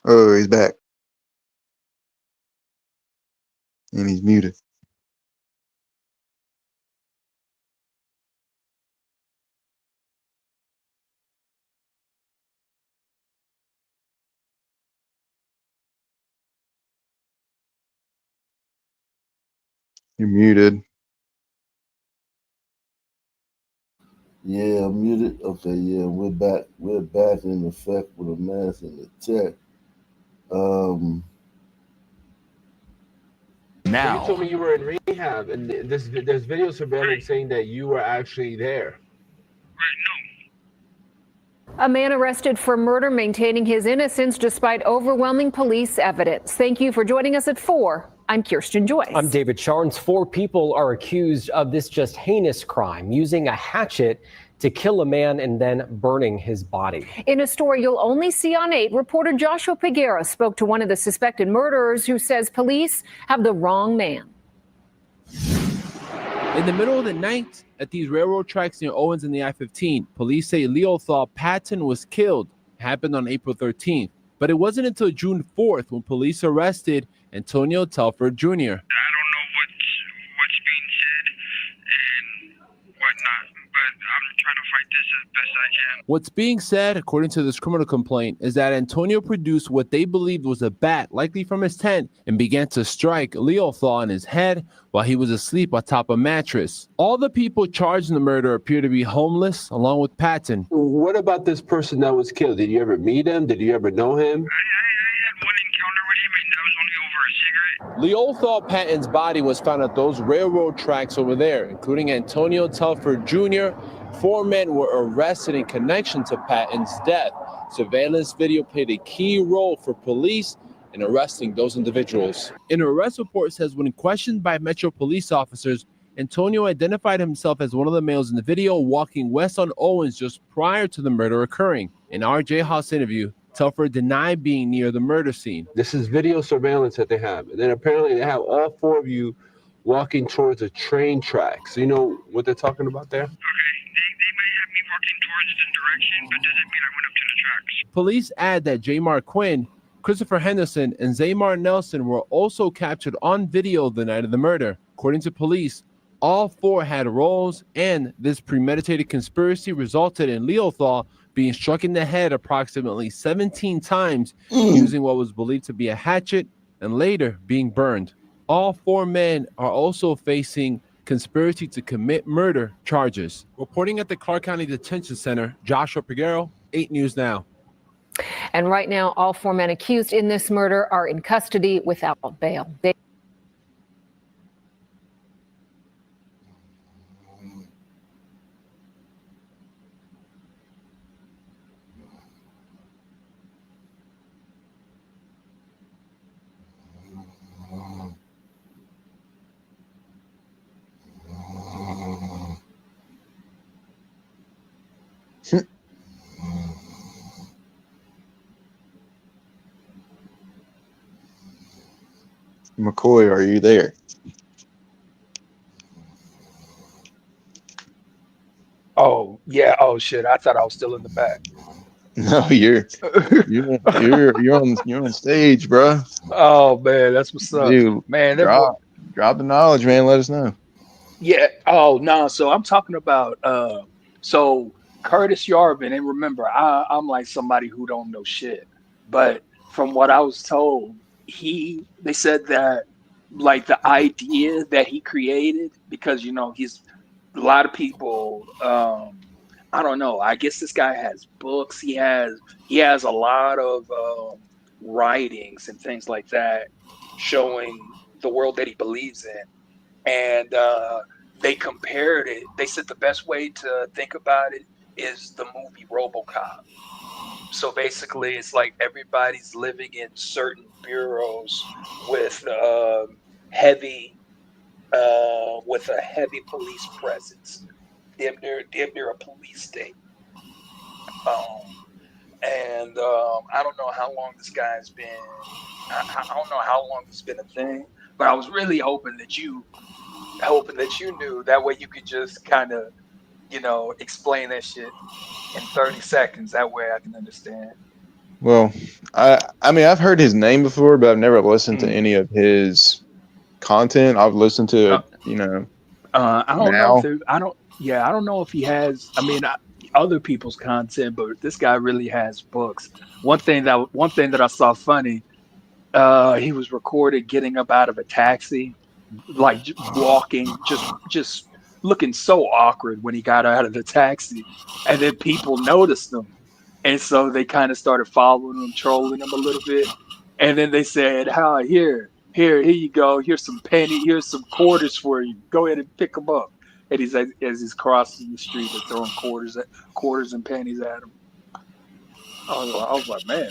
Oh, he's back. And he's muted. You're muted. Yeah, I'm muted. Okay, yeah, we're back. We're back in effect with a mass in the tech. Now. You told me you were in rehab, and there's video surveillance saying that you were actually there. A man arrested for murder, maintaining his innocence despite overwhelming police evidence. Thank you for joining us at 4. I'm Kirsten Joyce. I'm David Charnes. 4 people are accused of this just heinous crime, using a hatchet to kill a man and then burning his body. In a story you'll only see on 8, reporter Joshua Peguera spoke to one of the suspected murderers who says police have the wrong man. In the middle of the night, at these railroad tracks near Owens and the I-15, police say Leo thought Patton was killed. It happened on April 13th. But it wasn't until June 4th when police arrested Antonio Telford Jr. I don't know what's being said and whatnot, but I'm trying to fight this as best I can. What's being said, according to this criminal complaint, is that Antonio produced what they believed was a bat, likely from his tent, and began to strike Leotha in his head while he was asleep atop a mattress. All the people charged in the murder appear to be homeless, along with Patton. What about this person that was killed? Did you ever meet him? Did you ever know him? Leotha Patton's body was found at those railroad tracks over there, including Antonio Telford Jr. 4 men were arrested in connection to Patton's death. Surveillance video played a key role for police in arresting those individuals. An arrest report says when questioned by Metro police officers, Antonio identified himself as one of the males in the video walking west on Owens just prior to the murder occurring. In our jailhouse interview, Telford denied being near the murder scene. This is video surveillance that they have. And then apparently they have all 4 of you walking towards a train track. So you know what they're talking about there? Okay, they might have me walking towards the direction, but doesn't mean I went up to the tracks. Police add that Jamar Quinn, Christopher Henderson, and Zaymar Nelson were also captured on video the night of the murder. According to police, all 4 had roles, and this premeditated conspiracy resulted in Leotha being struck in the head approximately 17 times using what was believed to be a hatchet and later being burned. All 4 men are also facing conspiracy to commit murder charges. Reporting at the Clark County Detention Center, Joshua Peguero, 8 News Now. And right now, all 4 men accused in this murder are in custody without bail. McCoy, are you there? Oh, yeah. Oh, shit. I thought I was still in the back. No, you're on stage, bro. Oh, man. That's what's up. Dude, Man, drop the knowledge, man. Let us know. Yeah. Oh, no. So I'm talking about so Curtis Yarvin, and remember, I'm like somebody who don't know shit. But from what I was told, they said that like the idea that he created, because you know, he's a lot of people I don't know. I guess this guy has books. He has a lot of writings and things like that showing the world that he believes in. And they compared it. They said the best way to think about it is the movie RoboCop. So basically, it's like everybody's living in certain bureaus with a heavy police presence. Damn near a police state. I don't know how long this guy's been. I don't know how long it's been a thing, but I was really hoping that you knew. That way you could just kind of, explain that shit in 30 seconds. That way I can understand. Well, I mean, I've heard his name before, but I've never listened to any of his content. I've listened to it, I don't know now. if I don't know if he has. I mean, other people's content, but this guy really has books. One thing that I saw funny. He was recorded getting up out of a taxi, like walking, just looking so awkward when he got out of the taxi, and then people noticed him, and so they kind of started following him, trolling him a little bit, and then they said, "How here you go. Here's some quarters for you. Go ahead and pick them up." And as he's crossing the street, they're throwing quarters and pennies at him. I was like, man.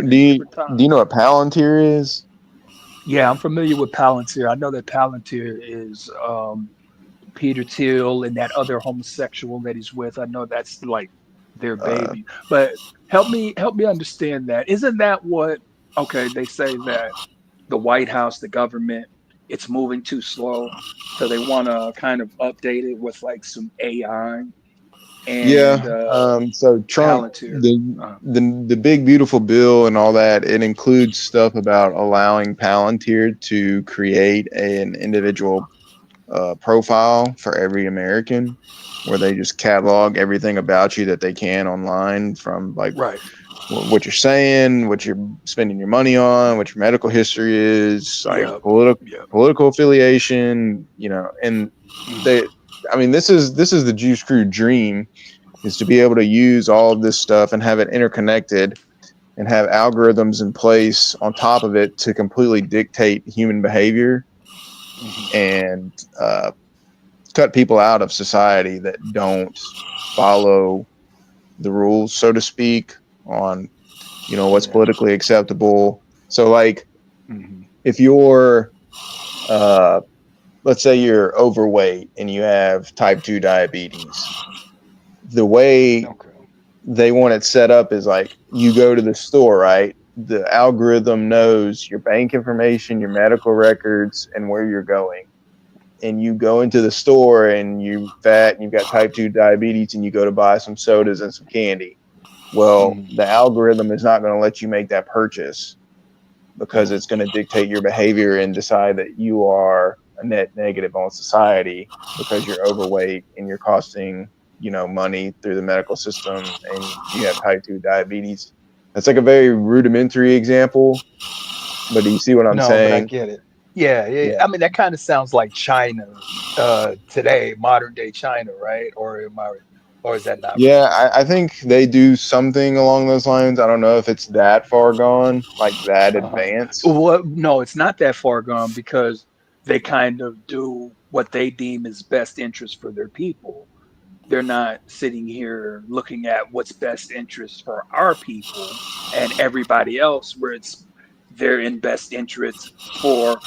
Do you know what Palantir is? Yeah, I'm familiar with Palantir. I know that Palantir is Peter Thiel and that other homosexual that he's with. I know that's like their baby. But help me understand that. Isn't that what? Okay, they say that the White House, the government, it's moving too slow, so they want to kind of update it with like some AI. And so Trump, Palantir. the big beautiful bill and all that, it includes stuff about allowing Palantir to create an individual profile for every American, where they just catalog everything about you that they can online, from like what you're saying, what you're spending your money on, what your medical history is, like political affiliation, and this is the Juice Crew dream, is to be able to use all of this stuff and have it interconnected and have algorithms in place on top of it to completely dictate human behavior and cut people out of society that don't follow the rules, so to speak, on what's politically acceptable. So like if you're let's say you're overweight and you have type 2 diabetes, the way they want it set up is like, you go to the store, right? The algorithm knows your bank information, your medical records, and where you're going. And you go into the store and you're fat and you've got type 2 diabetes and you go to buy some sodas and some candy. Well, the algorithm is not going to let you make that purchase, because it's going to dictate your behavior and decide that you are a net negative on society because you're overweight and you're costing money through the medical system and you have type 2 diabetes. That's like a very rudimentary example, but do you see what I'm saying? But I get it. Yeah. I mean, that kind of sounds like China today, modern day China, right? Or is that not? Yeah, I think they do something along those lines. I don't know if it's that far gone, like that advanced. Well, no, it's not that far gone, because they kind of do what they deem is best interest for their people. They're not sitting here looking at what's best interest for our people and everybody else, where they're in best interest for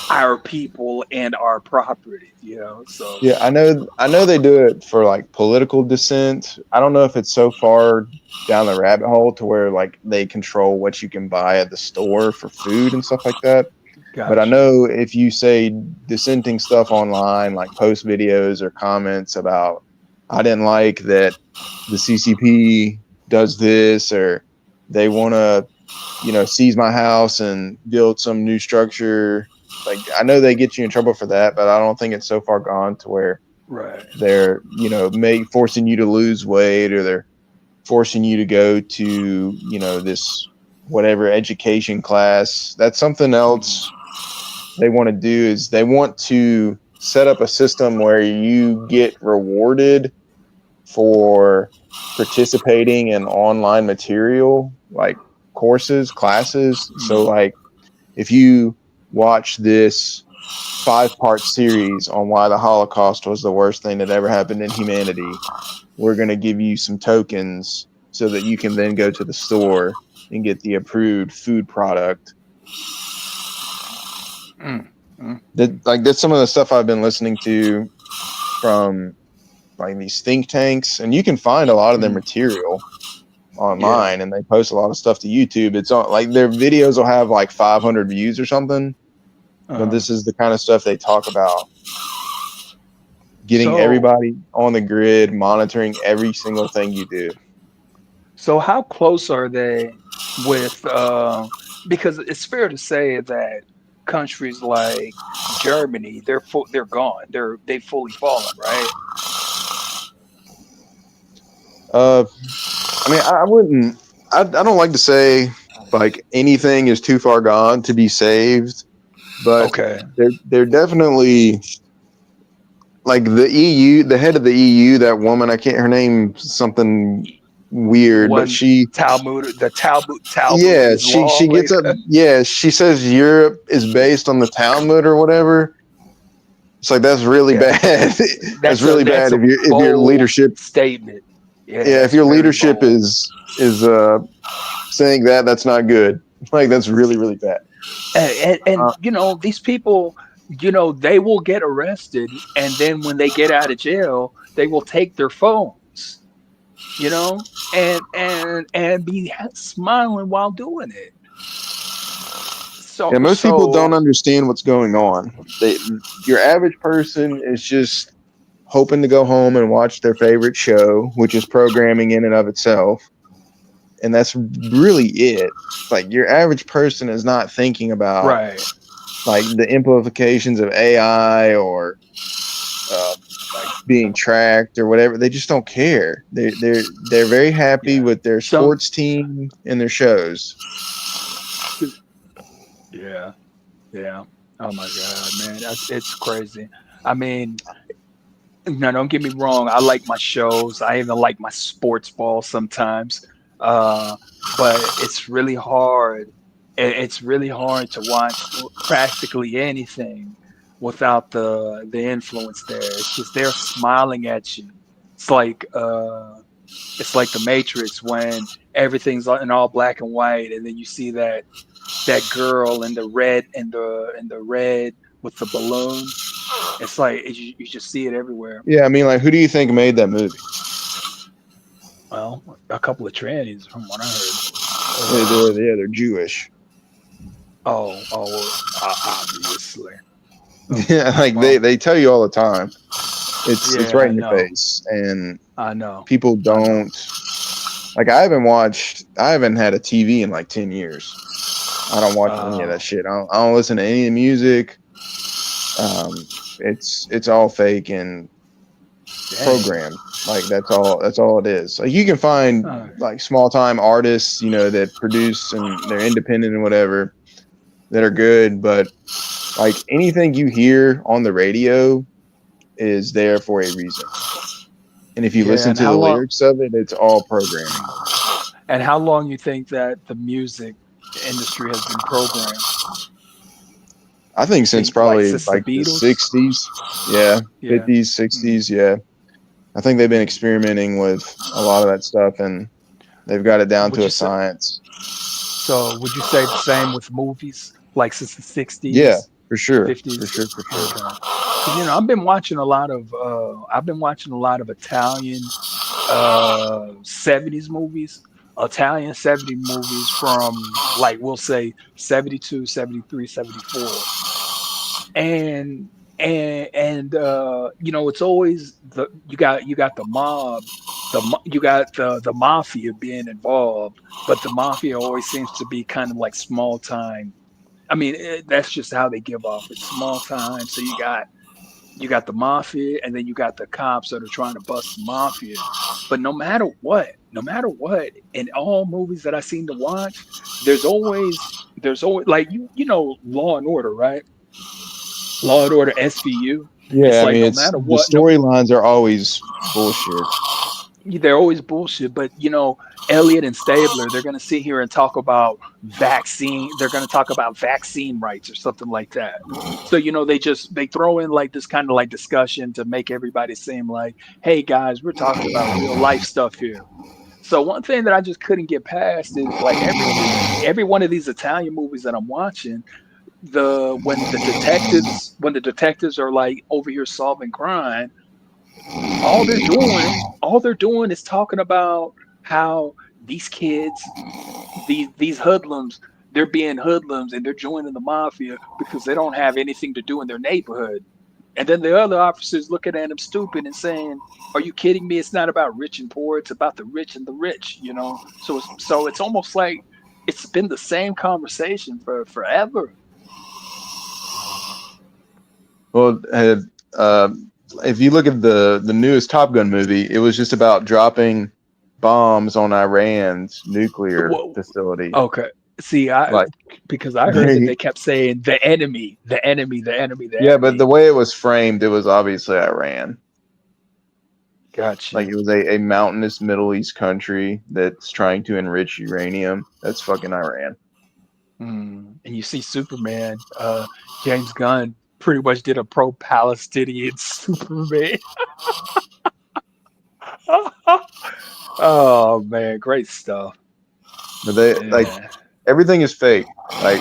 our people and our property, so yeah, I know they do it for like political dissent. I don't know if it's so far down the rabbit hole to where like they control what you can buy at the store for food and stuff like that. But I know if you say dissenting stuff online, like post videos or comments about, I didn't like that the CCP does this, or they want to seize my house and build some new structure. Like, I know they get you in trouble for that, but I don't think it's so far gone to where they're, forcing you to lose weight, or they're forcing you to go to, this whatever education class. That's something else they want to do, is they want to set up a system where you get rewarded for participating in online material, like courses, classes. So like, if you watch this 5-part series on why the Holocaust was the worst thing that ever happened in humanity, we're going to give you some tokens so that you can then go to the store and get the approved food product. That's some of the stuff I've been listening to from like these think tanks, and you can find a lot of their material online, and they post a lot of stuff to YouTube. It's on, like, their videos will have like 500 views or something, But this is the kind of stuff they talk about. Getting So everybody on the grid, monitoring every single thing you do. so how close are they with because it's fair to say that countries like Germany, they're gone. They've fully fallen, right? I mean, I wouldn't. I don't like to say like anything is too far gone to be saved, but Okay. they're definitely like the EU, the head of the EU, that woman. I can't. Her name something The weird, but one she. Talmud Yeah, is law she gets lady. up. Yeah, she says Europe is based on the Talmud or whatever. It's like that's really Yeah. bad. That's really That's bad a if your bold leadership. statement. Yeah, Yeah, if that's your very leadership bold. is saying that, that's not good. Like that's really really bad. And you know, these people, you know, they will get arrested, and then when they get out of jail, they will take their phones, you know, and be smiling while doing it. Yeah, So most people don't so understand what's going on. Your average person is just hoping to go home and watch their favorite show, which is programming in and of itself, and that's really it. Like your average person is not thinking about right. like the implications of AI or like being tracked or whatever. They just don't care. They're very happy Yeah. with their Some sports team and their shows. yeah. Yeah. Oh my God, man. It's crazy. I mean, now don't get me wrong. I like my shows. I even like my sports ball sometimes. Uh, but it's really hard. It's really hard to watch practically anything without the influence there. It's just they're smiling at you. It's like it's like the Matrix when everything's in all black and white, and then you see that girl in the red and the red with the balloon. It's like you just see it everywhere. Yeah, I mean, like, who do you think made that movie? Well, a couple of trannies from what I heard. They're Jewish. Obviously. Yeah, like Well, they tell you all the time. It's yeah, right I in your know. face, and I know. people I know. don't like. I haven't had a TV in like 10 years. I don't watch any of that shit. I don't listen to any of the music. It's all fake and programmed. Like that's all it is. Like you can find like small time artists, you know, that produce and they're independent and whatever that are good, but like anything you hear on the radio is there for a reason. And if you Yeah, listen and to how the long? lyrics of it, it's all programming. And how long you think that the music industry has been programmed? I think since Like probably since the like the Beatles? 60s, yeah, Yeah. 50s, 60s, yeah. I think they've been experimenting with a lot of that stuff and they've got it down Would to you a say science. so? Would you say the same with movies? Like since the Yeah, 60s, for sure. 50s? For sure, for sure. Okay. Because you know, I've been watching a lot of Italian 70s movies, Italian 70 movies from like we'll say 72, 73, 74. And you know, it's always you got the mob, you got the mafia being involved, but the mafia always seems to be kind of like small time. I mean, that's just how they give off. It's small time. So you got the mafia, and then you got the cops that are trying to bust the mafia. But no matter what, in all movies that I seem to watch, there's always like you know Law and Order, right? Law and Order SVU. Yeah, It's I like mean, no it's matter the what, no, storylines are always bullshit. they're always bullshit. But you know, Elliot and Stabler, they're gonna sit here and talk about vaccine. They're gonna talk about vaccine rights or something like that. So you know, they throw in like this kind of like discussion to make everybody seem like, hey guys, we're talking about real life stuff here. So one thing that I just couldn't get past is like every one of these Italian movies that I'm watching, when the detectives are like over here solving crime, all they're doing is talking about how these kids, these hoodlums, they're being hoodlums and they're joining the mafia because they don't have anything to do in their neighborhood. And then the other officers looking at him stupid and saying, "Are you kidding me? It's not about rich and poor. It's about the rich and the rich." So it's almost like it's been the same conversation for forever. Well, if you look at the newest Top Gun movie, it was just about dropping bombs on Iran's nuclear facility. Okay. See, because I heard that they kept saying the enemy, the enemy, the enemy, the Yeah, enemy. but the way it was framed, it was obviously Iran. Gotcha. Like it was a mountainous Middle East country that's trying to enrich uranium. That's fucking Iran. And you see Superman, James Gunn pretty much did a pro-Palestinian Superman. Oh man, great stuff. But they like everything is fake. Like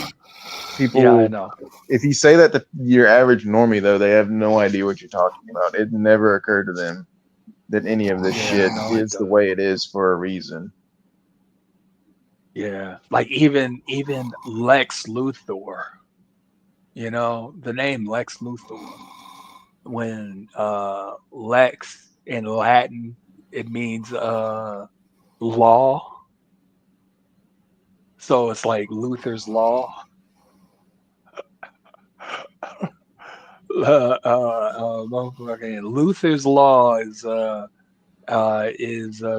people, Yeah, I know. If you say that to your average normie, though, they have no idea what you're talking about. It never occurred to them that any of this shit is the way it is for a reason. Yeah, like even Lex Luthor, the name Lex Luthor, when Lex in Latin, it means law. So it's like Luther's law. Luther's law is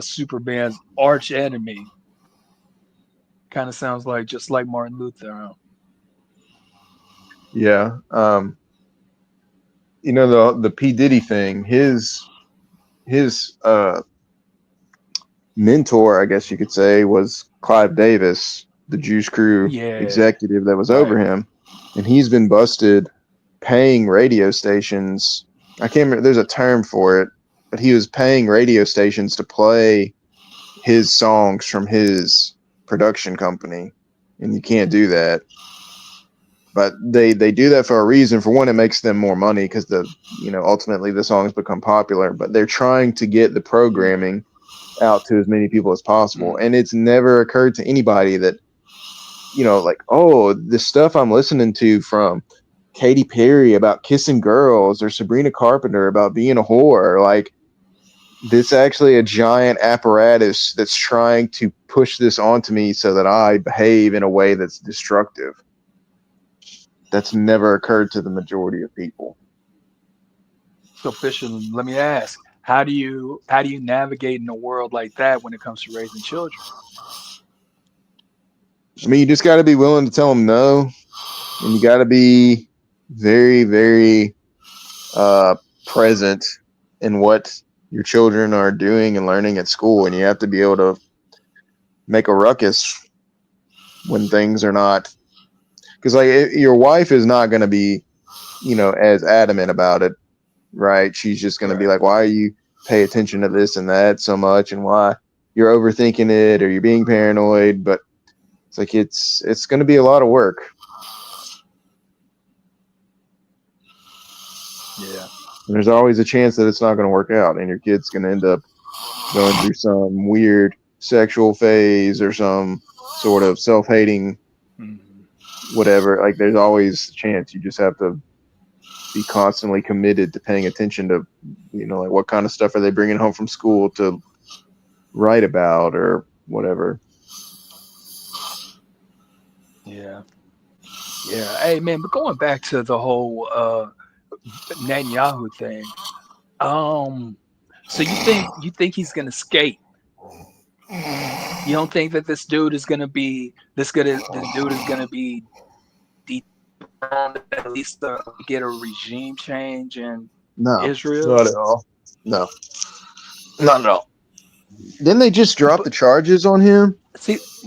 Superman's arch enemy. Kind of sounds like just like Martin Luther. Huh? Yeah. The P. Diddy thing, his mentor, I guess you could say, was Clive Davis, the Juice Crew executive that was over him. And he's been busted paying radio stations. I can't remember, there's a term for it, but he was paying radio stations to play his songs from his production company. And you can't do that. But they do that for a reason. For one, it makes them more money because ultimately the songs become popular. But they're trying to get the programming out to as many people as possible. And it's never occurred to anybody that, the stuff I'm listening to from Katy Perry about kissing girls or Sabrina Carpenter about being a whore, like this actually a giant apparatus that's trying to push this onto me so that I behave in a way that's destructive. That's never occurred to the majority of people. So Fisher, let me ask, how do you navigate in a world like that when it comes to raising children? I mean, you just got to be willing to tell them no, and you got to be very, very present in what your children are doing and learning at school, and you have to be able to make a ruckus when things are not. Because your wife is not going to be, as adamant about it, right? She's just going to be like, why you pay attention to this and that so much, and why you're overthinking it or you're being paranoid. But it's like it's going to be a lot of work. Yeah. And there's always a chance that it's not going to work out, and your kid's going to end up going through some weird sexual phase or some sort of self-hating. Whatever, like there's always a chance. You just have to be constantly committed to paying attention to, like what kind of stuff are they bringing home from school to write about or whatever. Yeah. Hey man, but going back to the whole Netanyahu thing, so you think he's gonna skate? You don't think that this dude is gonna be at least get a regime change in Israel? Not at all. No, not at all. Didn't they just drop the charges on him?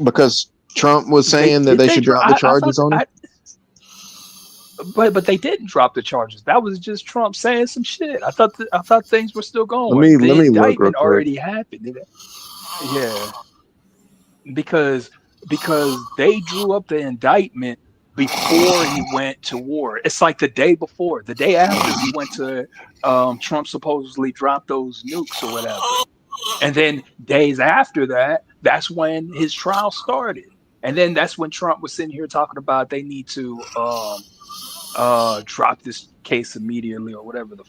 Because Trump was saying that they should drop the charges on him. But they didn't drop the charges. That was just Trump saying some shit. I thought things were still going. Let me the look real indictment quick. already happened. Yeah, because they drew up the indictment before he went to war. It's like the day before, the day after he went to Trump supposedly dropped those nukes or whatever. And then days after that, that's when his trial started. And then that's when Trump was sitting here talking about they need to drop this case immediately or whatever the.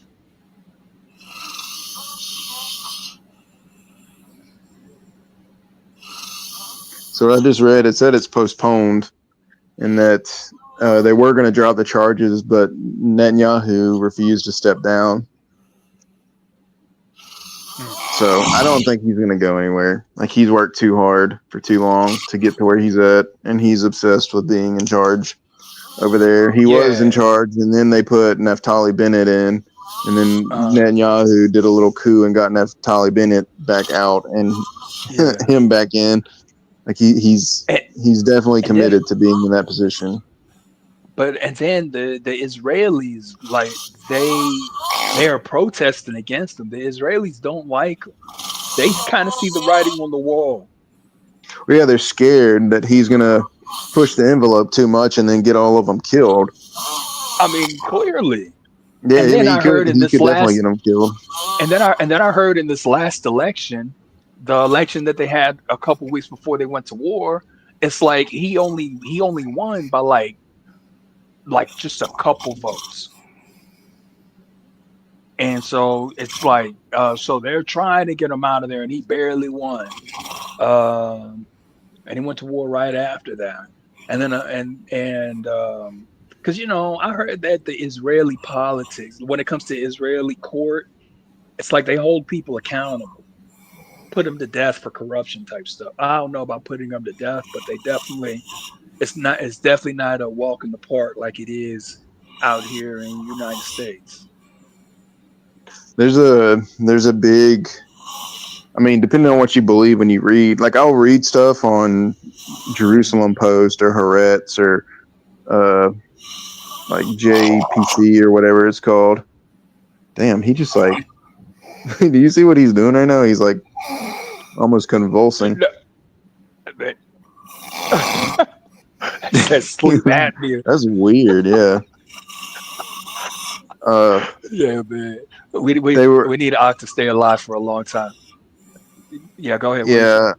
So I just read, it said it's postponed, and that they were going to drop the charges, but Netanyahu refused to step down. So I don't think he's going to go anywhere. Like, he's worked too hard for too long to get to where he's at, and he's obsessed with being in charge over there. He was in charge, and then they put Naftali Bennett in, and then Netanyahu did a little coup and got Naftali Bennett back out and him back in. Like, he's definitely committed to being in that position. And then the Israelis, like, they are protesting against him. The Israelis don't like him. They kind of see the writing on the wall. Well, yeah, they're scared that he's gonna push the envelope too much and then get all of them killed. I mean, clearly. Yeah, and then I heard in this definitely get them killed. And then I heard in this last election, the election that they had a couple weeks before they went to war, it's like he only won by like just a couple votes. And so it's like, so they're trying to get him out of there, and he barely won. And he went to war right after that. And then, because, I heard that the Israeli politics, when it comes to Israeli court, it's like they hold people accountable, put them to death for corruption type stuff. I don't know about putting them to death, but they definitely, it's definitely not a walk in the park like it is out here in the United States. There's a big, I mean, depending on what you believe when you read, like, I'll read stuff on Jerusalem Post or Haaretz or like JPC or whatever it's called. Damn, he just like, do you see what he's doing right now? He's like almost convulsing. That's sleep apnea. That's weird, yeah. Yeah, man. We need Ock to stay alive for a long time. Yeah, go ahead. Yeah.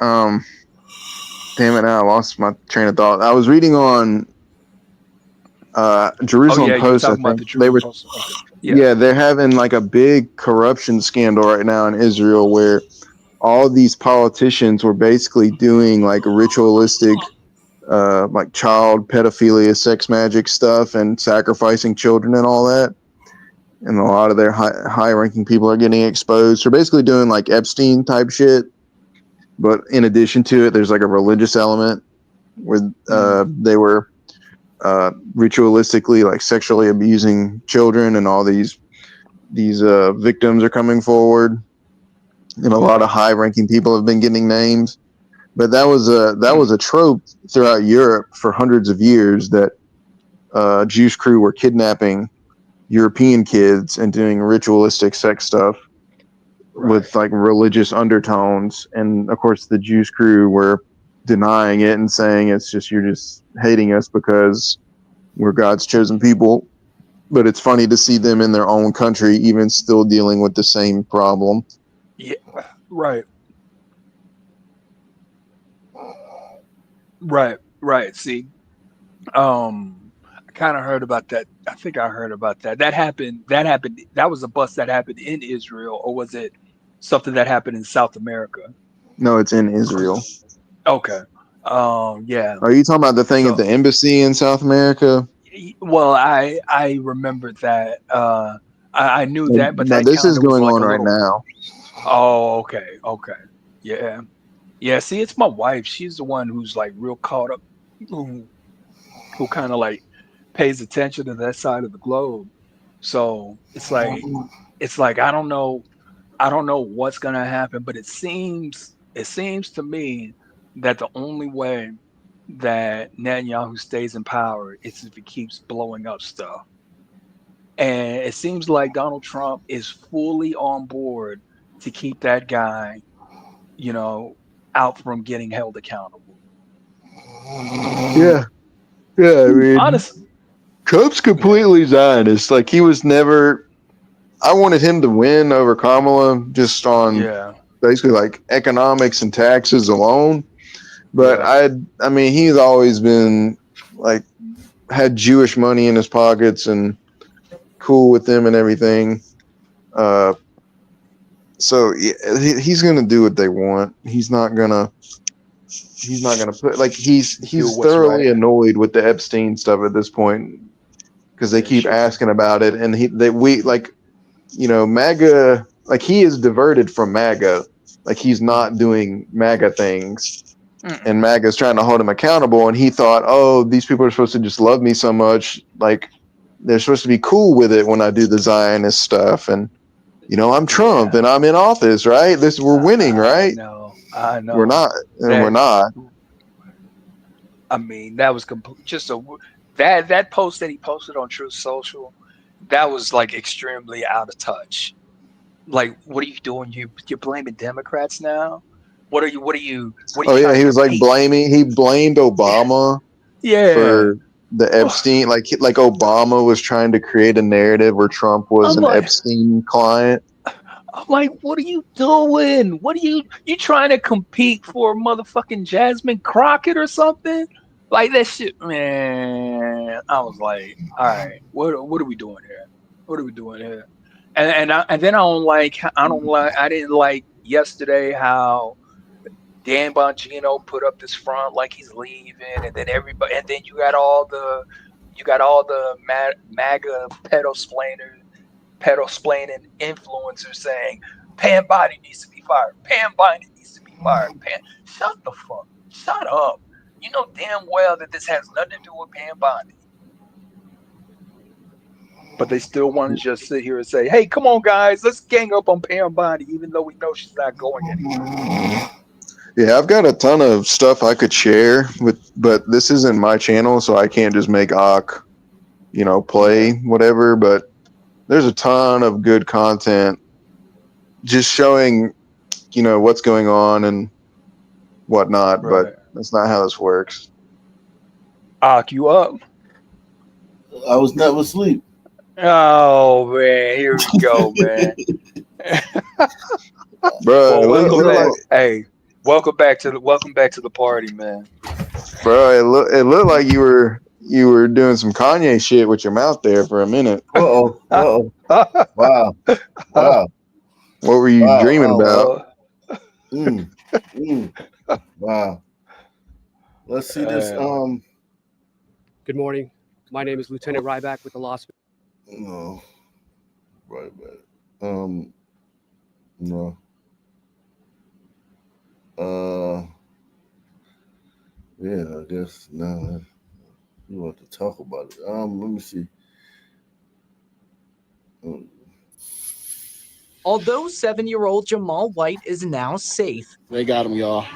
Damn it, now I lost my train of thought. I was reading on Jerusalem Post, I think. They were Post. Okay. Yeah, they're having like a big corruption scandal right now in Israel where all these politicians were basically doing like ritualistic like child pedophilia, sex magic stuff, and sacrificing children and all that. And a lot of their high-ranking people are getting exposed. So basically doing like Epstein type shit. But in addition to it, there's like a religious element where they were ritualistically like sexually abusing children, and all these victims are coming forward. And a lot of high-ranking people have been getting named. But that was a trope throughout Europe for hundreds of years, that Jewish crew were kidnapping European kids and doing ritualistic sex stuff with like religious undertones. And of course the Jewish crew were denying it and saying it's just, you're just hating us because we're God's chosen people. But it's funny to see them in their own country even still dealing with the same problem. Yeah, right. Right. See, I kind of heard about that. I think I heard about that. That happened. That was a bust that happened in Israel, or was it something that happened in South America? No, it's in Israel. Okay. Yeah. Are you talking about the thing at the embassy in South America? Well, I remembered that. I knew that, but no, that this is going like on right now. Oh, okay. Yeah. Yeah, see, it's my wife. She's the one who's like real caught up, who kind of like pays attention to that side of the globe. So it's like I don't know what's gonna happen, but it seems to me that the only way that Netanyahu stays in power is if he keeps blowing up stuff. And it seems like Donald Trump is fully on board to keep that guy, out from getting held accountable. Yeah. I mean, honestly, Trump's completely Zionist. Like, he was never. I wanted him to win over Kamala just on basically like economics and taxes alone. But I mean, he's always been like had Jewish money in his pockets and cool with them and everything. So yeah, he's gonna do what they want. He's not gonna put like he's what's thoroughly right. annoyed with the Epstein stuff at this point because they keep asking about it, and MAGA, like he is diverted from MAGA, like he's not doing MAGA things, and MAGA is trying to hold him accountable, and he thought, oh, these people are supposed to just love me so much, like they're supposed to be cool with it when I do the Zionist stuff, and I'm Trump and I'm in office, right? We're winning, right? I know. We're not, and we're not. I mean, that was just that post that he posted on Truth Social, that was like extremely out of touch. Like, what are you doing? You're blaming Democrats now? What are you Oh yeah, he was like he blamed Obama for the Epstein, like Obama was trying to create a narrative where Trump was an Epstein client. I'm like, what are you doing? What are you trying to compete for motherfucking Jasmine Crockett or something? Like that shit, man. I was like, all right, what are we doing here? What are we doing here? And then I didn't like yesterday how Dan Bongino put up this front like he's leaving, and then everybody, and then you got all the MAGA pedo-splaining influencers saying Pam Bondi needs to be fired. Pam Bondi needs to be fired. Shut up. You know damn well that this has nothing to do with Pam Bondi. But they still want to just sit here and say, hey, come on, guys, let's gang up on Pam Bondi, even though we know she's not going anywhere. Yeah, I've got a ton of stuff I could share but this isn't my channel, so I can't just make play whatever. But there's a ton of good content just showing, what's going on and whatnot. Right. But that's not how this works. You up? I was never asleep. Oh man, here we go, man. Bro, welcome back to the party, man. Bro, it looked like you were doing some Kanye shit with your mouth there for a minute. Wow. What were you dreaming about? Wow. Let's see this. Good morning. My name is Lieutenant Ryback with the Las Vegas. No. Ryback. No. Yeah, I guess no. You want to talk about it? Let me see. Although 7-year-old Jamal White is now safe, they got him, y'all.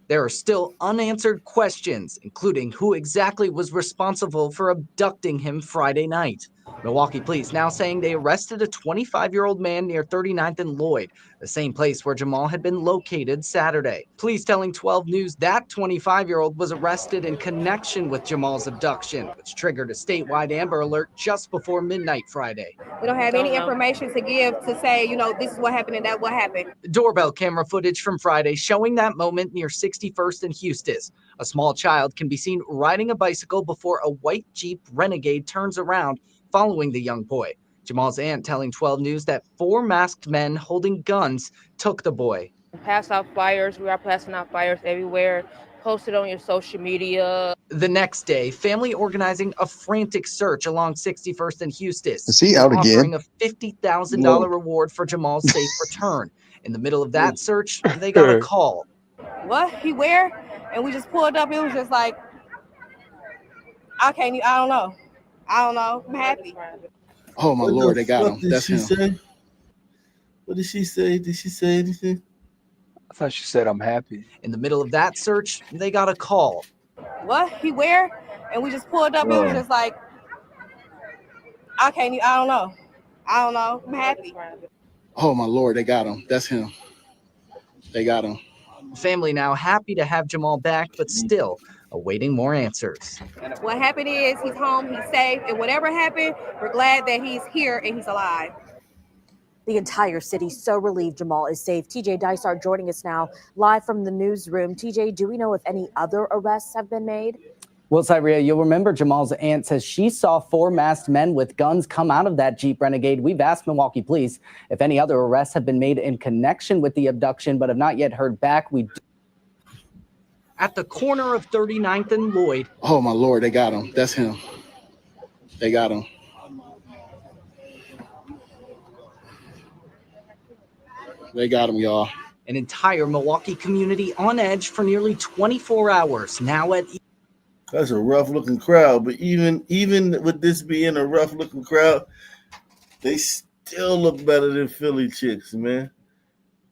There are still unanswered questions, including who exactly was responsible for abducting him Friday night. Milwaukee police now saying they arrested a 25-year-old man near 39th and Lloyd, the same place where Jamal had been located Saturday. Police telling 12 News that 25-year-old was arrested in connection with Jamal's abduction, which triggered a statewide Amber Alert just before midnight Friday. We don't have any information to give to say, this is what happened and that what happened. Doorbell camera footage from Friday showing that moment near 61st and Eustis. A small child can be seen riding a bicycle before a white Jeep Renegade turns around, following the young boy. Jamal's aunt telling 12 News that 4 masked men holding guns took the boy. Pass out flyers. We are passing out flyers everywhere. Post it on your social media. The next day, family organizing a frantic search along 61st and Eustis. Is he out offering again? a $50,000 reward for Jamal's safe return. In the middle of that search, they got a call. What? He where? And we just pulled up. It was just like, I don't know. I'm happy. Oh my Lord, they got him. That's him. Say? What did she say? Did she say anything? I thought she said I'm happy. In the middle of that search, they got a call. What? He where? And we just pulled up. It was just like, I don't know. I'm happy. Oh my Lord, they got him. That's him. They got him. Family now happy to have Jamal back, but still awaiting more answers. What happened is he's home, he's safe, and whatever happened, we're glad that he's here and he's alive. The entire city so relieved Jamal is safe. TJ Dysart joining us now live from the newsroom. TJ, do we know if any other arrests have been made? Well, Cyria, you'll remember Jamal's aunt says she saw 4 masked men with guns come out of that Jeep Renegade. We've asked Milwaukee police if any other arrests have been made in connection with the abduction, but have not yet heard back. At the corner of 39th and Lloyd. Oh, my Lord, they got him. That's him. They got him. They got him, y'all. An entire Milwaukee community on edge for nearly 24 hours. Now at That's a rough looking crowd, but even with this being a rough looking crowd, they still look better than Philly chicks, man.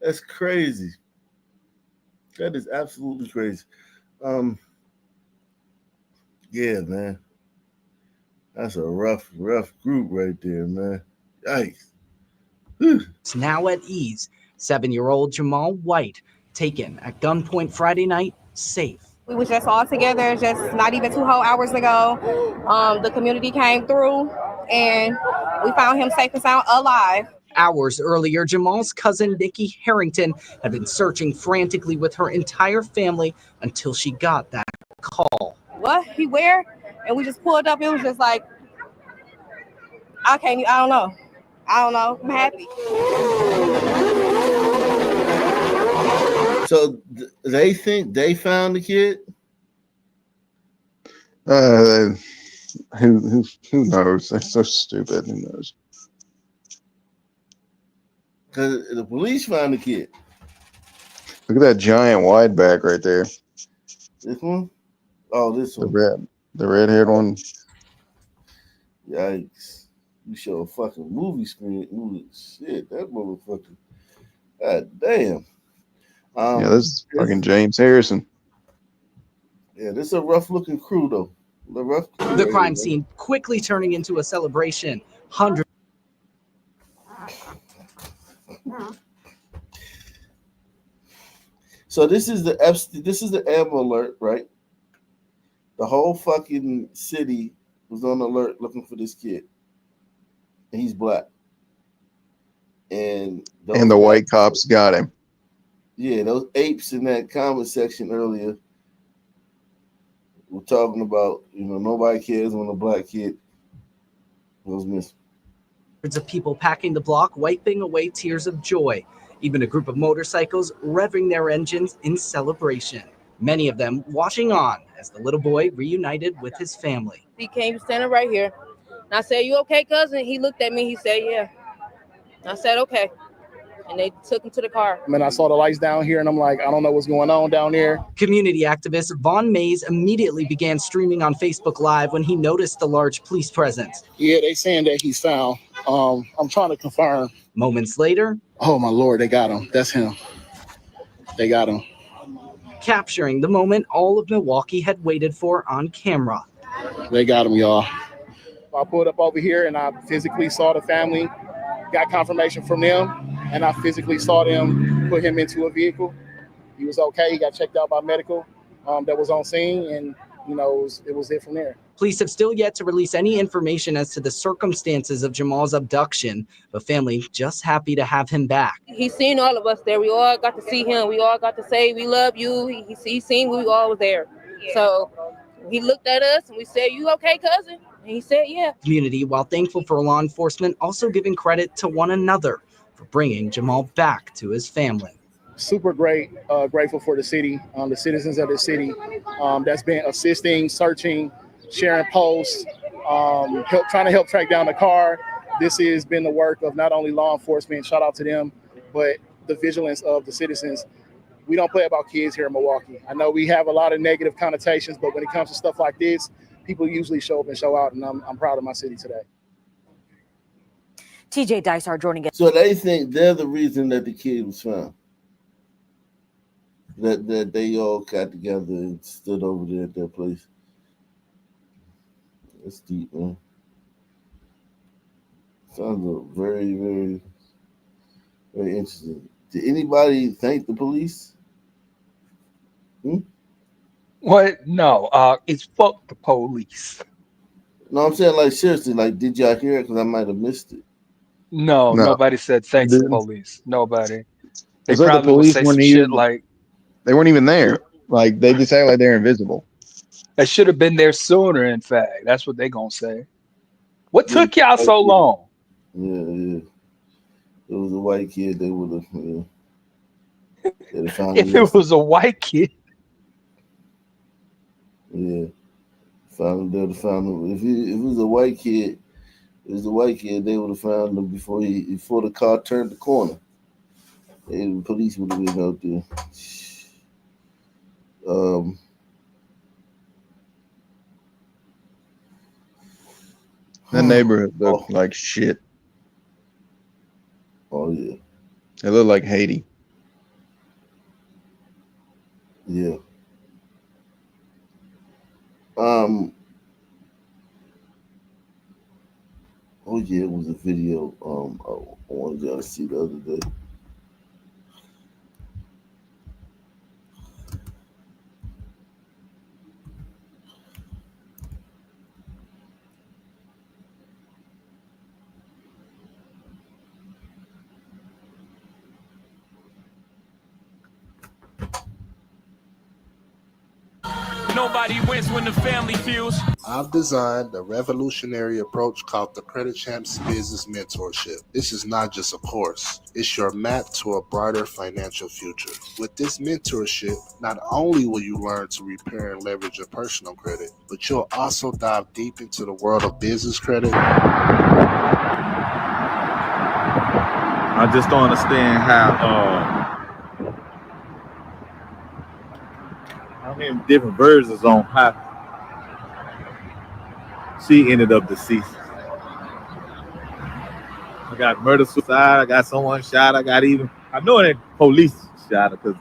That's crazy. That is absolutely crazy. Yeah, man. That's a rough group right there, man. Yikes. It's now at ease. 7-year-old Jamal White taken at gunpoint Friday night, safe. We was just all together, just not even 2 whole hours ago. The community came through and we found him safe and sound, alive. Hours earlier, Jamal's cousin, Nikki Harrington, had been searching frantically with her entire family until she got that call. What? He where? And we just pulled up. It was just like, I don't know. I'm happy. So they think they found the kid? Who knows? They're so stupid. Who knows? Because the police found the kid. Look at that giant wide back right there. This one? Oh, this one. The red-haired one. Yikes. You show a fucking movie screen. Shit, that motherfucker. God damn. Yeah, this is fucking James Harrison. Yeah, this is a rough looking crew though. The crime scene quickly turning into a celebration. Hundreds. So this is the Amber Alert, right? The whole fucking city was on alert looking for this kid. And he's black. And the white cops got him. Yeah, those apes in that comment section earlier were talking about, nobody cares when a black kid was missing. Hundreds of people packing the block, wiping away tears of joy. Even a group of motorcycles revving their engines in celebration. Many of them watching on as the little boy reunited with his family. He came standing right here. And I said, "You okay, cousin?" He looked at me. He said, "Yeah." I said, "Okay." And they took him to the car. And then I saw the lights down here, and I'm like, I don't know what's going on down there. Community activist Vaughn Mays immediately began streaming on Facebook Live when he noticed the large police presence. Yeah, they saying that he's found. I'm trying to confirm. Moments later. Oh, my Lord, they got him. That's him. They got him. Capturing the moment all of Milwaukee had waited for on camera. They got him, y'all. I pulled up over here, and I physically saw the family, got confirmation from them. And I physically saw them put him into a vehicle. He was okay. He got checked out by medical that was on scene, and it was it from there. Police have still yet to release any information as to the circumstances of Jamal's abduction, but family just happy to have him back. He's seen all of us there. We all got to see him. We all got to say, "We love you." He seen we all was there. Yeah. So he looked at us and we said, "You okay, cousin?" And he said, "Yeah." Community, while thankful for law enforcement, also giving credit to one another for bringing Jamal back to his family. Super grateful for the city, the citizens of the city that's been assisting, searching, sharing posts, trying to help track down the car. This has been the work of not only law enforcement, shout out to them, but the vigilance of the citizens. We don't play about kids here in Milwaukee. I know we have a lot of negative connotations, but when it comes to stuff like this, people usually show up and show out, and I'm proud of my city today. TJ Dysart joining us. So they think they're the reason that the kid was found. That they all got together and stood over there at their place. That's deep, man. Sounds very, very, very interesting. Did anybody thank the police? What? No. It's fuck the police. No, I'm saying, like, seriously, like, did y'all hear it? Because I might have missed it. No, No. nobody said thanks to Didn't. police. Nobody. They It's like the probably will police say weren't some shit even like, they weren't even there. Like they just act like they're invisible. I should have been there sooner, in fact. That's what they gonna say. What Yeah, took y'all so long? yeah. It was a white kid. They would have. They'd have found him If it was a white kid. Yeah, found him. They'd have found him. If it was a white kid, they would have found him before the car turned the corner. The police would have been out there. That neighborhood looked like shit. Oh yeah. It looked like Haiti. Yeah. Oh yeah, it was a video. I wanted y'all to see the other day. Nobody wins when the family feels. I've designed a revolutionary approach called the Credit Champs Business Mentorship. This is not just a course, it's your map to a brighter financial future. With this mentorship, not only will you learn to repair and leverage your personal credit, but you'll also dive deep into the world of business credit. I just don't understand how many different versions on how she ended up deceased. I got murder, suicide, I got someone shot, I know it ain't police shot her because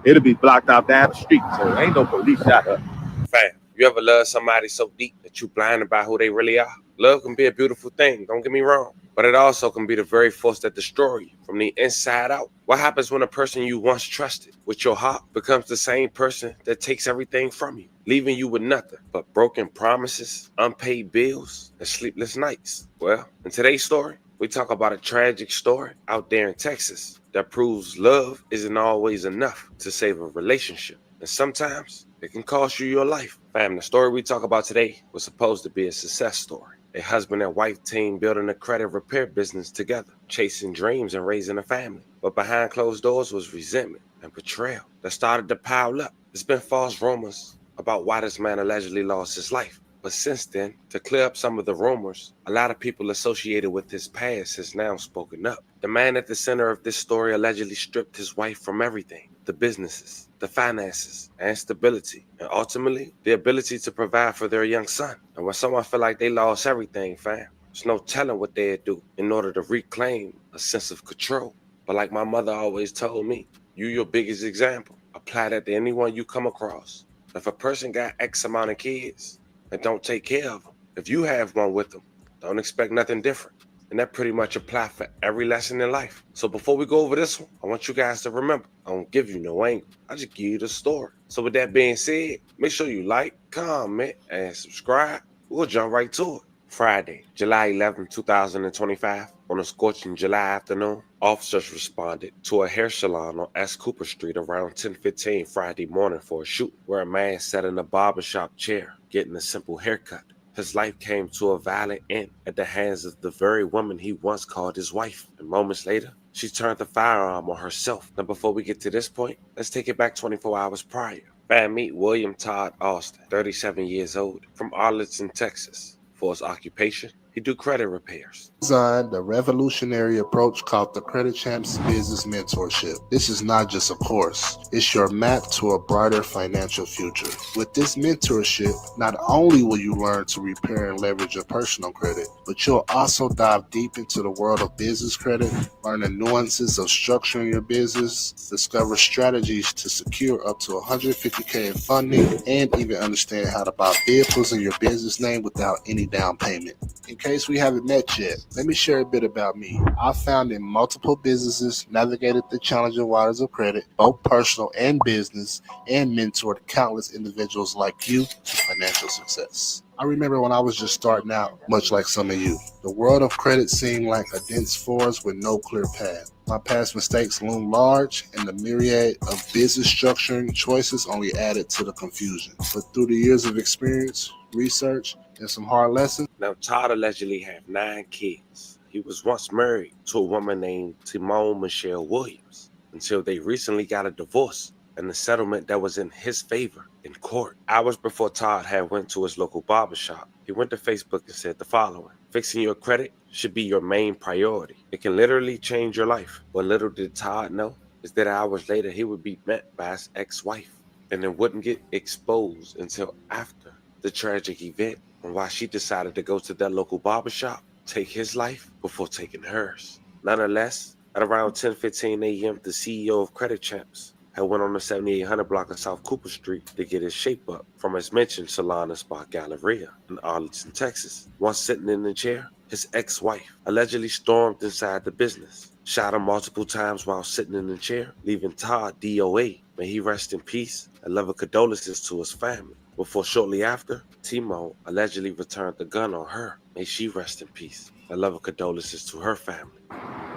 it'll be blocked out down the street, so ain't no police shot her. Fam, you ever love somebody so deep that you blind about who they really are? Love can be a beautiful thing, don't get me wrong, but it also can be the very force that destroys you from the inside out. What happens when a person you once trusted with your heart becomes the same person that takes everything from you, leaving you with nothing but broken promises, unpaid bills, and sleepless nights? Well, in today's story, we talk about a tragic story out there in Texas that proves love isn't always enough to save a relationship. And sometimes it can cost you your life. Fam, the story we talk about today was supposed to be a success story. A husband and wife team building a credit repair business together, chasing dreams and raising a family. But behind closed doors was resentment and betrayal that started to pile up. There's been false rumors about why this man allegedly lost his life. But since then, to clear up some of the rumors, a lot of people associated with his past has now spoken up. The man at the center of this story allegedly stripped his wife from everything: the businesses, the finances, and stability, and ultimately, the ability to provide for their young son. And when someone feel like they lost everything, fam, there's no telling what they'd do in order to reclaim a sense of control. But like my mother always told me, you your biggest example. Apply that to anyone you come across. If a person got X amount of kids and don't take care of them, if you have one with them, don't expect nothing different. And that pretty much apply for every lesson in life. So before we go over this one, I want you guys to remember, I don't give you no angle. I just give you the story. So with that being said, make sure you like, comment, and subscribe. We'll jump right to it. Friday, July 11, 2025, on a scorching July afternoon, officers responded to a hair salon on S. Cooper Street around 10:15 Friday morning for a shooting where a man sat in a barbershop chair getting a simple haircut. His life came to a violent end at the hands of the very woman he once called his wife. And moments later, she turned the firearm on herself. Now, before we get to this point, let's take it back 24 hours prior. Fam, meet William Todd Austin, 37 years old, from Arlington, Texas. For his occupation, he do credit repairs. Designed a revolutionary approach called the Credit Champs Business Mentorship. This is not just a course, it's your map to a brighter financial future. With this mentorship, not only will you learn to repair and leverage your personal credit, but you'll also dive deep into the world of business credit, learn the nuances of structuring your business, discover strategies to secure up to $150K in funding, and even understand how to buy vehicles in your business name without any down payment. In case we haven't met yet, let me share a bit about me. I've founded multiple businesses, navigated the challenging waters of credit, both personal and business, and mentored countless individuals like you to financial success. I remember when I was just starting out, much like some of you. The world of credit seemed like a dense forest with no clear path. My past mistakes loomed large, and the myriad of business structuring choices only added to the confusion. But through the years of experience, research, and some hard lessons. Now, Todd allegedly had 9 kids. He was once married to a woman named Timon Michelle Williams until they recently got a divorce and the settlement that was in his favor in court. Hours before Todd had went to his local barbershop, he went to Facebook and said the following: "Fixing your credit should be your main priority. It can literally change your life." What little did Todd know is that hours later he would be met by his ex-wife, and it wouldn't get exposed until after the tragic event on why she decided to go to that local barbershop, take his life before taking hers. Nonetheless, at around 10:15 a.m., the CEO of Credit Champs had went on the 7800 block of South Cooper Street to get his shape up from his mentioned salon and spa Galleria in Arlington, Texas. Once sitting in the chair, his ex-wife allegedly stormed inside the business, shot him multiple times while sitting in the chair, leaving Todd DOA. May he rest in peace, and love and condolences to his family. Before shortly after, Timo allegedly returned the gun on her. May she rest in peace, and love and condolences to her family.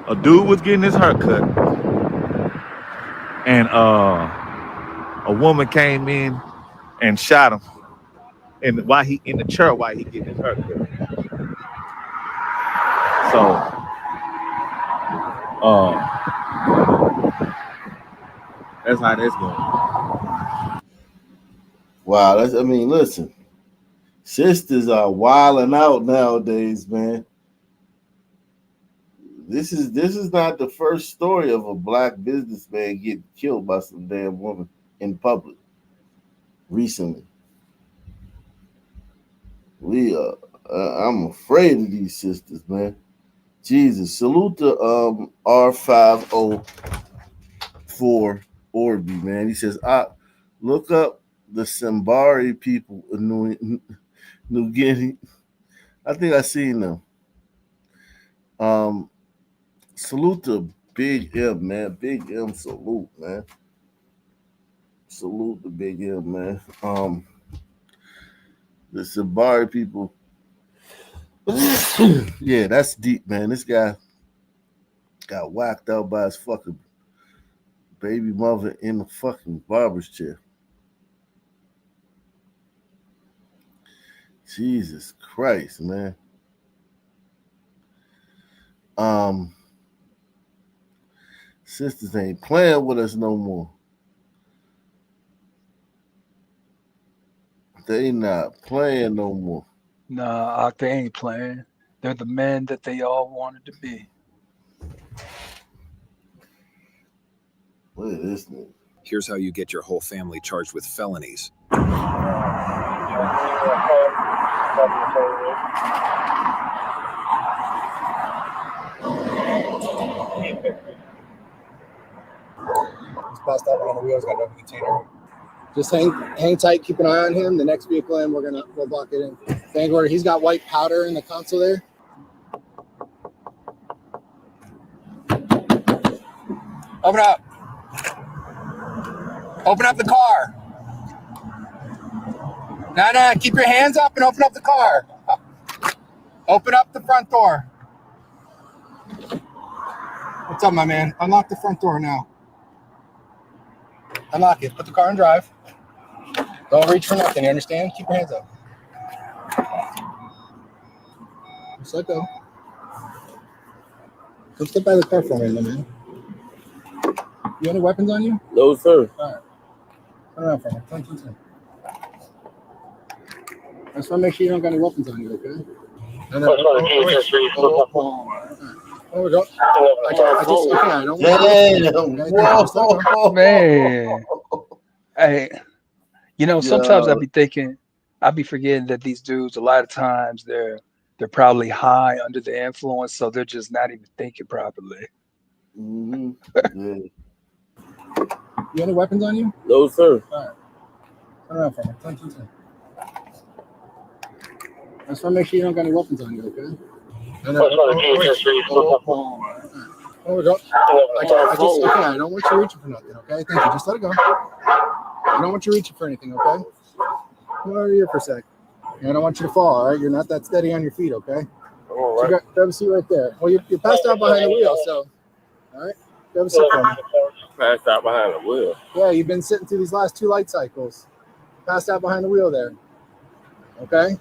A dude was getting his hair cut, and a woman came in and shot him, and while he in the chair while he getting his hair cut. So, that's how that's going. Wow, I mean, listen, sisters are wilding out nowadays, man. This is not the first story of a black businessman getting killed by some damn woman in public recently. I'm afraid of these sisters, man. Jesus, salute to R504 Orby, man. He says, look up the Sambari people in New Guinea. I think I seen them. Salute to Big M, man. Big M, salute, man. Salute to Big M, man. The Sambari people. Yeah, that's deep, man. This guy got whacked out by his fucking baby mother in the fucking barber's chair. Jesus Christ, man. Sisters ain't playing with us no more. They not playing no more. Nah, they ain't playing. They're the men that they all wanted to be. Look at this nigga. Here's how you get your whole family charged with felonies. He's passed out on the wheels, got an open container. Just hang tight, keep an eye on him. The next vehicle in, we'll block it in. Vanguard, he's got white powder in the console there. Open up. Open up the car. No, keep your hands up and open up the car. Open up the front door. What's up, my man? Unlock the front door now. Unlock it. Put the car in drive. Don't reach for nothing, you understand? Keep your hands up. Just let go. Come step by the car for me, my man. You have any weapons on you? No, sir. All right. Turn around for me. Turn. I just want to make sure you don't got any weapons on you, okay? No. Oh, we go. I don't Whoa, man. Hey, sometimes I be forgetting that these dudes, a lot of times they're probably high under the influence, so they're just not even thinking properly. Mm-hmm. Yeah. You have any weapons on you? No, sir. All right. Turn around for me. Turn. just want to make sure you don't got any weapons on you, okay? Oh, we go. I don't want you reaching for nothing, okay? Thank you. Just let it go. I don't want you reaching for anything, okay? Come over here for a sec. I don't want you to fall, all right? You're not that steady on your feet, okay? All right. So grab a seat right there. Well, you're passed out behind the wheel, so, all right? Grab a seat for me. Passed out behind the wheel. Yeah, you've been sitting through these last 2 light cycles. Passed out behind the wheel there, okay?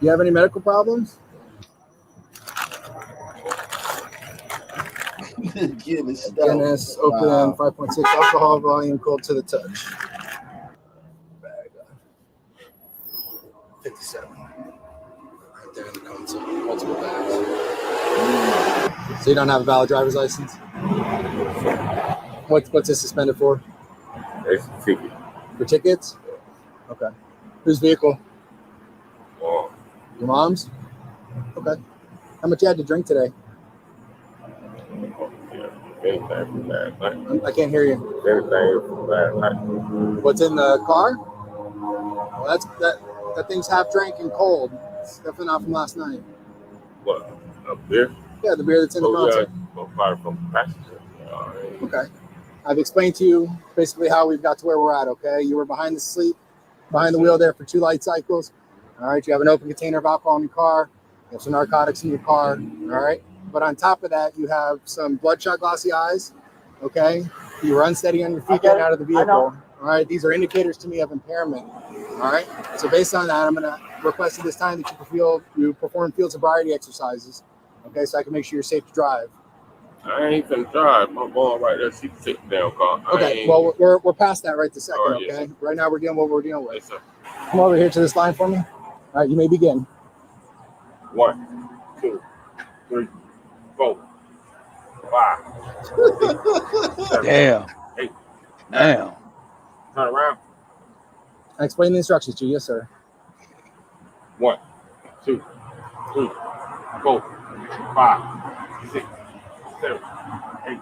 You have any medical problems? Guinness, open, 5.6 alcohol volume, cold to the touch. 57. Right there in the console. Multiple bags. So you don't have a valid driver's license? What's this suspended for? It's a ticket. For tickets? Okay. Whose vehicle? Mom. Your mom's? Okay. How much you had to drink today? Anything from last night. I can't hear you. Anything from last night. What's in the car? Well, that thing's half drank and cold. It's definitely not from last night. What? A beer? Yeah, the beer that's in the console. Yeah, probably from the passenger. Okay. I've explained to you basically how we've got to where we're at, okay? You were behind the wheel there for 2 light cycles. All right, you have an open container of alcohol in your car. You have some narcotics in your car, all right? But on top of that, you have some bloodshot glassy eyes, okay? You were unsteady on your feet getting out of the vehicle, all right? These are indicators to me of impairment, all right? So based on that, I'm gonna request at this time that you perform field sobriety exercises, okay? So I can make sure you're safe to drive. I ain't finna drive. My mom right there, she can take the damn car. Okay, well, we're past that right this second, All right, okay? yes, Right now, we're dealing with what we're dealing with. Yes, sir. Come over here to this line for me. All right, you may begin. 1, 2, 3, 4, 5, 6, 7, Damn. 8, 9. Damn. Turn around. I explained the instructions to you, yes, sir. 1, 2, 3, 4, 5, 6, 7, 8,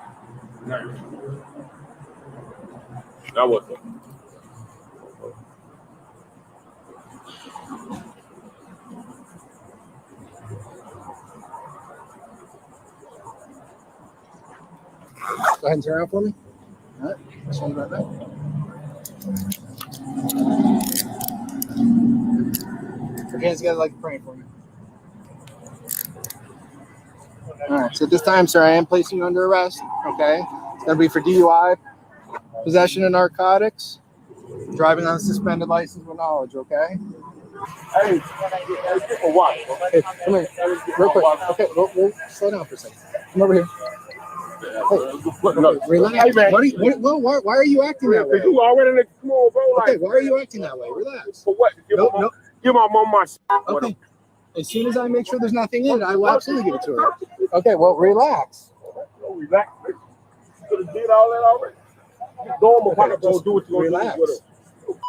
9. Now what's up? Go ahead and turn around for me. All right, I'll show you right back. Put your hands together like you're praying for me. All right, so at this time, sir, I am placing you under arrest, okay? It's going to be for DUI, possession of narcotics, driving on a suspended license with knowledge, okay? Hey, for what? Hey, come here, real quick. Okay, we'll slow down for a second. Come over here. Hey, relax. Hey, man. Why are you acting that way? You already come on, bro. Okay, why are you acting that way? Relax. For what? Give my mom my shit. Okay. As soon as I make sure there's nothing in it, I will absolutely give it to her. Okay, well, relax. Relax. You could have did all that already. You go on my pocket, bro. Do what you want to do with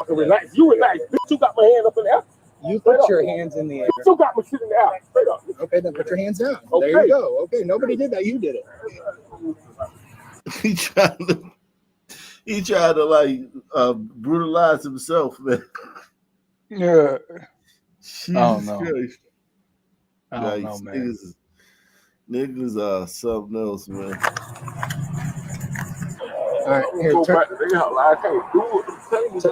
it. Relax. You relax. Bitch, you got my hand up in the air. You put your hands in the air. You got my shit in the air. Straight up. Okay, then put your hands down. Okay. There you go. Okay, nobody did that. You did it. He tried to like brutalize himself, man. Yeah. Jesus I don't know. Christ. I don't know, man. Niggas are something else, man. All right, here,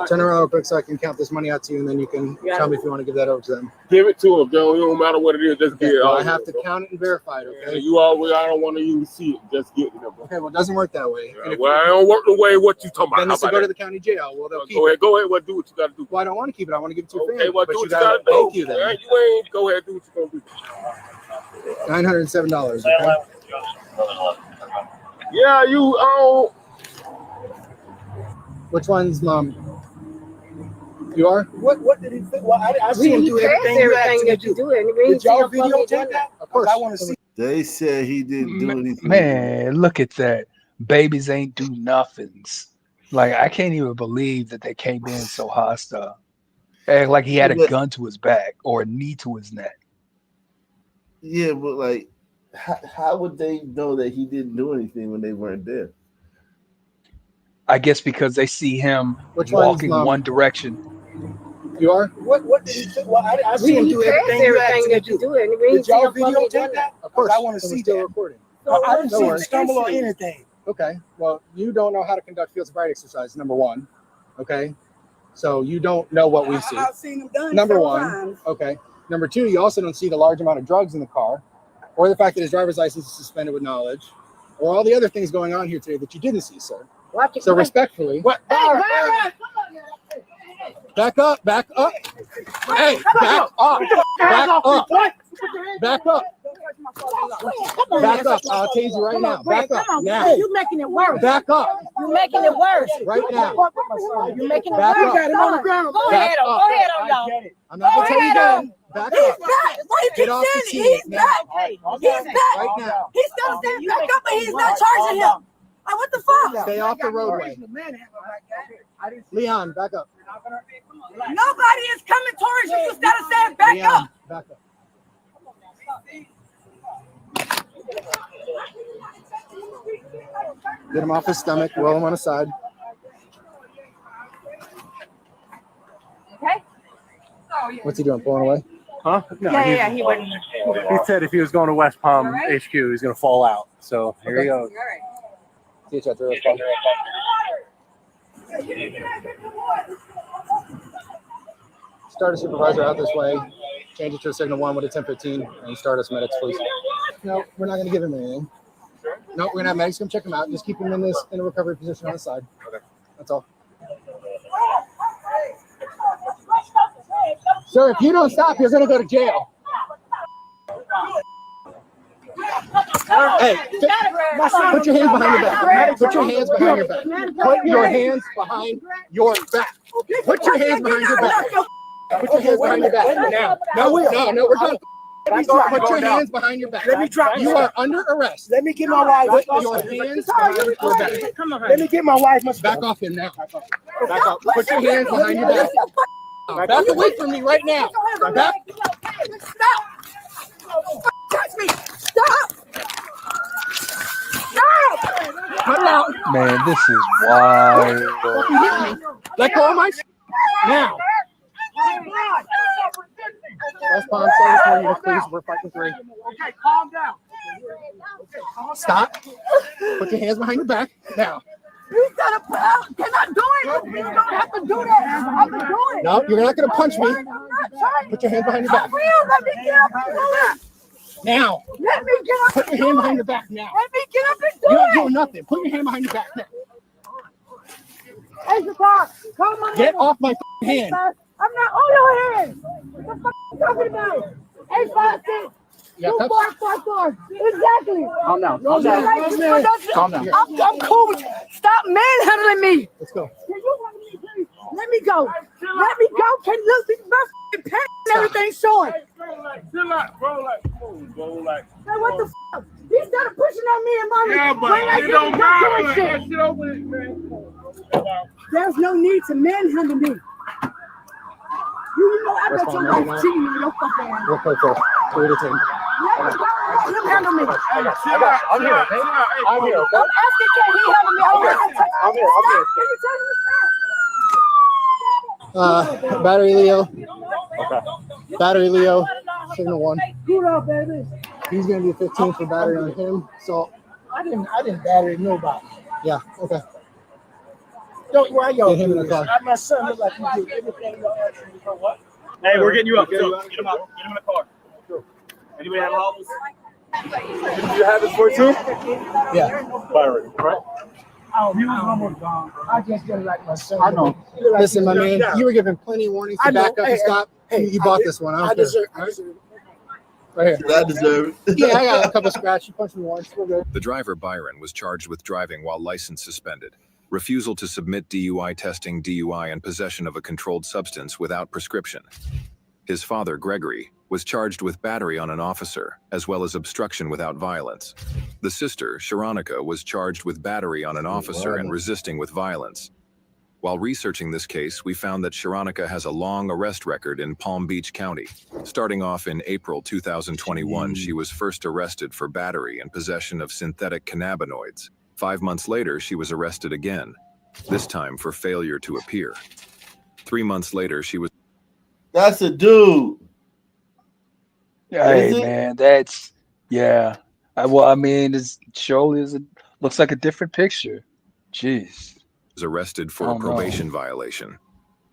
turn around real quick so I can count this money out to you, and then you can tell me if you want to give that over to them. Give it to him, Joe. It don't matter what it is. Just get it. Well, I have to count it and verify it, okay? You always, I don't want to even see it. Just get it. Okay, well, it doesn't work that way. Well, I don't work the way what you talking about. Then this will go to the county jail. Well, they'll keep it. Go ahead. Well, do what you got to do. Well, I don't want to keep it. I want to give it to your family. family. Well, but do what you you got to do. Thank you, then. You ain't. Go ahead. Do what you going to do. $907, okay? Yeah, you own. Which one's mom? You are? What did he think? Well, I see him do everything that you do. Did y'all videotape that? Of course. I want to see. They said he didn't do anything. Man, look at that. Babies ain't do nothings. Like, I can't even believe that they came in so hostile. Like he had a gun to his back or a knee to his neck. Yeah, but like, how would they know that he didn't do anything when they weren't there? I guess because they see him Which walking one's one direction. You are? What did he do? Well, I see him do everything you asked him to do. Did y'all videotape that? Of course. I want to see still that. recording. I didn't No see him worries. stumble or anything. Okay. Well, you don't know how to conduct field sobriety exercise, number one. Okay. So you don't know what we see. I've seen him done Number several one. times. Okay. Number two, you also don't see the large amount of drugs in the car, or the fact that his driver's license is suspended with knowledge, or all the other things going on here today that you didn't see, sir. So respectfully, What? back up, back up. Hey, back up, back up, back up. Back up. I'll tase you right now. Back up now. You're making it worse. Back up You're making it worse. right now. You're making it Back worse. up. Got him on the ground. Go Back ahead, up. go ahead, y'all. I'm not gonna tell you again. Back He's up. back. Why you Get keep off the saying scene he's now. back? He's back. Right now. He's still standing back up, and he's not charging him. What the fuck? Stay off the roadway. Leon, back up. Nobody is coming towards you. You just gotta stand back Leon, up. back up. Get him off his stomach. Roll him on his side. Okay. What's he doing? Pulling away? Huh? No, Yeah, he wouldn't. He said if he was going to West Palm HQ, he was going to fall out. So here he goes. See you, Chad. Start a supervisor out this way. Change it to a signal 1 with a 1015, and start us medics, please. No, we're not going to give him anything. No, we're going to have medics come check him out. Just keep him in a recovery position on the side. Okay. That's all. Sir, if you don't stop, you're going to go to jail. Hey, put your hands behind your back. Put your hands behind your back. Put your hands behind your back. Put your hands behind your back. Put your hands behind your back now. No, we're done. Put your hands behind your back. Let me drop. You are under arrest. Let me get my wife. Put your hands behind your back. Let me get my wife. Back off him now. Back up. Put your hands behind your back. Back away from me right now. Back. Stop. Touch me. Stop. Stop. Cut it out. Man, this is wild. Let go of my now. West Palm Service for you, please. We're fighting 3. Okay, calm down. Stop. Put your hands behind your back now. You gotta put out. Can I do it? You don't have to do that. I can do it. No, you're not going to punch me. I'm not trying. Put your hands behind your back. I will. Let me get up and do it. Now. Let me get up. Put your hand behind your back now. Let me get up and do You're not it. doing nothing. Put your hand behind your back now. Hey, Shakar, come on. Get off my hand. I'm not on your hand. What the fuck are you talking about? 856. Yeah, 2454. Exactly. Calm down. No, Calm down. I'm cool with you. Stop manhandling me. Let's go. Can you help me, please? Let me go. Let me go. Can look my pants and everything showing. Chill out, bro. Like, Hey, what the fuck? He started pushing on me and mommy. yeah, but it don't matter. Shit over it, man. There's no need to manhandle me. You know I bet your wife cheating on your fucking ass. We'll play for 3 to 10. Let him handle me. I'm here. I'm here. I'm asking, can he handle me? I'm here. Can you tell him to stop? Battery Leo. Battery Leo. Signal 1. Good up, baby. He's going to be 15 for battery on him. So, I didn't battery nobody. yeah. Okay. Don't why y'all Get him in do the this? car. My son look like you do everything y'all ask me for what? Hey, we're getting you up. Get him out. Get him in the car. Anybody have problems? You have it for too? Yeah. Byron, right? Oh, he was almost gone. I just didn't like my son. I know. Listen, my man, you were given plenty of warnings to back up and stop. You bought this one. I deserve it. Right here. I deserve it. Yeah, I got a couple scratches. You punched me once. We're good. The driver, Byron, was charged with driving while license suspended, refusal to submit DUI testing, DUI, and possession of a controlled substance without prescription. His father, Gregory, was charged with battery on an officer, as well as obstruction without violence. The sister, Sharonica, was charged with battery on an officer and resisting with violence. While researching this case, we found that Sharonica has a long arrest record in Palm Beach County. Starting off in April 2021, she was first arrested for battery and possession of synthetic cannabinoids. 5 months later, she was arrested again, this time for failure to appear. 3 months later, she was That's a dude. Hey Is it? man, that's yeah. Well, I mean, it's surely looks like a different picture. Jeez. Was arrested I for a don't know. probation violation.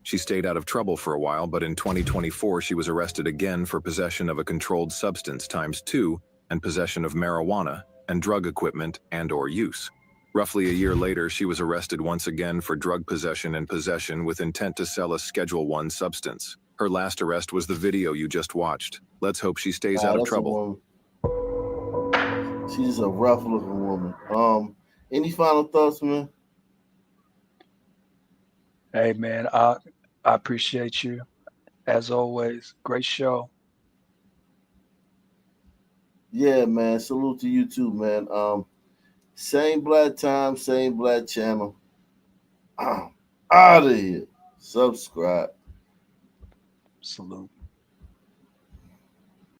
She stayed out of trouble for a while, but in 2024 she was arrested again for possession of a controlled substance ×2 and possession of marijuana and drug equipment and/or use. Roughly a year later, she was arrested once again for drug possession and possession with intent to sell a Schedule I substance. Her last arrest was the video you just watched. Let's hope she stays out of That's a trouble. woman. She's a rough looking woman. Any final thoughts, man? Hey man, I appreciate you as always. Great show. Yeah, man. Salute to you too, man. Same black time, same black channel. Out of here. Subscribe. Salute.